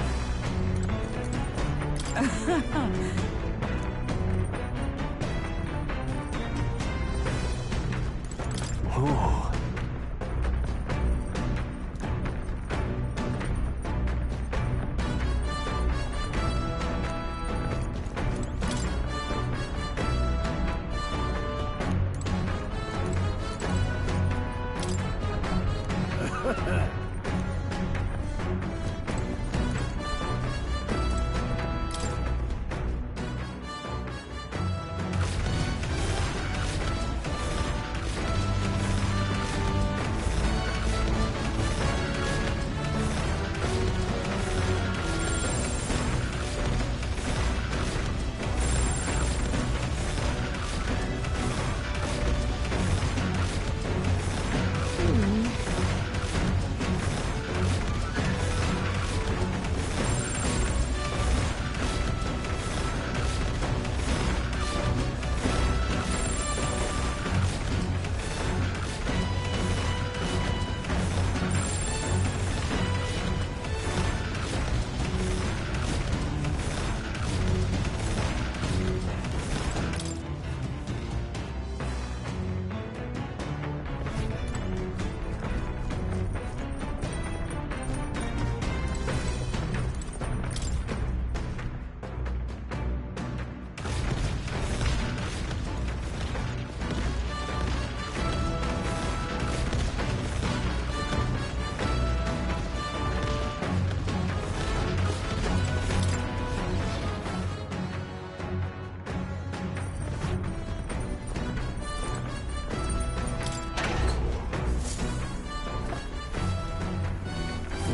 J: Ooh.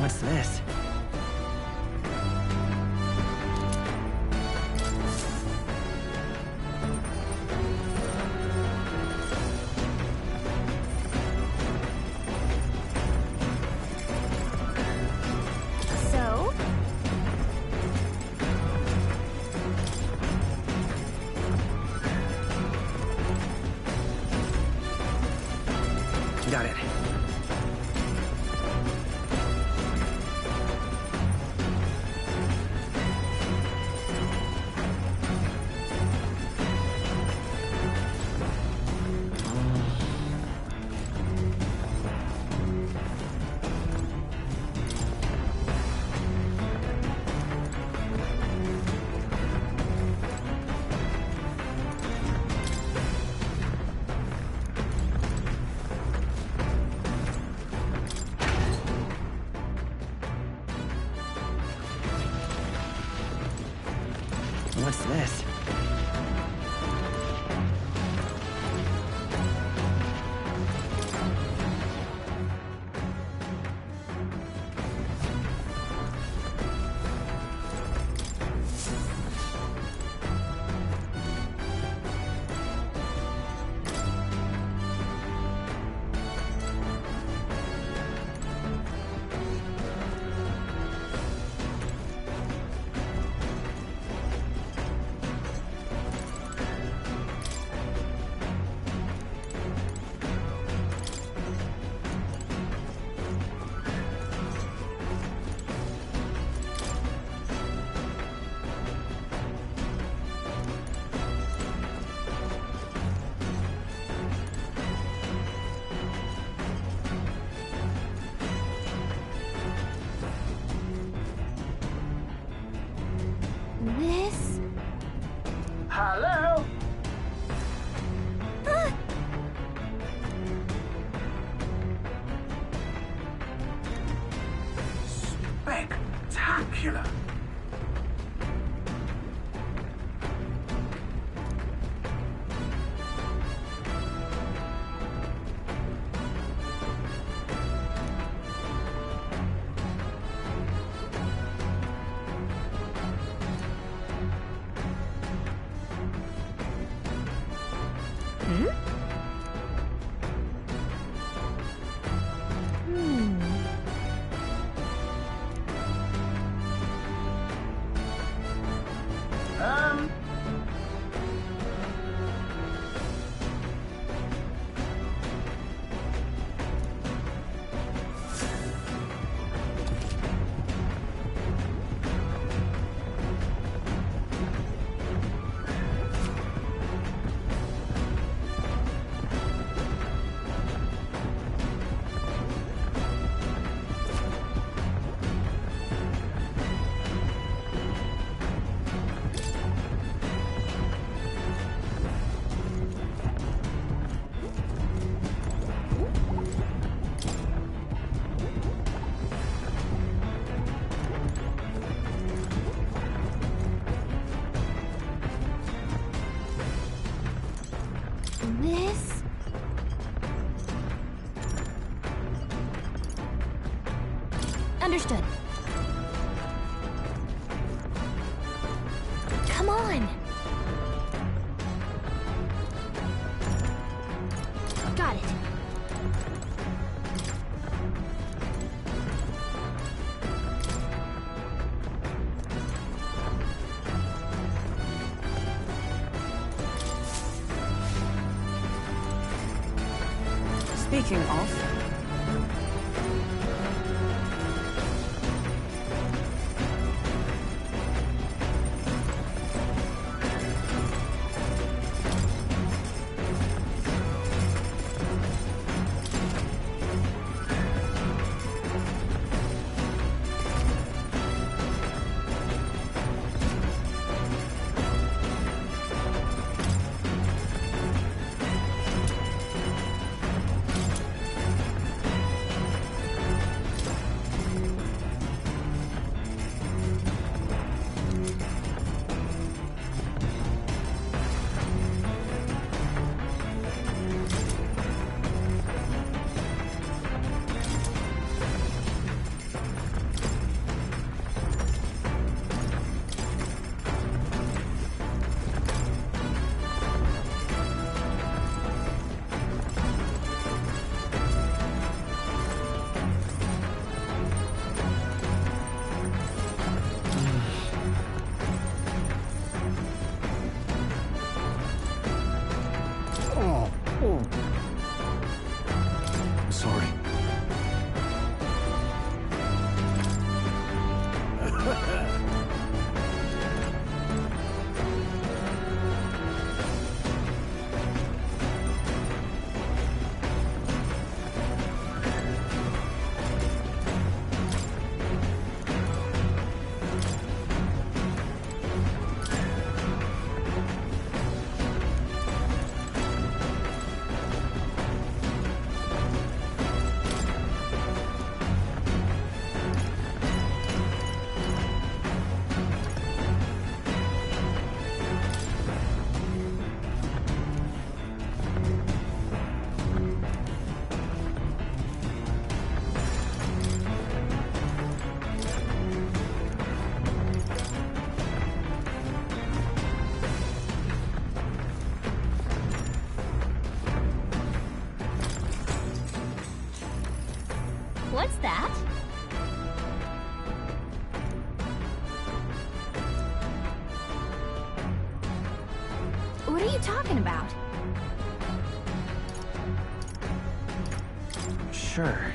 G: What's this?
F: So?
G: Got it. What's this?
S: This?
M: Hello? Spectacular.
S: This? Understood. Come on. Got it.
H: Speaking of...
S: What are you talking about?
G: Sure.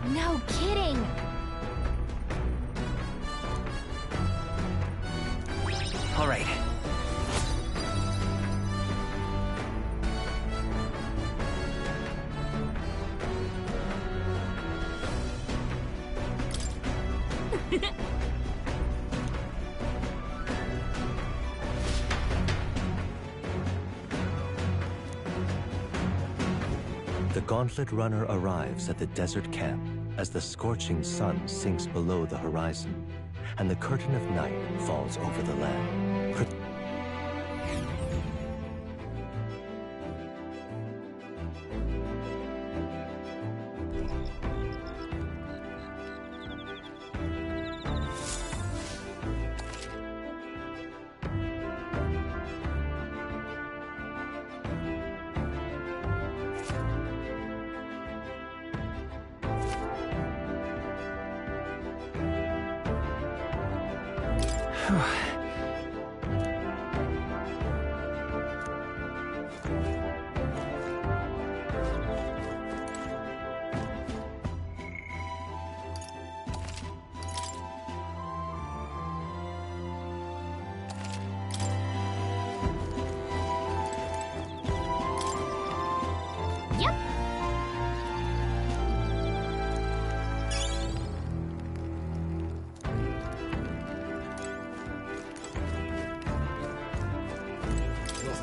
S: No kidding!
G: All right.
I: The Gauntlet Runner arrives at the desert camp as the scorching sun sinks below the horizon, and the curtain of night falls over the land.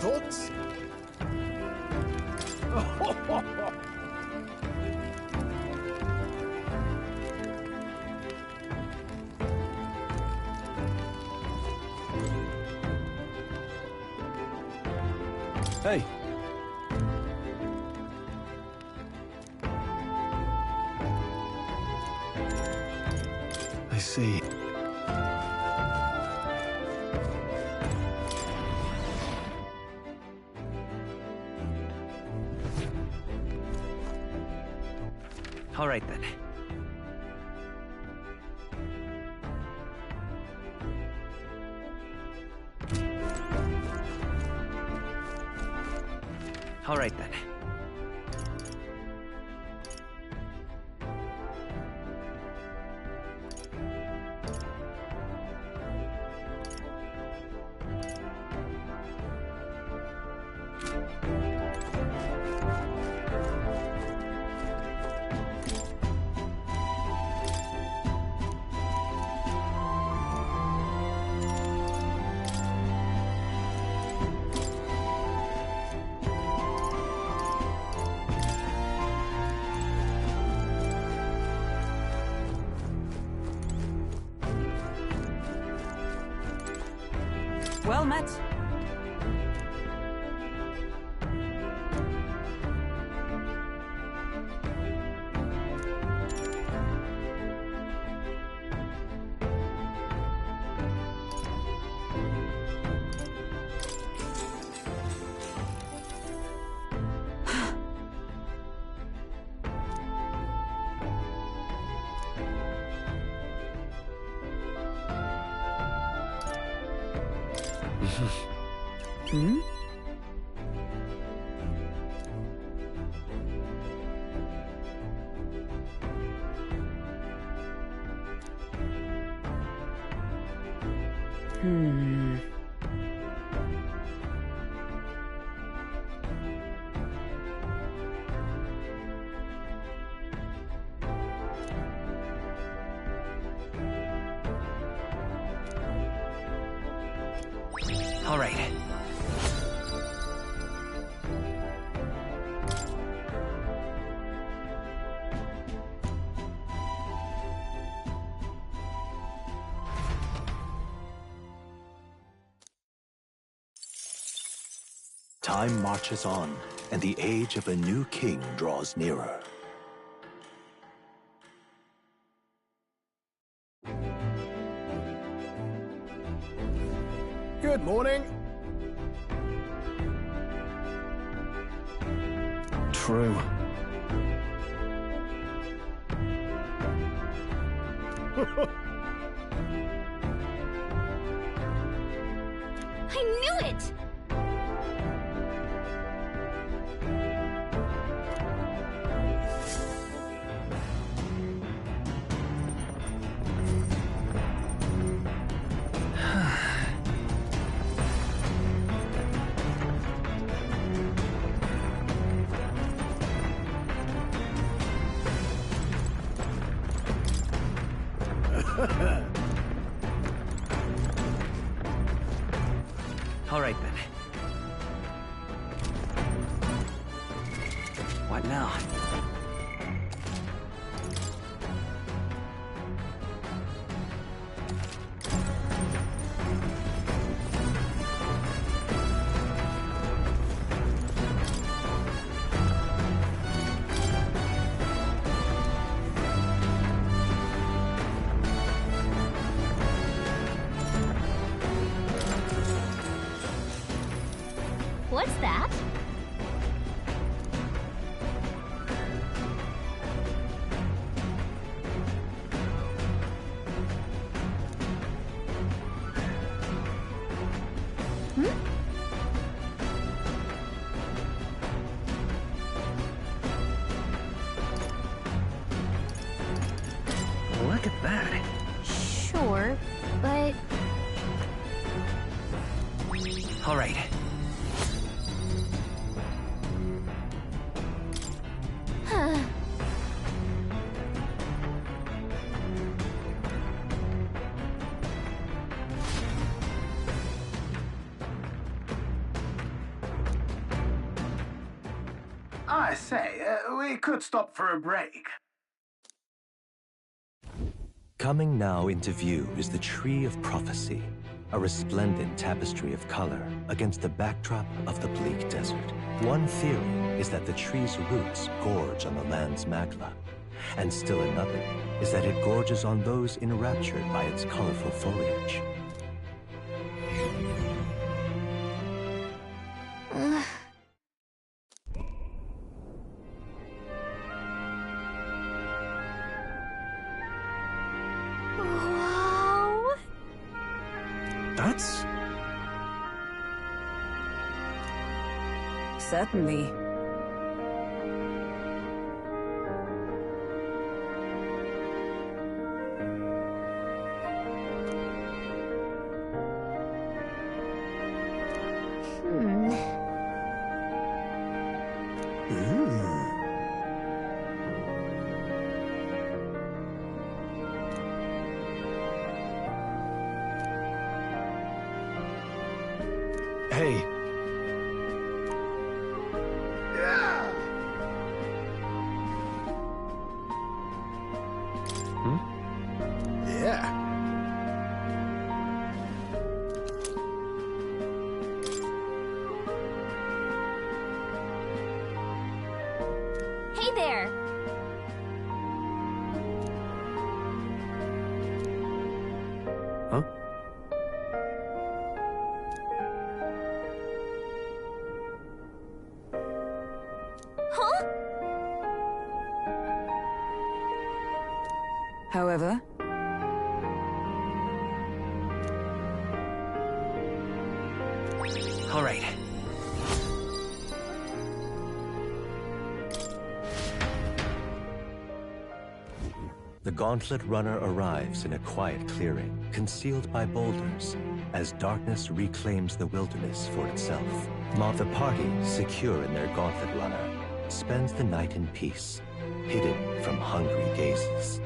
A: Thoughts?
J: Hey. I see.
G: All right then. All right then.
H: Well met. Hmm? Hmm.
G: All right.
I: Time marches on, and the age of a new king draws nearer.
A: Good morning.
J: True.
F: I knew it!
G: All right, then. What now?
S: What's that?
G: Look at that.
S: Sure, but...
G: All right.
M: I say, we could stop for a break.
I: Coming now into view is the Tree of Prophecy, a resplendent tapestry of color against the backdrop of the bleak desert. One theory is that the tree's roots gorge on the land's magma, and still another is that it gorges on those enraptured by its colorful foliage.
S: Wow!
J: That's...
H: Certainly.
J: Hey.
A: Yeah.
F: Hey there!
J: Huh?
F: Huh?
H: However,
G: All right.
I: The Gauntlet Runner arrives in a quiet clearing, concealed by boulders, as darkness reclaims the wilderness for itself. The party, secure in their Gauntlet Runner, spends the night in peace, hidden from hungry gazes.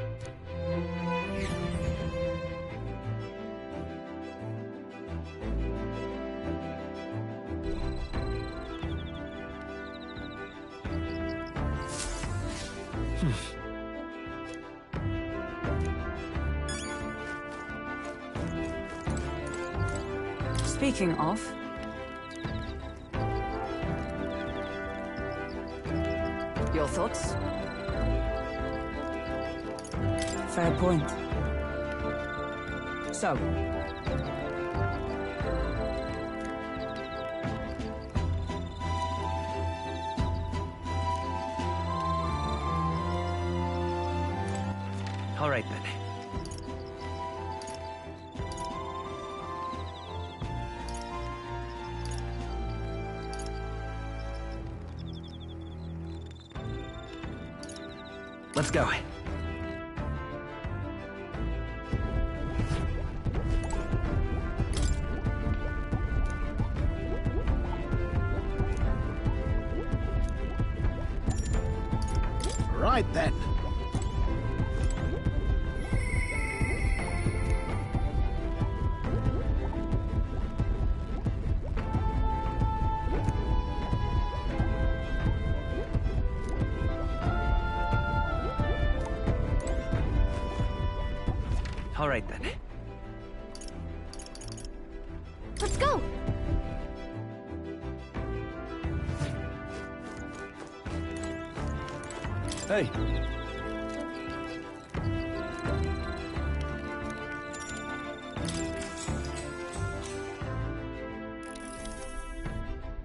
H: speaking of... Your thoughts? Fair point. So...
G: All right, then. Let's go.
A: Right then.
G: All right then.
F: Let's go!
J: Hey.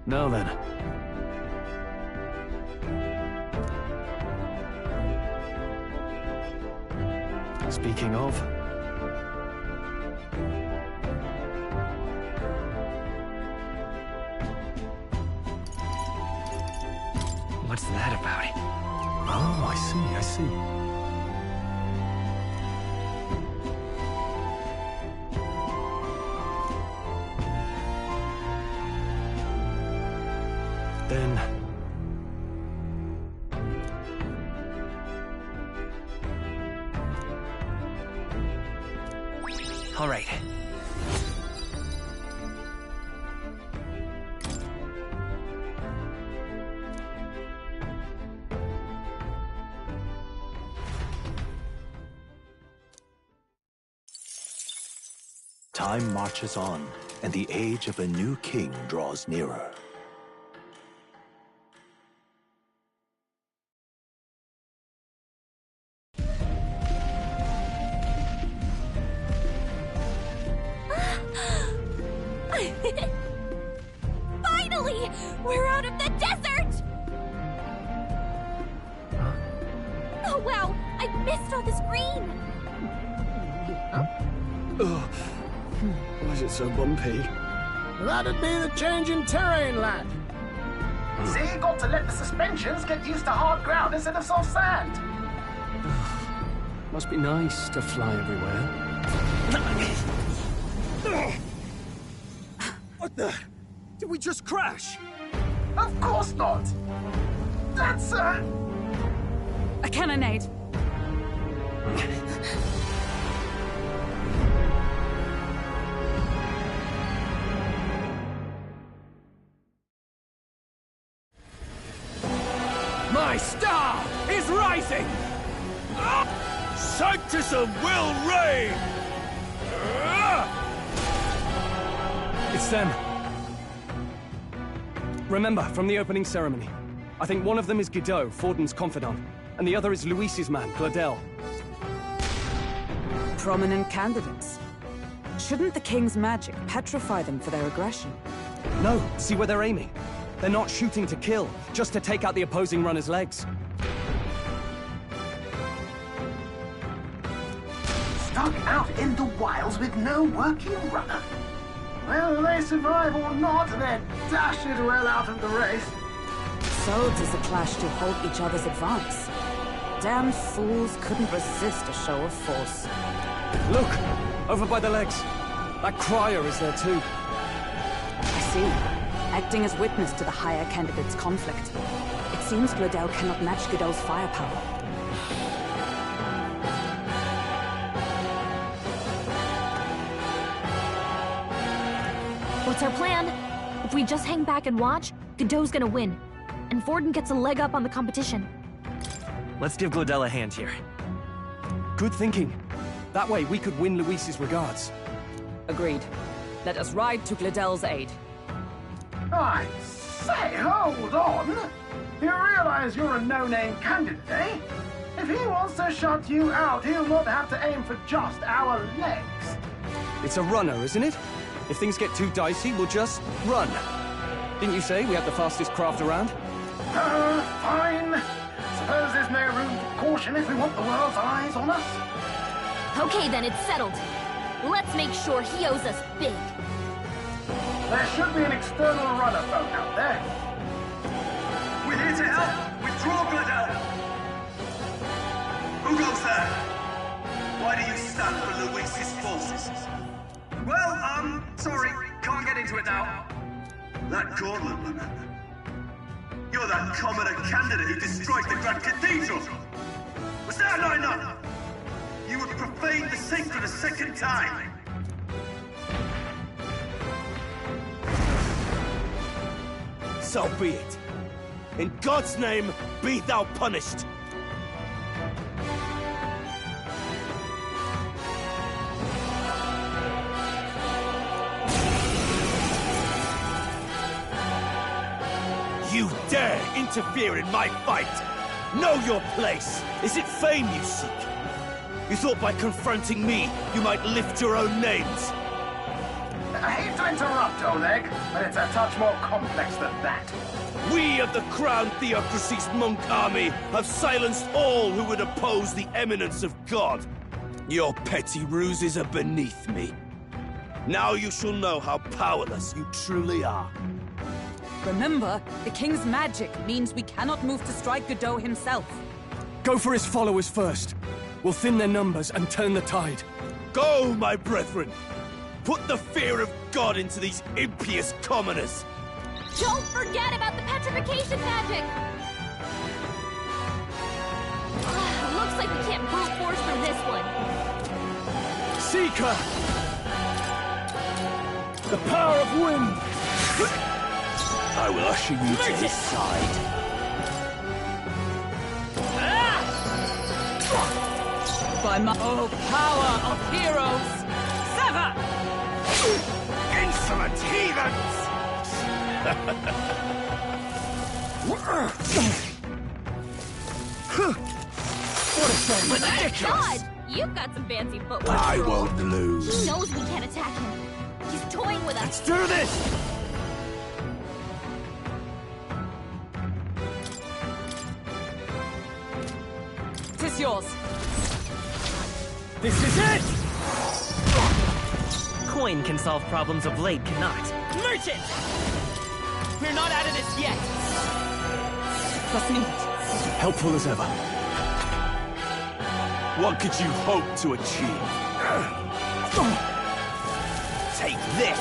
J: Now then. Speaking of...
G: What's that about?
J: Oh, I see. Then...
G: All right.
I: Time marches on, and the age of a new king draws nearer.
F: Finally! We're out of the desert! Oh wow! I missed all this green!
J: Ugh. Why is it so bumpy?
A: That'd be the change in terrain, lad.
M: See, got to let the suspensions get used to hard ground instead of soft sand.
J: Must be nice to fly everywhere.
B: What the? Did we just crash?
M: Of course not! That's,
H: A cannonade.
K: My star is rising!
U: Sanctism will reign!
J: It's them. Remember, from the opening ceremony. I think one of them is Guido, Forden's confidant, and the other is Luis's man, Gladel.
H: Prominent candidates. Shouldn't the king's magic petrify them for their aggression?
J: No, see where they're aiming. They're not shooting to kill, just to take out the opposing runner's legs.
M: stuck out in the wilds with no working runner. Whether they survive or not, they're dashed well out of the race.
H: So does the clash to halt each other's advance. Damned fools couldn't resist a show of force.
J: Look! Over by the legs. That crier is there too.
H: I see. Acting as witness to the higher candidate's conflict. It seems Gladel cannot match Godot's firepower.
S: What's our plan? If we just hang back and watch, Godot's gonna win. And Forden gets a leg up on the competition.
G: Let's give Gladel a hand here.
J: Good thinking. That way we could win Luis's regards.
H: Agreed. Let us ride to Gladel's aid.
M: I say, hold on! You realize you're a no-name candidate, eh? If he wants to shut you out, he'll not have to aim for just our legs.
J: It's a runner, isn't it? If things get too dicey, we'll just run. Didn't you say we have the fastest craft around?
M: Fine. Suppose there's no room for caution if we want the world's eyes on us.
S: Okay, then it's settled. Let's make sure he owes us big.
M: There should be an external runner boat out there.
D: We're here to help. Withdraw, Gladel. Who goes there? Why do you stand for Luis's forces? Well, sorry. Can't get into it now. That gauntlet runner. You're that commoner candidate who destroyed the Grand Cathedral. Was that not enough? You would profane the sacred a second time.
U: So be it. In God's name, be thou punished. you dare interfere in my fight? Know your place! Is it fame you seek? You thought by confronting me, you might lift your own names?
M: I hate to interrupt, Oleg, but it's a touch more complex than that.
U: We of the Crown Theocracy's monk army have silenced all who would oppose the eminence of God. Your petty ruses are beneath me. Now you shall know how powerless you truly are.
H: Remember, the king's magic means we cannot move to strike Godot himself.
J: Go for his followers first. We'll thin their numbers and turn the tide.
U: Go, my brethren! Put the fear of God into these impious commoners!
F: Don't forget about the petrification magic! Looks like we can't brute force through this one.
J: Seeker! The power of wind!
U: I will usher you to his side.
H: By my power of heroes, sever!
U: Insolent heathens!
J: What a shame!
F: God! You've got some fancy footwork.
U: I
F: Troll.
U: won't lose.
F: He knows we can't attack him. He's toying with us.
U: Let's do this!
H: Tis yours.
J: This is it!
G: Coin can solve problems a blade cannot.
H: Merchant! We're not out of this yet. Trust me.
J: Helpful as ever.
U: What could you hope to achieve? Take this!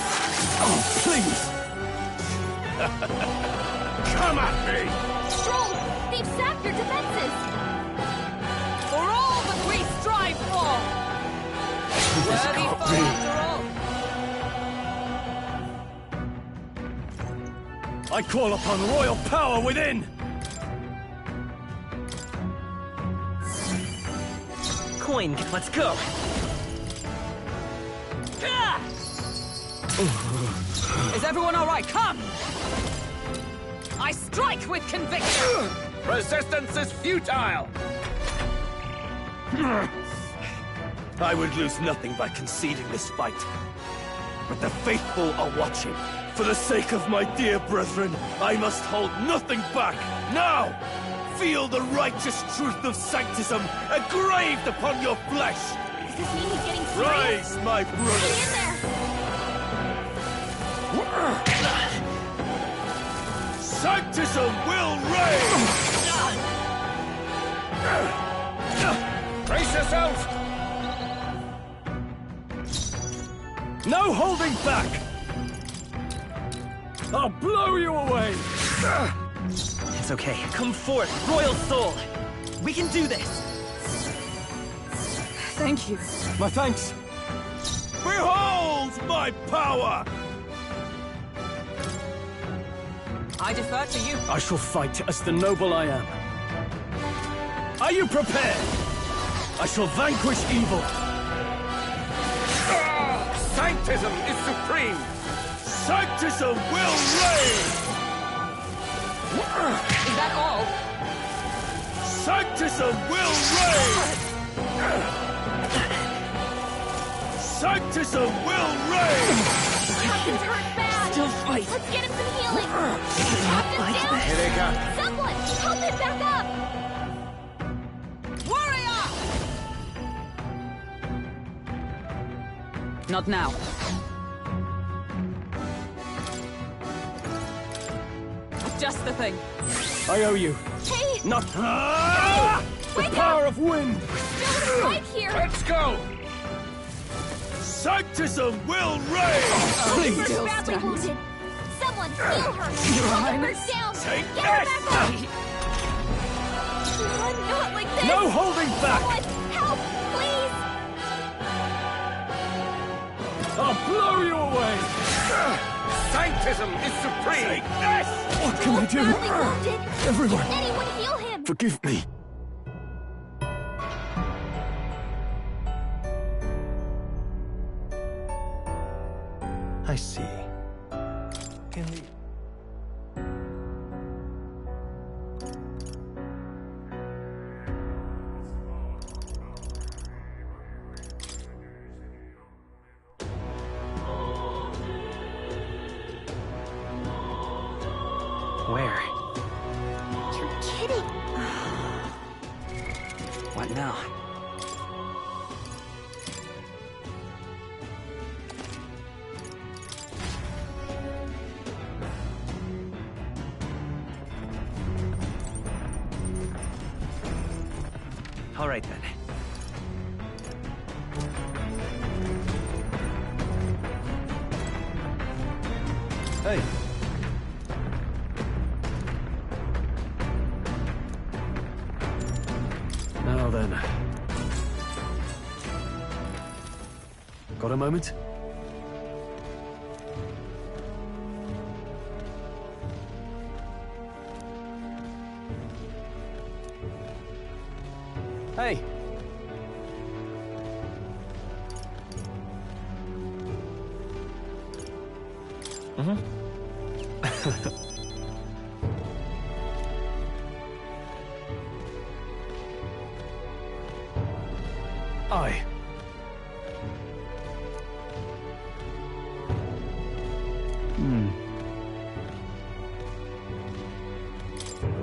J: Oh, please!
U: Come at me!
F: Troll! They've sapped your defenses!
H: For all that we strive for!
J: This
H: Worthy
J: can't
H: foe
J: be.
H: after all.
J: I call upon royal power within!
G: Coin, let's go!
H: Is everyone all right? Come! I strike with conviction!
U: Resistance is futile! I would lose nothing by conceding this fight. But the faithful are watching. For the sake of my dear brethren, I must hold nothing back. Now! Feel the righteous truth of sanctism engraved upon your flesh!
F: Does this mean he's getting serious?
U: Rise, my brothers!
F: Get in there!
U: Sanctism will reign!
J: Brace yourself! No holding back! I'll blow you away!
G: It's okay. Come forth, royal soul! We can do this!
H: Thank you.
J: My thanks.
U: Behold my power!
H: I defer to you.
J: I shall fight as the noble I am. Are you prepared? I shall vanquish evil.
U: Sanctism is supreme! Sanctism will reign!
H: Is that all?
U: Sanctism will reign! Sanctism will reign!
F: Captain's hurt bad!
H: Still fight.
F: Let's get him some healing! Captain's down!
U: Here they come.
F: Someone! Help him back up!
H: Warrior! Not now. Just the thing.
J: I owe you.
F: Hey!
J: Not... The
F: Wake
J: power
F: up!
J: of wind!
F: Still right here!
U: Let's go! Sanctism will reign!
J: Please.
F: We're badly wounded. Someone heal her! Hold the bird down!
U: Take
F: Get her
U: this!
F: back up! Not like this!
J: No holding back!
F: Someone help, please!
J: I'll blow you away!
U: Sanctism is supreme! Take this!
J: What can I do?
F: Badly wounded.
J: Everyone,
F: Can anyone heal him?
J: forgive me.
I: I see. In the...
G: Where?
R: You're kidding.
G: What now? All right then.
J: Hey. Now then. Got a moment? Hey. Aye.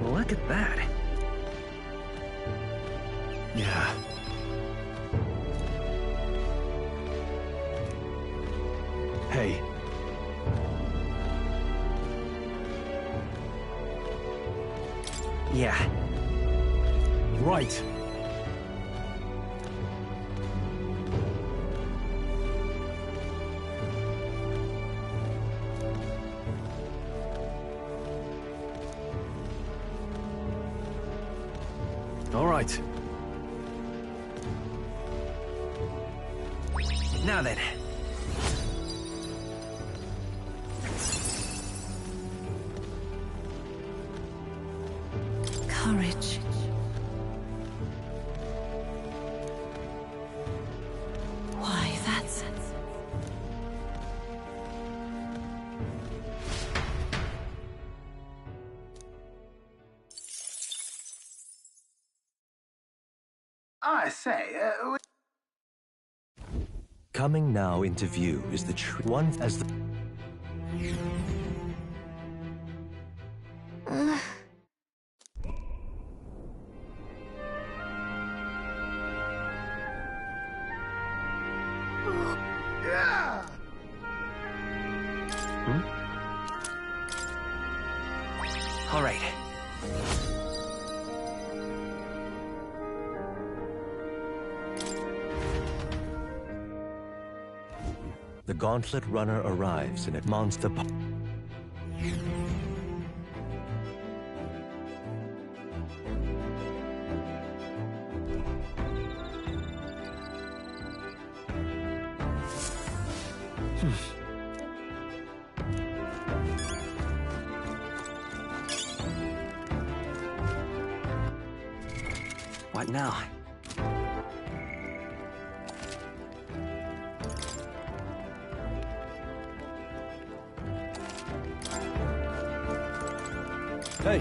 G: Look at that.
J: Yeah. Hey.
G: Yeah.
J: Right. All right.
G: Now then.
T: Courage. Why, that's...
M: I say,
I: Coming now into view is the tree. One as the...
M: Yeah.
G: All right.
I: The Gauntlet Runner arrives in a monster...
G: What now?
J: Hey.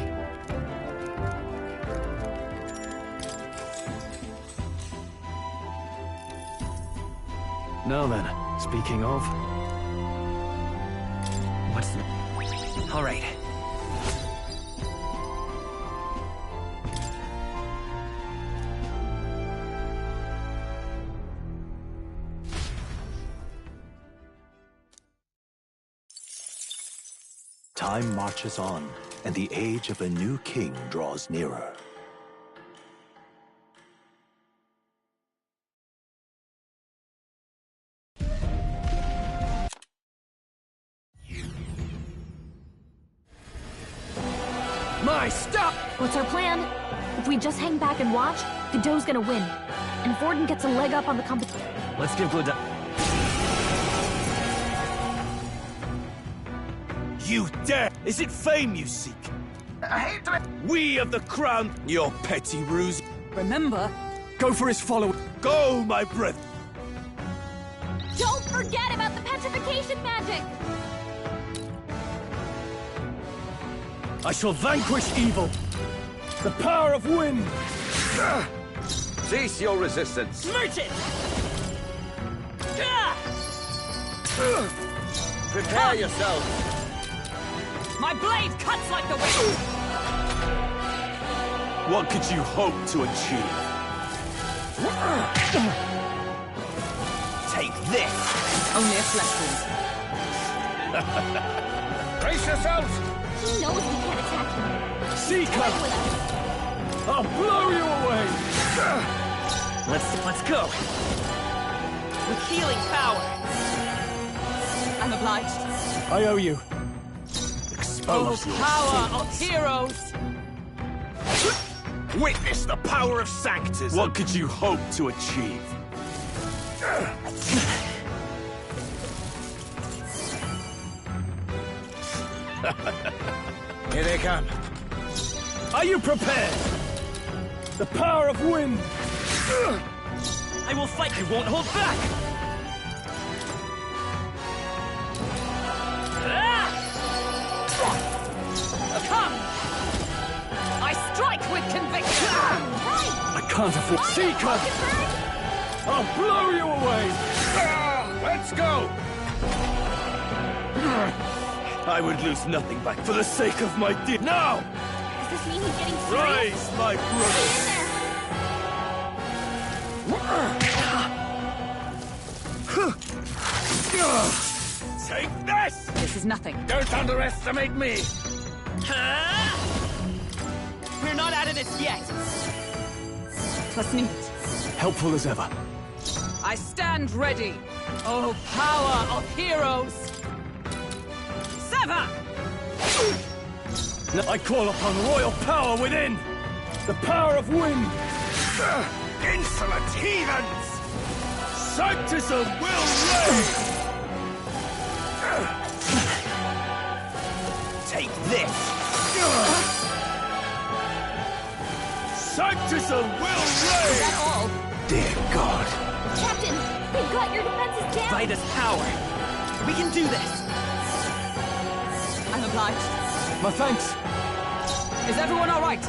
J: Now then, speaking of...
G: What's the... All right.
N: Time marches on, and the age of a new king draws nearer.
V: My stop!
S: What's our plan? If we just hang back and watch, Godot's gonna win. And Forden gets a leg up on the competition.
U: Let's give Godot... You dare! Is it fame you seek?
M: I hate to...
U: We of the crown, your petty ruse.
H: Remember, go for his follower.
U: Go, my brethren!
F: Don't forget about the petrification magic!
U: I shall vanquish evil. The power of wind.
E: Cease your resistance.
K: Merge it!
E: Prepare yourself.
H: My blade cuts like the wind!
U: What could you hope to achieve?
E: Take this!
H: Only a flesh wound.
K: Brace yourselves!
F: He knows we can't attack him.
K: Seeker! I'll blow you away!
E: Let's go! With healing power!
H: I'm obliged.
J: I owe you.
E: Expose
H: power of heroes!
U: Witness the power of Sanctism! What could you hope to achieve?
K: Here they come. Are you prepared? The power of wind!
E: I will fight! I won't hold back!
H: Come! I strike with conviction!
J: I can't afford...
K: Seeker! I'll blow you away! Let's go!
U: I would lose nothing back for the sake of my dear... Now!
F: Does this mean he's getting serious?
U: Rise, my brothers! Take this!
H: This is nothing.
K: Don't underestimate me!
H: We're not out of this yet! Twas neat.
J: Helpful as ever.
H: I stand ready. Oh, power of heroes! Sever!
K: I call upon royal power within! The power of wind!
U: Insolent heathens! Sanctism will reign!
E: Take this!
U: Sanctism will
F: Is
U: reign!
F: that all?
U: Dear God.
F: Captain, we've got your defenses down!
E: Vitus power! We can do this!
H: I'm obliged.
J: My thanks.
H: Is everyone all right?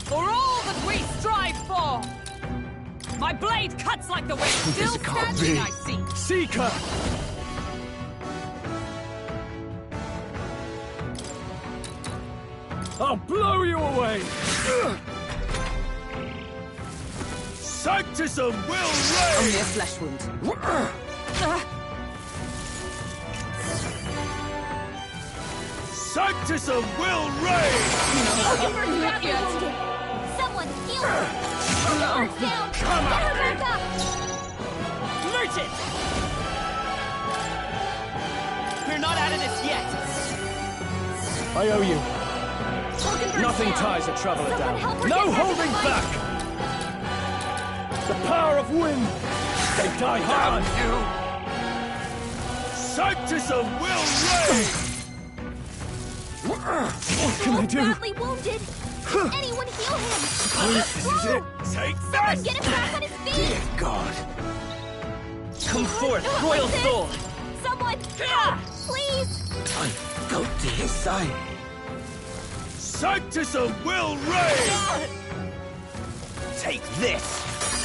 H: For all that we strive for! My blade cuts like the wind! Still standing, I see!
K: Seeker! I'll blow you away!
U: Sanctism will reign!
H: Only a flesh wound.
U: Sanctism will reign!
F: Someone heal her! Her down!
U: Come
F: Get
U: on!
F: her back up!
E: Merchant! We're not out of this yet!
J: I owe you.
K: Nothing ties a traveler
F: Someone
K: down.
F: help her
K: No
F: get back
K: holding
F: to the
K: back! The power of wind! They die hard!
U: Sanctism will reign!
J: What can I do?
F: Badly wounded! Can anyone heal him?
U: This is it! Take
F: Someone
U: this!
F: get him back on his feet!
U: Dear God!
E: Come forth,
F: What's
E: royal
F: this?
E: soul!
F: Someone! Please!
U: I go to his side. Sanctism will reign!
E: Take this!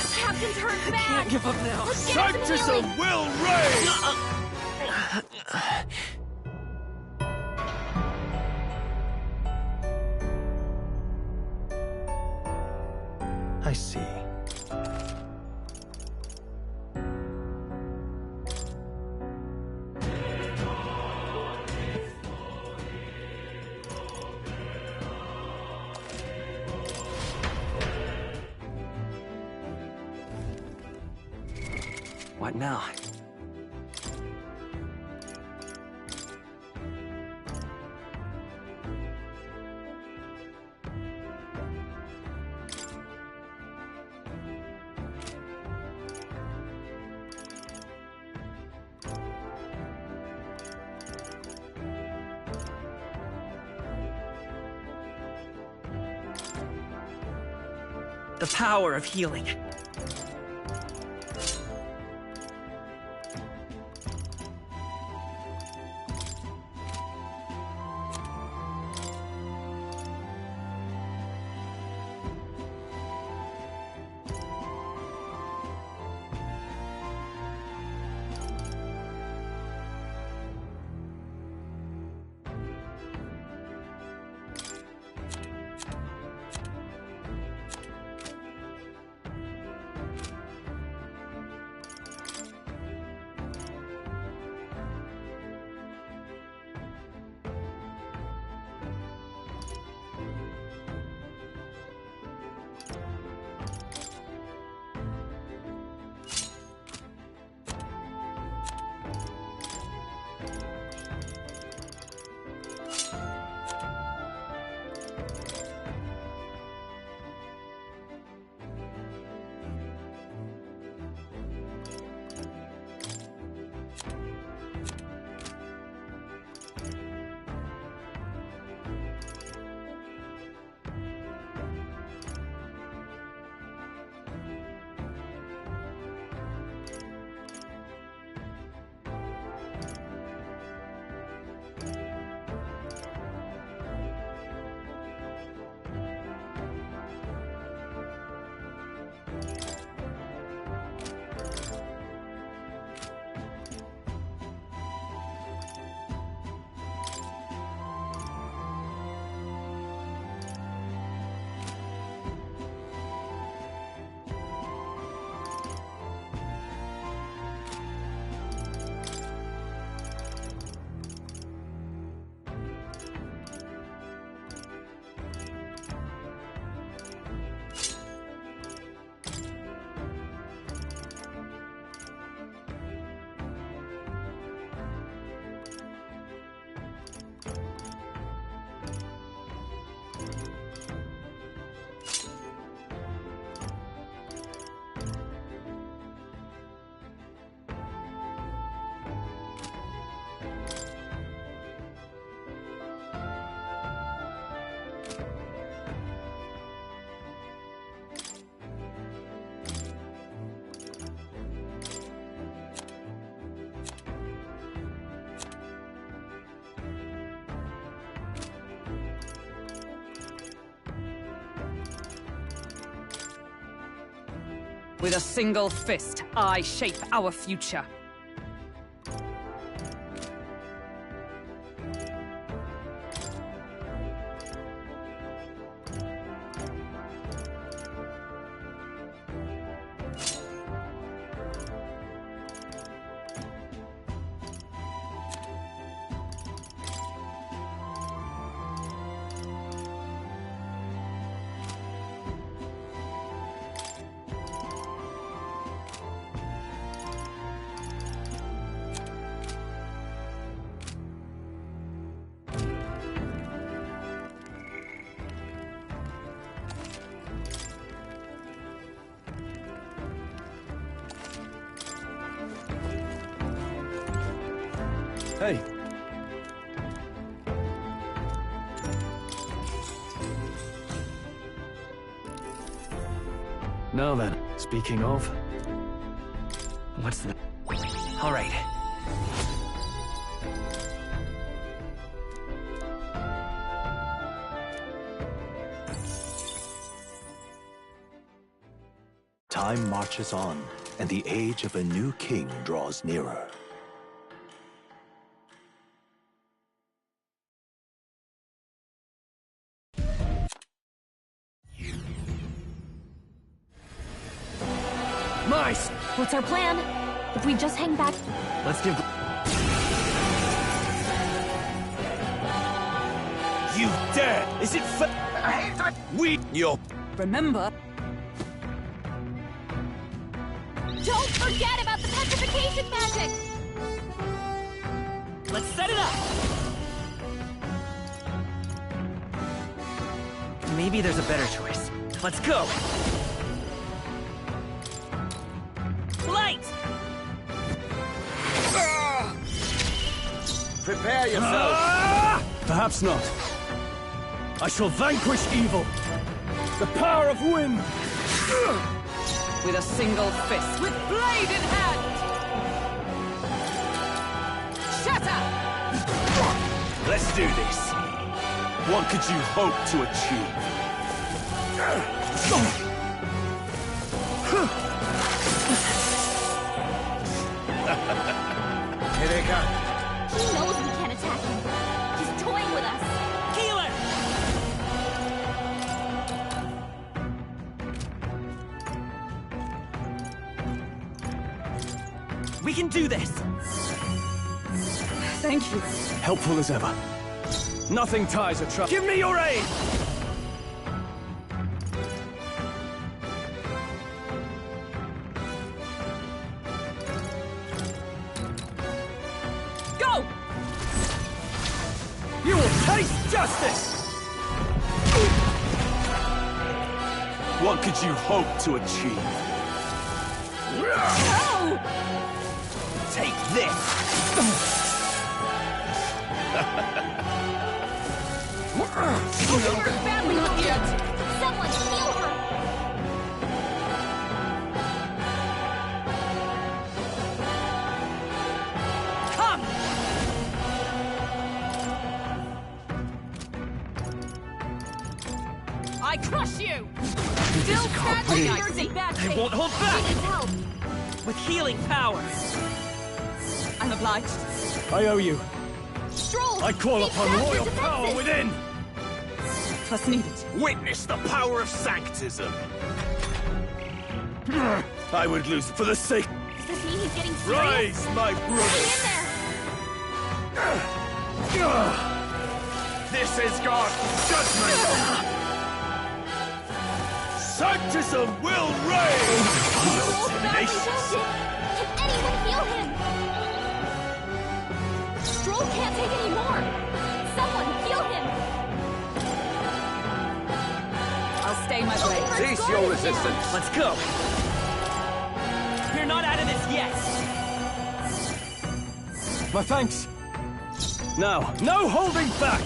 F: The captain's hurt bad!
E: Can't give up now.
F: Let's get him some
U: Sanctism
F: healing.
U: will reign!
I: I see.
G: What now?
E: The power of healing.
H: With a single fist, I shape our future.
J: Hey. Now then, speaking of...
G: What's the... All right.
I: Time marches on, and the age of a new king draws nearer.
S: Nice! What's our plan? If we just hang back...
G: Let's give...
U: You dare! Is it You're...
H: Remember...
F: Don't forget about the petrification magic!
E: Let's set it up!
G: Maybe there's a better choice. Let's go!
E: Light!
U: Prepare yourself!
K: Perhaps not. I shall vanquish evil. The power of wind!
H: With a single fist, with blade in hand! Shatter!
U: Let's do this. What could you hope to achieve?
F: Here they come. He knows we can't attack him. He's toying with us.
E: Healer! We can do this!
H: Thank you.
K: Helpful as ever. Nothing ties a trust. Give me your aid!
E: Go!
K: You will taste justice!
U: What could you hope to achieve?
E: No!
U: Take this!
F: Her badly wounded. Someone heal her.
E: Come! I crush you! Still sadly, you're in bad shape. I won't hold back!
F: She needs help.
E: With healing powers.
H: I'm obliged.
K: I owe you.
F: Stroll!
K: I call upon royal power within!
H: Plus needed.
U: Witness the power of sanctism! I would lose for the sake...
F: Does this mean he's getting serious?
U: Rise, my brothers!
F: Hang in there!
U: This is God's judgment! Sanctism will reign!
F: Stroll's badly wounded. Can anyone heal him? Stroll can't take any more. Someone heal him.
H: I'll stay my blade.
U: Cease your resistance!
E: Let's go! We're not out of this yet!
K: My thanks. Now, no holding back!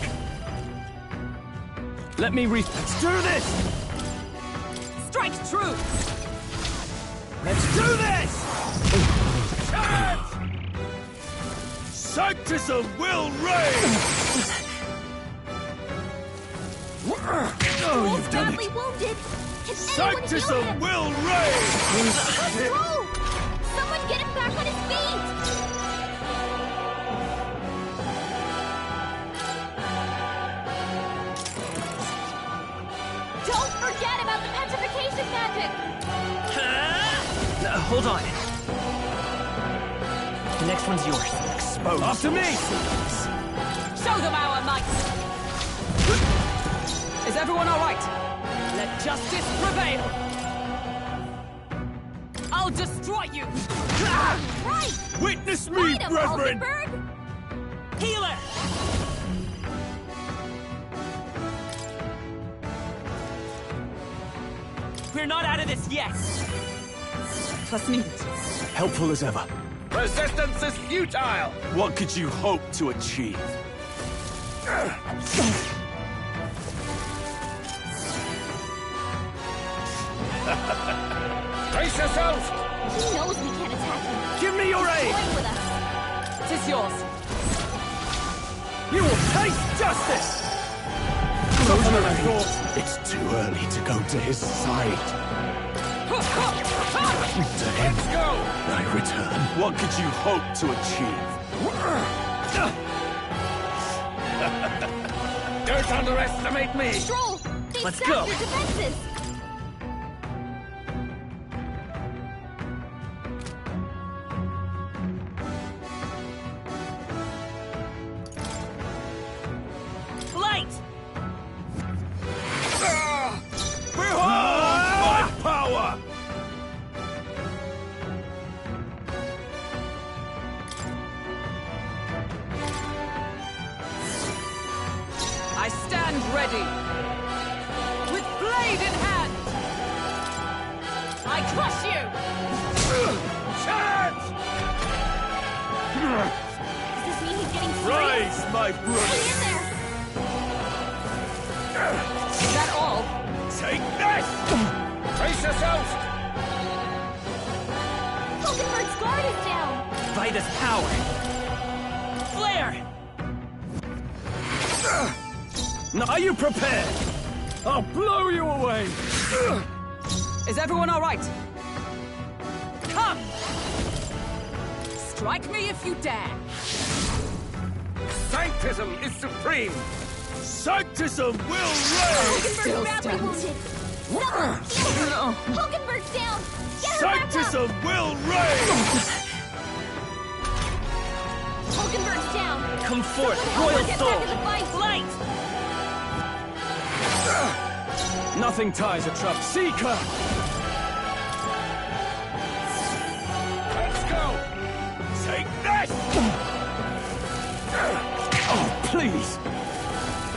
K: Let me Let's do this!
E: Strike true!
K: Let's do this!
U: Charge! Sanctism will reign!
K: Oh, you've done
F: badly
K: it!
F: wounded. Can
U: Sanctism will reign!
F: Control! Someone get him back on his feet! Don't forget about the petrification magic!
G: Hold on. The next one's yours. Exposed.
U: After me!
E: Show them our might!
K: Is everyone all right? Let justice prevail!
E: I'll destroy you!
F: Right!
U: Witness me,
F: Fight him,
U: brethren!
F: Hulkenberg!
E: Healer! We're not out of this yet!
K: Trust me.
J: Helpful as ever.
U: Resistance is futile! What could you hope to achieve? Brace yourself!
F: He knows we can't attack him.
U: Give me your aid!
F: Toying with us.
E: Tis yours.
U: You will taste justice!
J: Closer than I thought. It's too early to go to his side. To him,
U: Let's go!
J: I return.
U: What could you hope to achieve? Don't underestimate me!
F: Stroll! They've
U: Let's
F: sapped
U: go.
F: your defenses!
E: Light!
U: Behold my power!
E: I stand ready! With blade in hand! I crush you!
U: Charge!
F: Does this mean he's getting free?
U: Rise, my brother!
F: Hang in there!
E: Is that all?
U: Take this! Brace yourself!
F: Hulkenberg's guard is down!
G: Vida's power.
E: Flare!
U: Are you prepared? I'll blow you away!
E: Is everyone all right? Come! Strike me if you dare!
U: Sanctism is supreme! Sanctism will reign!
F: Hulkenberg's badly wounded! Someone heal her! Hulkenberg's down! Get her back up!
U: Sanctism will reign!
F: Hulkenberg's down!
G: Come forth,
F: Someone help
G: royal
F: her get
G: soul.
F: back in the fight!
E: Light!
J: Nothing ties a trap. Seeker!
U: Let's go! Take this!
J: Oh, please!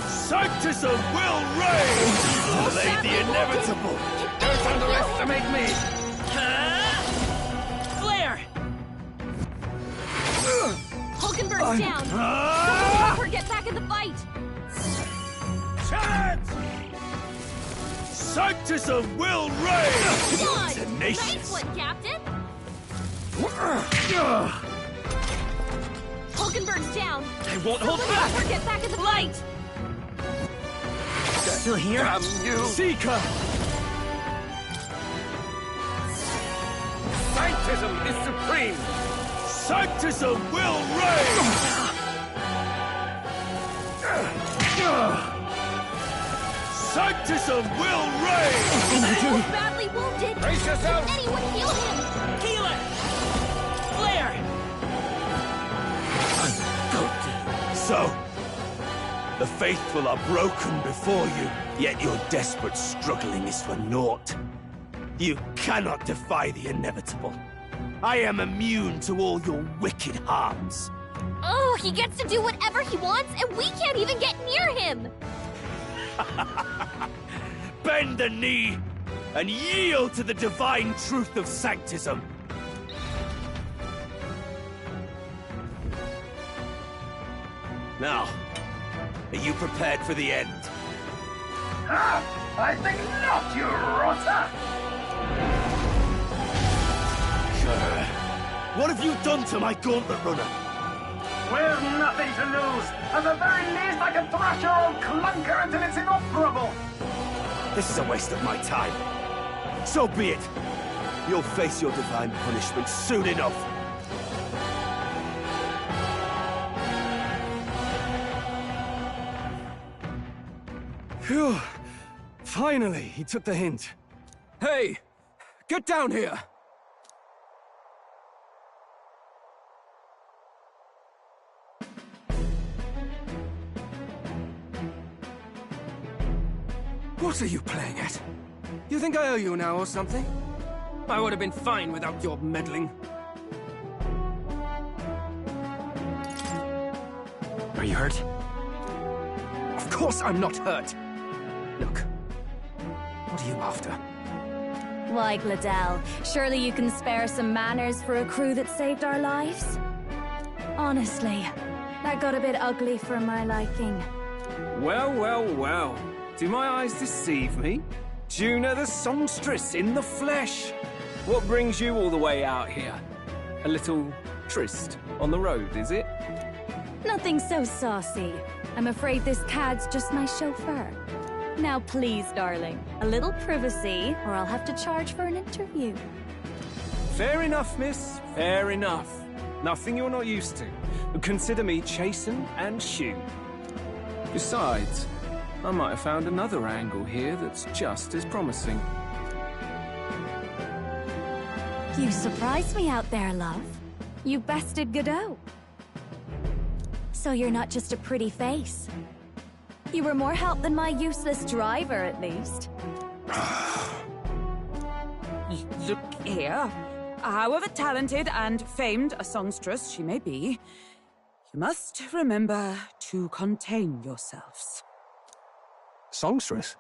U: Sanctism will reign! Delay the inevitable! Don't underestimate me!
E: Flare!
F: Hulkenberg's down! Someone help her get back in the fight!
U: Chance! Sanctism will reign!
F: Done!
U: Tenacious!
F: Nice one, Captain! Hulkenberg's down!
G: I won't hold
F: Someone help
G: back.
F: her get back in the fight!
G: Still here?
U: Damn you!
J: Seeker!
U: Sanctism is supreme! Sanctism will reign! Sanctism will reign!
F: He's badly wounded!
U: Brace yourself!
F: Can anyone heal him?
E: Healer! Flare!
U: So, the faithful are broken before you, yet your desperate struggling is for naught. You cannot defy the inevitable. I am immune to all your wicked harms.
F: Oh, he gets to do whatever he wants, and we can't even get near him!
U: Bend the knee and yield to the divine truth of Sanctism. Now, are you prepared for the end?
M: Ah, I think not, you rotter!
U: What have you done to my gauntlet runner?
M: We've nothing to lose. At the very least, I can thrash your old clunker until it's inoperable.
U: This is a waste of my time. So be it. You'll face your divine punishment soon enough.
J: Phew. Finally, he took the hint.
V: Hey! Get down here! What are you playing at? You think I owe you now or something? I would have been fine without your meddling.
G: Are you hurt?
V: Of course I'm not hurt. Look, what are you after?
F: Why, Gladell, surely you can spare some manners for a crew that saved our lives? Honestly, that got a bit ugly for my liking.
V: Well, well, well. Do my eyes deceive me? Juna the songstress in the flesh. What brings you all the way out here? A little tryst on the road, is it?
F: Nothing so saucy. I'm afraid this cad's just my chauffeur. Now please, darling, a little privacy, or I'll have to charge for an interview.
V: Fair enough, miss. Fair enough. Nothing you're not used to. But consider me chastened and shoe. Besides, I might have found another angle here that's just as promising.
F: You surprised me out there, love. You bested Godot. So you're not just a pretty face. You were more help than my useless driver, at least.
H: Look here. However talented and famed a songstress she may be, you must remember to contain yourselves.
J: Songstress?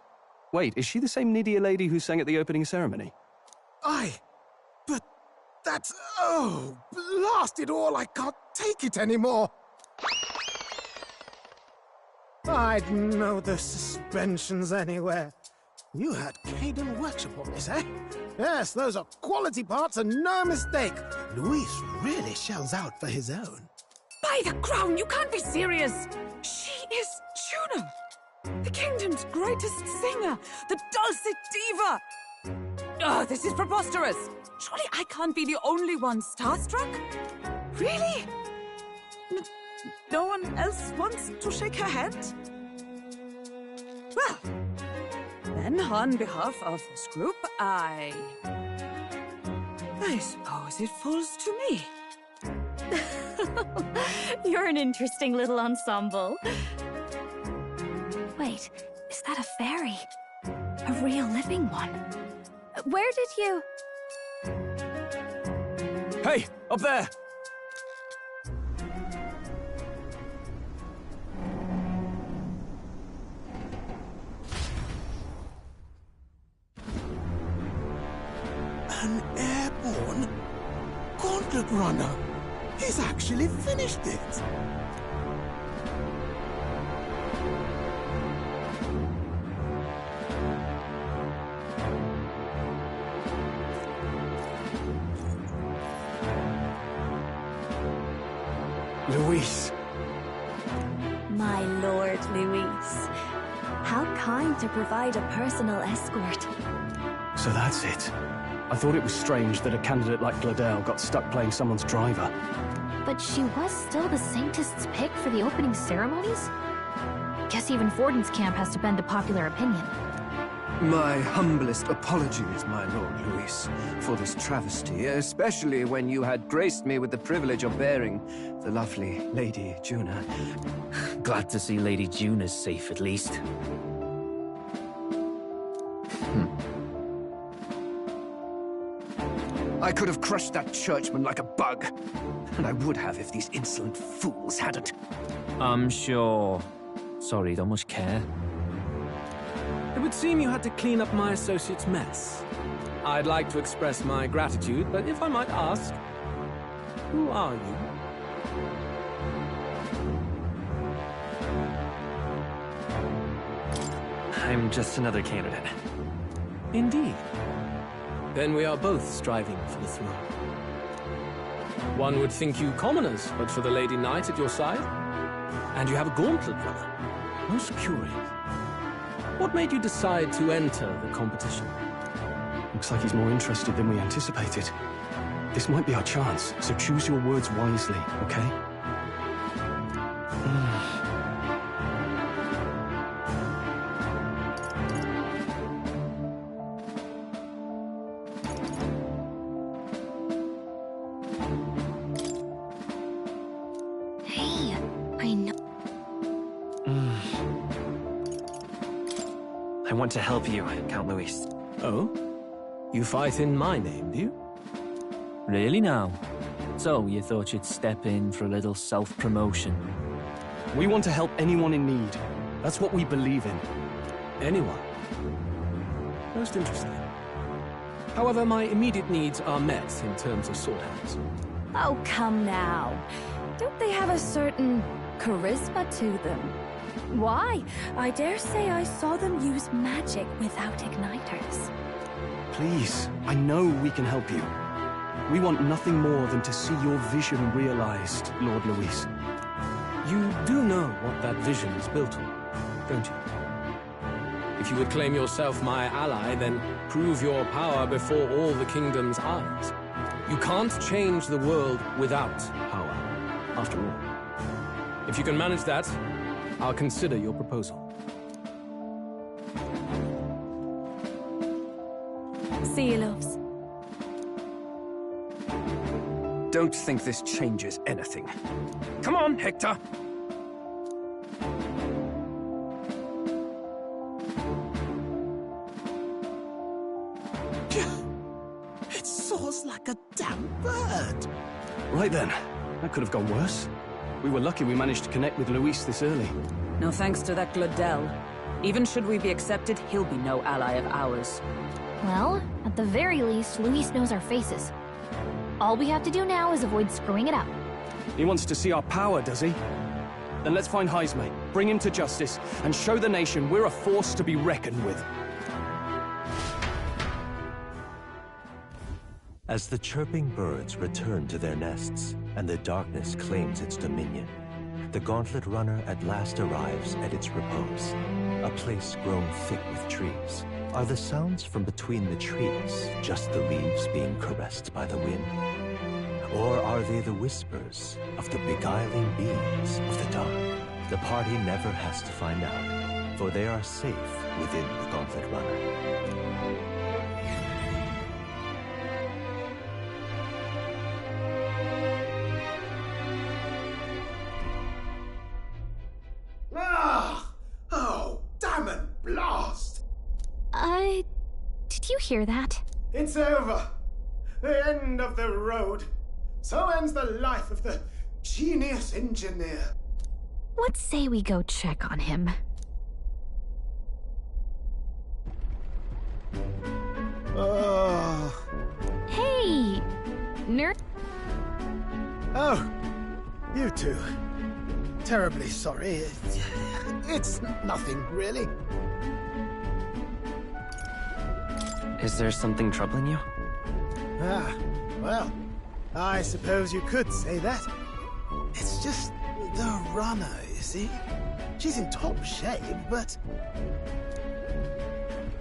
J: Wait, is she the same Nidia lady who sang at the opening ceremony?
A: Aye, but that's... oh, blast it all, I can't take it anymore. I'd know the suspensions anywhere. You had Caden Workshop on this, eh? Yes, those are quality parts and no mistake. Luis really shells out for his own.
H: By the crown, you can't be serious! She is Juna! The kingdom's greatest singer! The dulcet diva! Oh, this is preposterous! Surely I can't be the only one starstruck? Really? No one else wants to shake her hand? Well, then on behalf of this group, I suppose it falls to me.
F: You're an interesting little ensemble. Wait, is that a fairy? A real living one? Where did you...
V: Hey, up there!
A: An airborne gauntlet runner. He's actually finished it.
J: Luis.
F: My Lord Luis. How kind to provide a personal escort.
J: So that's it. I thought it was strange that a candidate like Gladell got stuck playing someone's driver.
S: But she was still the Saintist's pick for the opening ceremonies? Guess even Forden's camp has to bend to popular opinion.
P: My humblest apologies, my Lord Luis, for this travesty, especially when you had graced me with the privilege of bearing the lovely Lady Juna.
C: Glad to see Lady Juna's safe, at least.
P: I could have crushed that churchman like a bug. And I would have if these insolent fools hadn't.
C: I'm sure. Sorry, don't much care.
V: It would seem you had to clean up my associate's mess. I'd like to express my gratitude, but if I might ask, who are you?
G: I'm just another candidate.
V: Indeed. Then we are both striving for the throne. One would think you commoners, but for the Lady Knight at your side. And you have a gauntlet runner. Most curious. What made you decide to enter the competition?
J: Looks like he's more interested than we anticipated. This might be our chance, so choose your words wisely, okay?
S: Hey, I know.
G: I want to help you, Count Luis.
O: Oh? You fight in my name, do you?
C: Really now? So, you thought you'd step in for a little self-promotion?
J: We want to help anyone in need. That's what we believe in.
O: Anyone? Most interesting. However, my immediate needs are met in terms of sword hands.
F: Oh, come now. Don't they have a certain charisma to them? Why? I dare say I saw them use magic without igniters.
J: Please, I know we can help you. We want nothing more than to see your vision realized, Lord Luis.
O: You do know what that vision is built on, don't you? If you would claim yourself my ally, then prove your power before all the kingdom's eyes. You can't change the world without power, after all. If you can manage that, I'll consider your proposal.
F: See you, loves.
P: Don't think this changes anything. Come on, Hector!
A: It soars like a damn bird.
J: Right then. That could have gone worse. We were lucky we managed to connect with Luis this early.
H: No thanks to that Glodell. Even should we be accepted, he'll be no ally of ours.
S: Well, at the very least, Luis knows our faces. All we have to do now is avoid screwing it up.
J: He wants to see our power, does he? Then let's find Heismay, bring him to justice, and show the nation we're a force to be reckoned with.
I: As the chirping birds return to their nests, and the darkness claims its dominion, the Gauntlet Runner at last arrives at its repose, a place grown thick with trees. Are the sounds from between the trees just the leaves being caressed by the wind? Or are they the whispers of the beguiling beings of the dark? The party never has to find out, for they are safe within the Gauntlet Runner.
A: Oh, damn it, blast!
S: Did you hear that?
A: It's over. The end of the road. So ends the life of the genius engineer.
S: Let's say we go check on him.
A: Oh.
S: Hey! Nerd.
A: Oh, you two. Terribly sorry. It's nothing, really.
G: Is there something troubling you?
A: Ah, well, I suppose you could say that. It's just the runner, you see? She's in top shape, but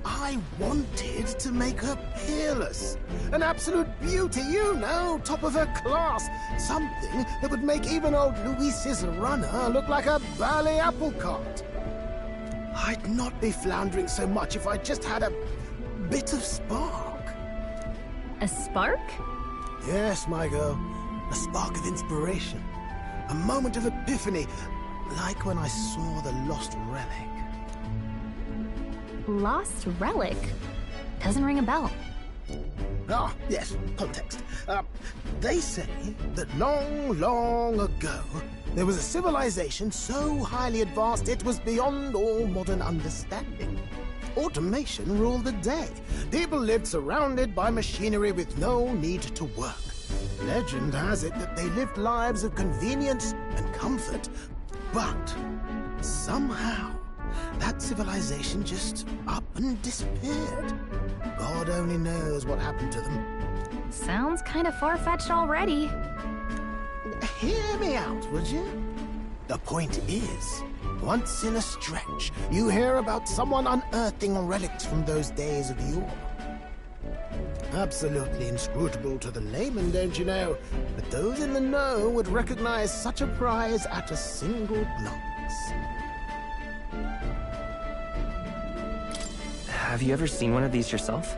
A: I wanted to make her peerless. An absolute beauty, you know, top of her class. Something that would make even old Luis's runner look like a bally apple cart. I'd not be floundering so much if I just had a bit of spark.
S: A spark?
A: Yes, my girl. A spark of inspiration. A moment of epiphany, like when I saw the lost relic.
S: Lost relic? Doesn't ring a bell.
A: Ah, yes, context. They say that long, long ago, there was a civilization so highly advanced it was beyond all modern understanding. Automation ruled the day. People lived surrounded by machinery with no need to work. Legend has it that they lived lives of convenience and comfort, but somehow that civilization just up and disappeared. God only knows what happened to them.
S: Sounds kind of far-fetched already.
A: Hear me out, would you? The point is, once in a stretch, you hear about someone unearthing relics from those days of yore. Absolutely inscrutable to the layman, don't you know? But those in the know would recognize such a prize at a single glance.
G: Have you ever seen one of these yourself?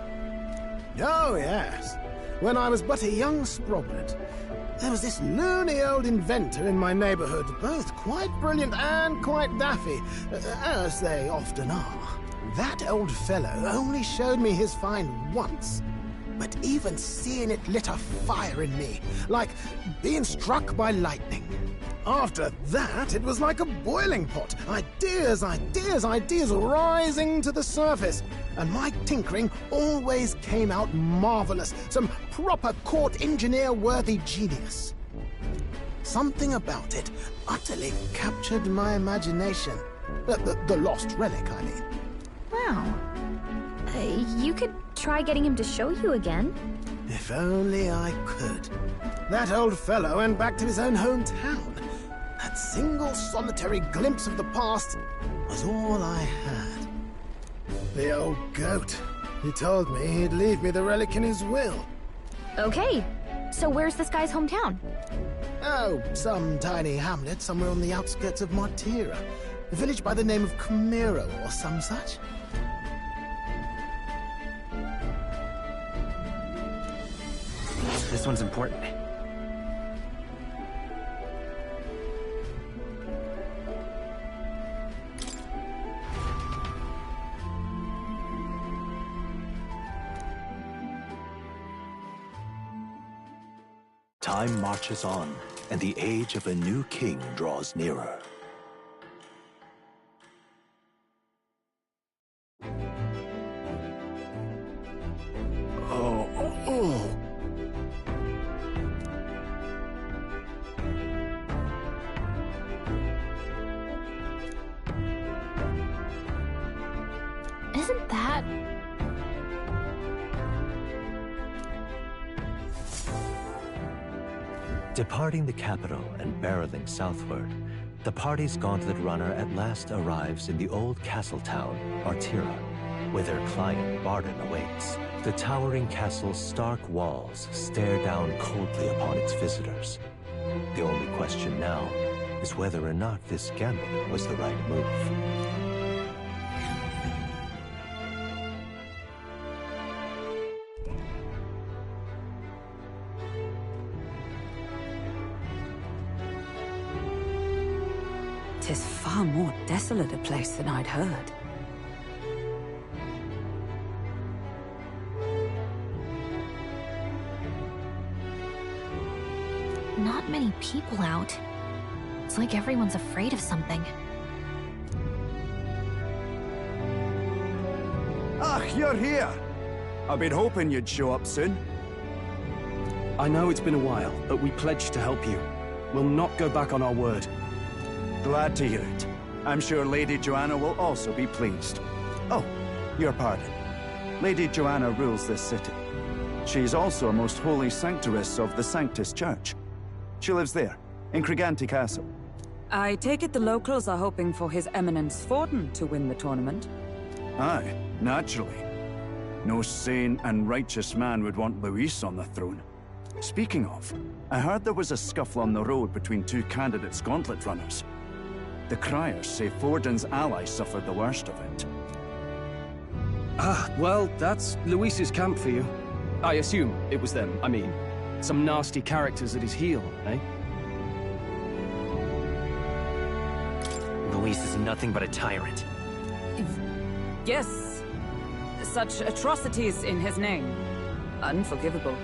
A: Oh, yes. When I was but a young sproglet, there was this loony old inventor in my neighborhood, both quite brilliant and quite daffy, as they often are. That old fellow only showed me his find once, but even seeing it lit a fire in me, like being struck by lightning. After that, it was like a boiling pot. Ideas, ideas, ideas rising to the surface. And my tinkering always came out marvelous. Some proper court engineer-worthy genius. Something about it utterly captured my imagination. The lost relic, I mean.
S: Wow. You could try getting him to show you again.
A: If only I could. That old fellow went back to his own hometown. That single solitary glimpse of the past was all I had. The old goat. He told me he'd leave me the relic in his will.
S: Okay, so where's this guy's hometown?
A: Oh, some tiny hamlet somewhere on the outskirts of Martira. A village by the name of Camero or some such.
G: This one's important.
I: Time marches on, and the age of a new king draws nearer.
S: Isn't that...
I: Departing the capital and barreling southward, the party's gauntlet runner at last arrives in the old castle town, Martira, where their client Barden awaits. The towering castle's stark walls stare down coldly upon its visitors. The only question now is whether or not this gambit was the right move.
H: Tis far more desolate a place than I'd heard.
S: Not many people out. It's like everyone's afraid of something.
B: Ah, you're here! I've been hoping you'd show up soon.
J: I know it's been a while, but we pledged to help you. We'll not go back on our word.
B: Glad to hear it. I'm sure Lady Joanna will also be pleased. Oh, your pardon. Lady Joanna rules this city. She's also a most holy sanctoress of the Sanctus Church. She lives there, in Criganti Castle.
H: I take it the locals are hoping for His Eminence Forden to win the tournament?
B: Aye, naturally. No sane and righteous man would want Luis on the throne. Speaking of, I heard there was a scuffle on the road between two candidates gauntlet runners. The criers say Forden's ally suffered the worst of it.
J: Ah, well, that's Luis's camp for you. I assume it was them, I mean, some nasty characters at his heel, eh?
G: Luis is nothing but a tyrant.
H: Yes. Such atrocities in his name. Unforgivable.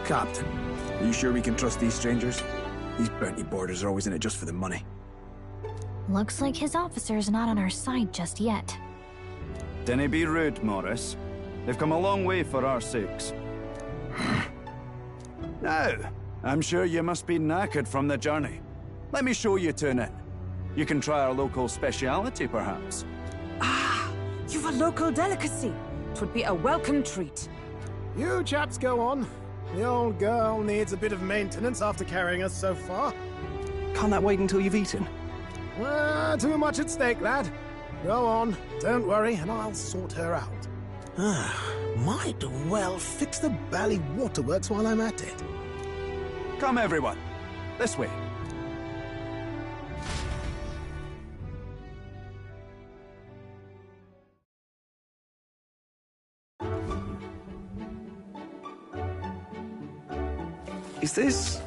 L: Captain, are you sure we can trust these strangers? These bounty boarders are always in it just for the money.
S: Looks like his officer's not on our side just yet.
B: Dinna be rude, Morris. They've come a long way for our sakes. Now, I'm sure you must be knackered from the journey. Let me show you to an inn. You can try our local speciality, perhaps.
H: Ah, you've a local delicacy. 'Twould be a welcome treat.
A: You chaps go on. The old girl needs a bit of maintenance after carrying us so far.
J: Can't that wait until you've eaten?
A: Too much at stake, lad. Go on, don't worry, and I'll sort her out. Might well fix the Bally Waterworks while I'm at it.
B: Come, everyone. This way.
J: Is this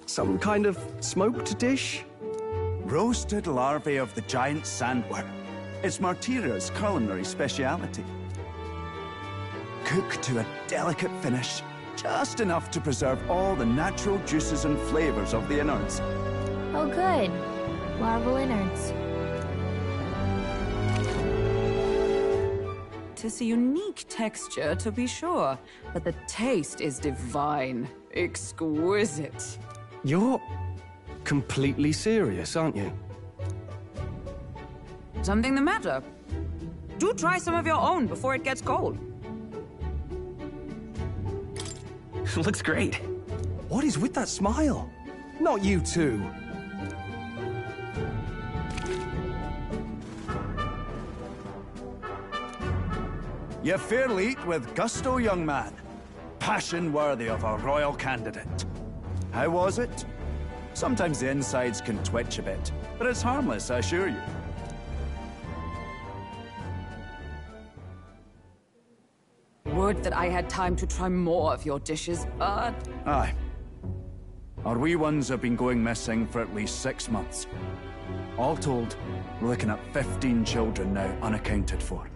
J: some kind of smoked dish?
B: Roasted larvae of the giant sandworm. It's Martira's culinary speciality. Cooked to a delicate finish, just enough to preserve all the natural juices and flavors of the innards.
S: Oh good. Larval innards.
H: Tis a unique texture, to be sure, but the taste is divine. Exquisite.
J: You're completely serious, aren't you?
H: Something the matter? Do try some of your own before it gets cold.
G: Looks great.
J: What is with that smile? Not you too.
B: You fairly eat with gusto, young man. Passion worthy of a royal candidate. How was it? Sometimes the insides can twitch a bit, but it's harmless, I assure you.
H: Would that I had time to try more of your dishes, but...
B: Aye. Our wee ones have been going missing for at least 6 months. All told, we're looking at 15 children now unaccounted for.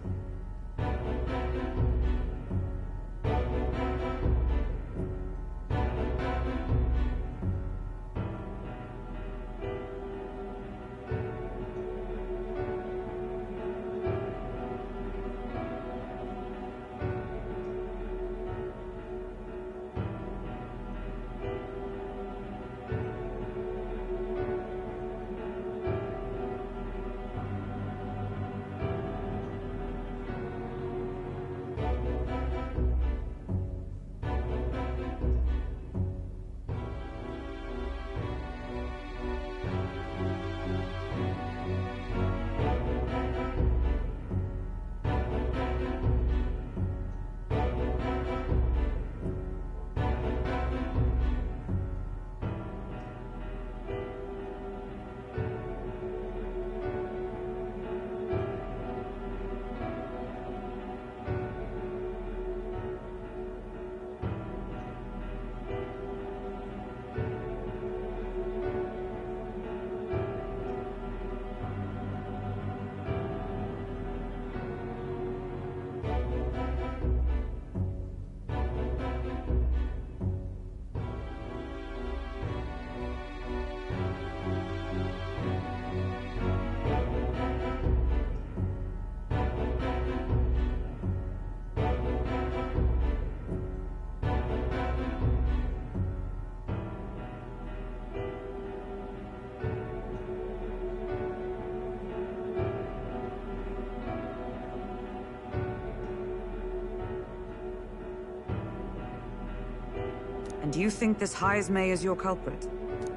H: And you think this Heismay is your culprit?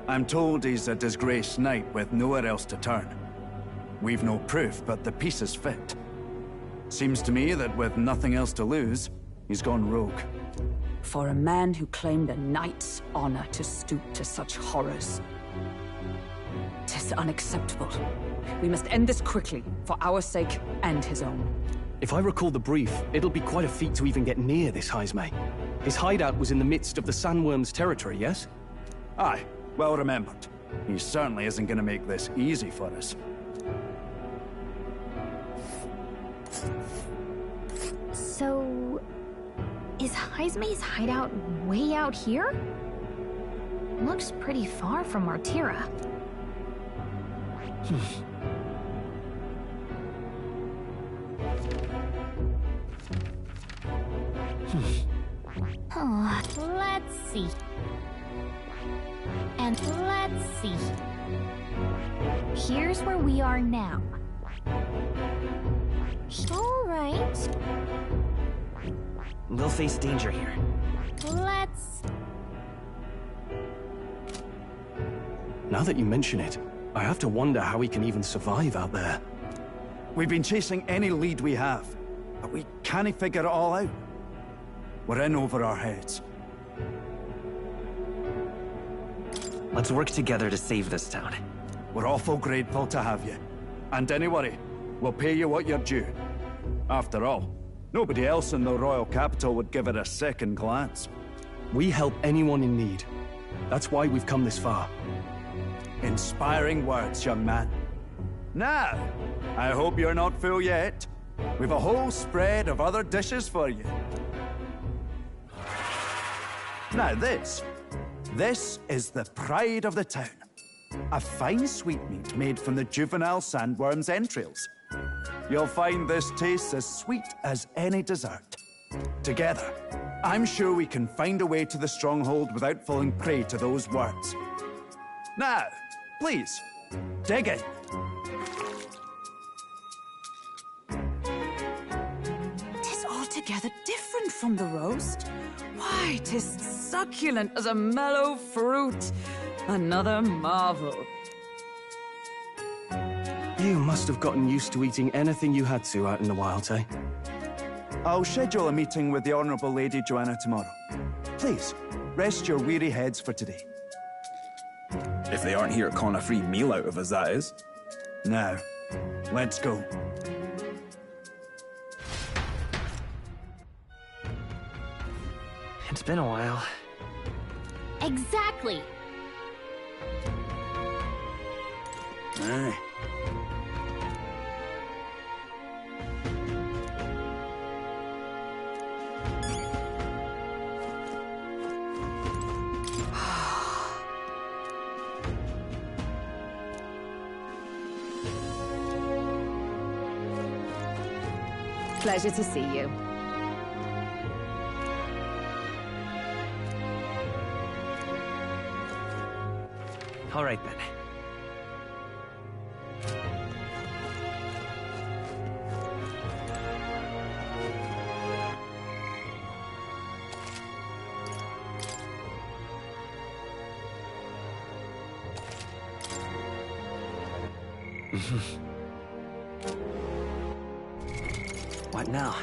B: I'm told he's a disgraced knight with nowhere else to turn. We've no proof, but the pieces fit. Seems to me that with nothing else to lose, he's gone rogue.
H: For a man who claimed a knight's honor to stoop to such horrors. 'Tis unacceptable. We must end this quickly, for our sake and his own.
J: If I recall the brief, it'll be quite a feat to even get near this Heismay. His hideout was in the midst of the Sandworm's territory, yes?
B: Aye, well remembered. He certainly isn't going to make this easy for us.
S: So... is Heismay's hideout way out here? Looks pretty far from Martira. Oh, let's see. And let's see. Here's where we are now. All right.
G: We'll face danger here.
S: Let's...
J: Now that you mention it, I have to wonder how he can even survive out there.
B: We've been chasing any lead we have, but we can't figure it all out. We're in over our heads.
G: Let's work together to save this town.
B: We're awful grateful to have you. And don't worry, we'll pay you what you're due. After all, nobody else in the royal capital would give it a second glance.
J: We help anyone in need. That's why we've come this far.
B: Inspiring words, young man. Now, I hope you're not full yet. We've a whole spread of other dishes for you. Now this is the pride of the town. A fine sweetmeat made from the juvenile sandworm's entrails. You'll find this tastes as sweet as any dessert. Together, I'm sure we can find a way to the stronghold without falling prey to those words. Now, please, dig in.
H: Tis altogether different from the roast. Why, 'tis succulent as a mellow fruit. Another marvel.
J: You must have gotten used to eating anything you had to out in the wild, eh?
B: I'll schedule a meeting with the Honourable Lady Joanna tomorrow. Please, rest your weary heads for today.
L: If they aren't here to con a free meal out of us, that is.
B: Now, let's go.
G: It's been a while.
S: Exactly.
B: Aye.
H: Pleasure to see you.
G: All right, then. What now?